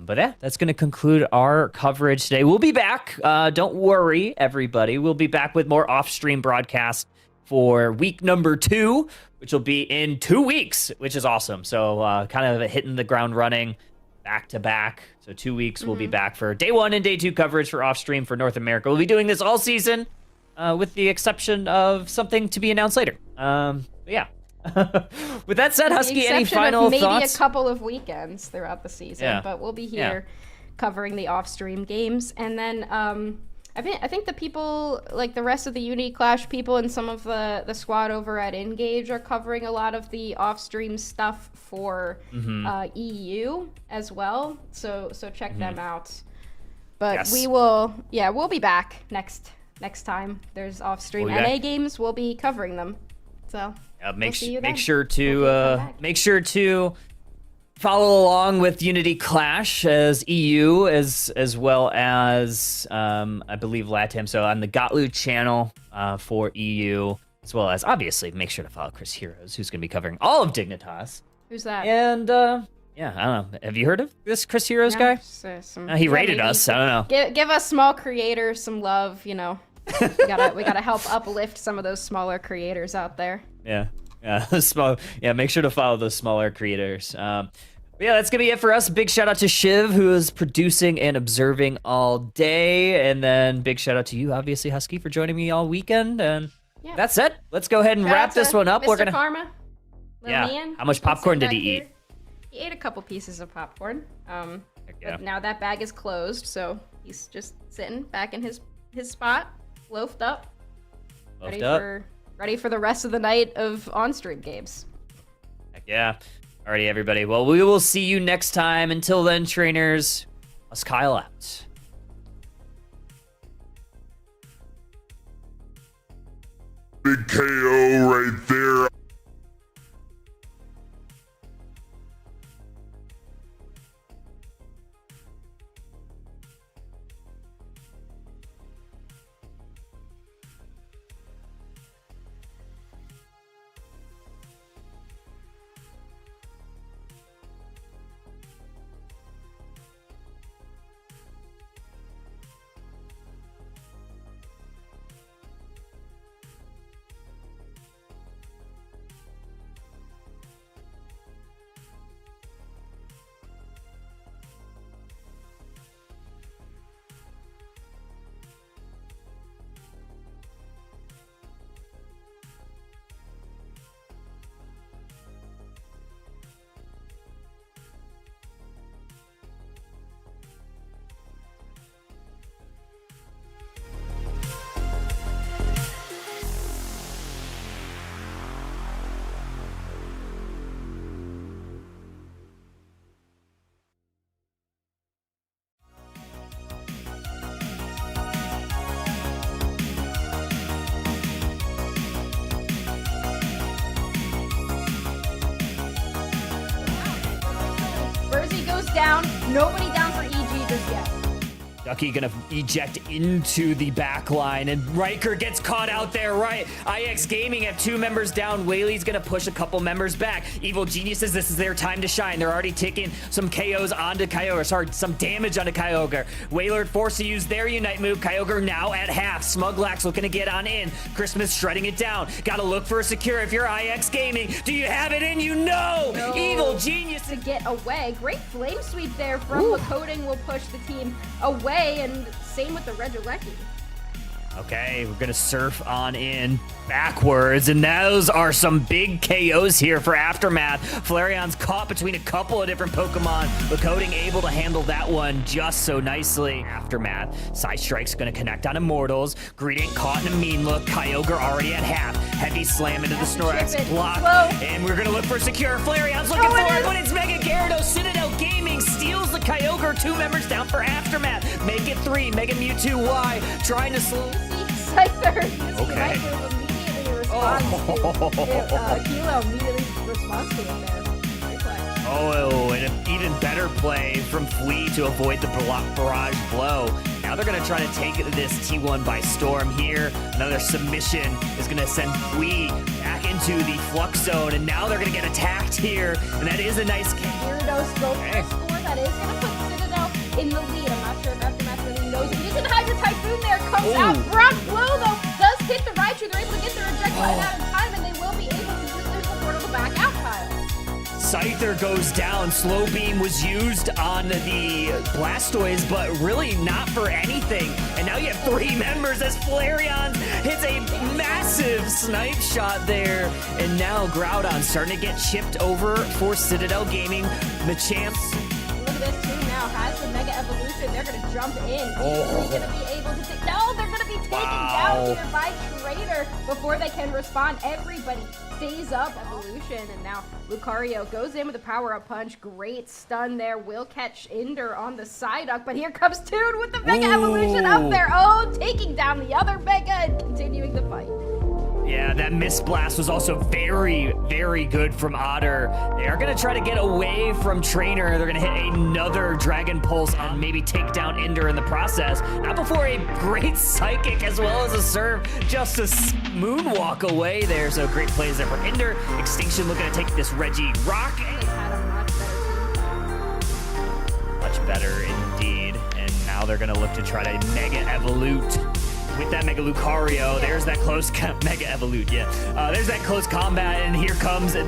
But yeah, that's going to conclude our coverage today. We'll be back. Don't worry, everybody. We'll be back with more off-stream broadcasts for week number 2, which will be in 2 weeks, which is awesome. So kind of hitting the ground running back to back. So 2 weeks, we'll be back for day 1 and day 2 coverage for off-stream for North America. We'll be doing this all season. With the exception of something to be announced later. Yeah. With that said, Husky, any final maybe thoughts? Maybe a couple of weekends throughout the season, but we'll be here covering the off-stream games. And then I think the people, like the rest of the Uni Clash people and some of the squad over at Engage are covering a lot of the off-stream stuff for EU as well. So check them out. But we'll be back next time there's off-stream NA games. We'll be covering them. So make sure to follow along with Unity Clash as EU as well as I believe LATAM. So on the Gotlu channel for EU, as well as obviously make sure to follow Chris Heroes, who's going to be covering all of Dignitas. Who's that? And yeah, I don't know. Have you heard of this Chris Heroes guy? He rated us. I don't know. Give us small creators some love. We gotta help uplift some of those smaller creators out there. Yeah, make sure to follow those smaller creators. Yeah, that's gonna be it for us. Big shout out to Shiv, who is producing and observing all day, and then big shout out to you, obviously, Husky, for joining me all weekend. And that's it. Let's go ahead and wrap this one up. Mr. We're gonna Karma. Man. How much popcorn did he eat? He ate a couple pieces of popcorn. But now that bag is closed, so he's just sitting back in his spot, loafed up, ready for the rest of the night of on-stream games. Heck yeah. Alrighty, everybody. Well, we will see you next time. Until then, trainers, us Kyle out. Big KO right there. Down. Nobody down for EG just yet. Ducky gonna eject into the back line, and Riker gets caught out there, right? IX Gaming have 2 members down. Whaley's gonna push a couple members back. Evil Geniuses, this is their time to shine. They're already taking some KOs onto Kyogre. Sorry, some damage onto Kyogre. Wailord forced to use their Unite move. Kyogre now at half. Smuglax looking to get on in. Christmas shredding it down. Gotta look for a secure if you're IX Gaming. Do you have it in you? No! Evil Genius to get away. Great flame sweep there from Lakoding will push the team away, and same with the Regieleki. Okay, we're gonna surf on in backwards, and those are some big KOs here for Aftermath. Flareon's caught between a couple of different Pokemon, but Coding able to handle that one just so nicely. Aftermath, Side Strike's gonna connect on Immortals. Greedent caught in a mean look. Kyogre already at half. Heavy slam into the Snorlax block, and we're gonna look for secure. Flareon's looking for it, but it's Mega Gyarados. Citadel Gaming steals the Kyogre. 2 members down for Aftermath. Make it 3. Mega Mewtwo Y trying to slow. Scyther. Okay. Immediately responds to Kilo immediately responds to him there. Great play. Oh, and an even better play from Flea to avoid the barrage blow. Now they're going to try to take this T1 by storm here. Another submission is going to send Flea back into the Flux Zone, and now they're going to get attacked here, and that is a nice kick. Gyarados go for a score that is going to put Citadel in the lead. I'm not sure if Aftermath really knows it. He uses Hydro Typhoon there, comes out. Brock Blow, though, does hit the Raichu. They're able to get their ejectile out in time, and they will be able to use their portal to back out, Kyle. Scyther goes down. Slow Beam was used on the Blastoise, but really not for anything. And now you have 3 members as Flareon hits a massive snipe shot there. And now Groudon starting to get chipped over for Citadel Gaming. Machamps. Look at this, too, now has the Mega Evolution. They're going to jump in. They're going to be able to take... No, they're going to be taken down here by Trader before they can respond. Everybody stays up. Evolution, and now Lucario goes in with a power-up punch. Great stun there. Will catch Ender on the Psyduck, but here comes Toon with the Mega Evolution up there. Oh, taking down the other Mega and continuing the fight. Yeah, that Mist Blast was also very, very good from Otter. They are going to try to get away from Trainer. They're going to hit another Dragon Pulse and maybe take down Ender in the process. Not before a great Psychic as well as a Serve just a moonwalk away there. So great plays there for Ender. Extinction looking to take this Reggie Rock. They had a much better team. Much better indeed. And now they're going to look to try to Mega Evolute with that Mega Lucario. There's that close Mega Evolute, yeah. There's that close combat, and here comes the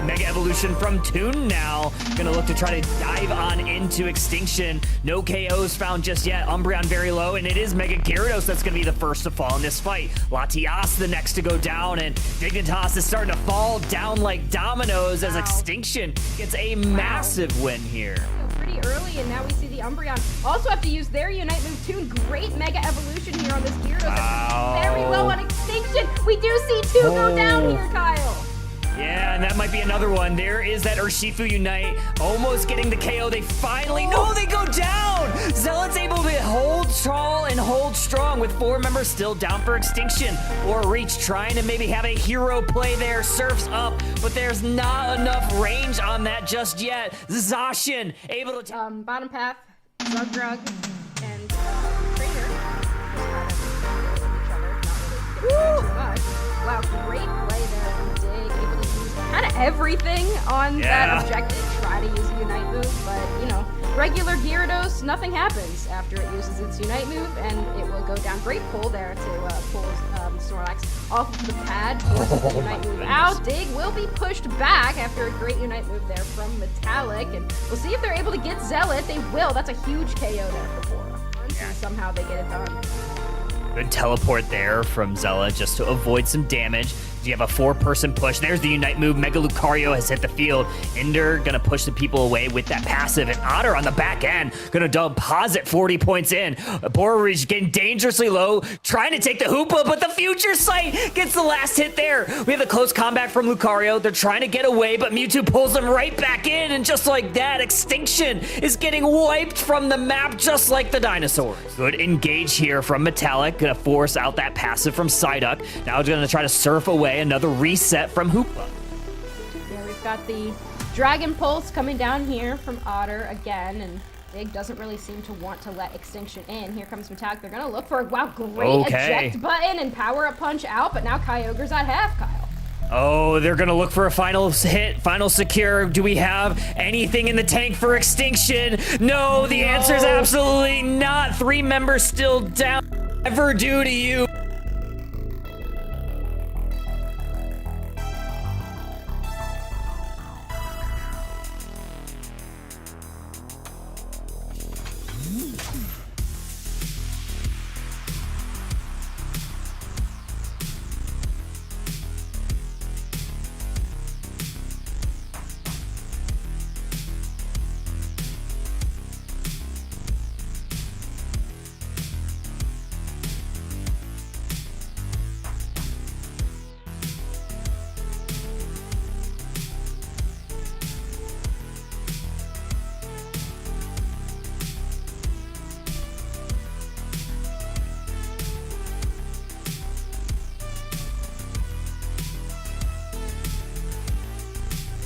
Mega Evolution from Toon now. Gonna look to try to dive on into Extinction. No KOs found just yet. Umbreon very low, and it is Mega Gyarados that's gonna be the first to fall in this fight. Latias the next to go down, and Dignitas is starting to fall down like dominoes as Extinction gets a massive win here. Pretty early, and now we see the Umbreon also have to use their Unite move too. Great Mega Evolution here on this Gyarados. Wow. Very low on Extinction. We do see 2 go down here, Kyle. Yeah, and that might be another one. There is that Urshifu Unite almost getting the KO. They finally, no, they go down. Zealot's able to hold tall and hold strong with 4 members still down for Extinction. Or Reach trying to maybe have a hero play there. Surfs up, but there's not enough range on that just yet. Zacian able to... Bottom path, Drug, and Trainer. Wow, great play there from Dig. Able to use kind of everything on that objective. Try to use a Unite move, but, you know, regular Gyarados, nothing happens after it uses its Unite move, and it will go down. Great pull there to pull Snorlax off of the pad. Forces the Unite move out. Dig will be pushed back after a great Unite move there from Metallic, and we'll see if they're able to get Zealot. They will. That's a huge KO there for Bora. And somehow they get it done. Good teleport there from Zella just to avoid some damage. You have a 4-person push. There's the Unite move. Mega Lucario has hit the field. Ender gonna push the people away with that passive. And Otter on the back end gonna deposit 40 points in. Borage getting dangerously low, trying to take the Hoopa, but the Future Sight gets the last hit there. We have the close combat from Lucario. They're trying to get away, but Mewtwo pulls them right back in. And just like that, Extinction is getting wiped from the map just like the dinosaurs. Good engage here from Metallic. Gonna force out that passive from Psyduck. Now it's gonna try to surf away. Another reset from Hoopa. Yeah, we've got the Dragon Pulse coming down here from Otter again, and Big doesn't really seem to want to let Extinction in. Here comes Metallic. They're going to look for a, wow, great eject button and power-up punch out, but now Kyogre's at half, Kyle. Oh, they're going to look for a final hit, final secure. Do we have anything in the tank for Extinction? No, the answer is absolutely not. 3 members still down. Ever do to you.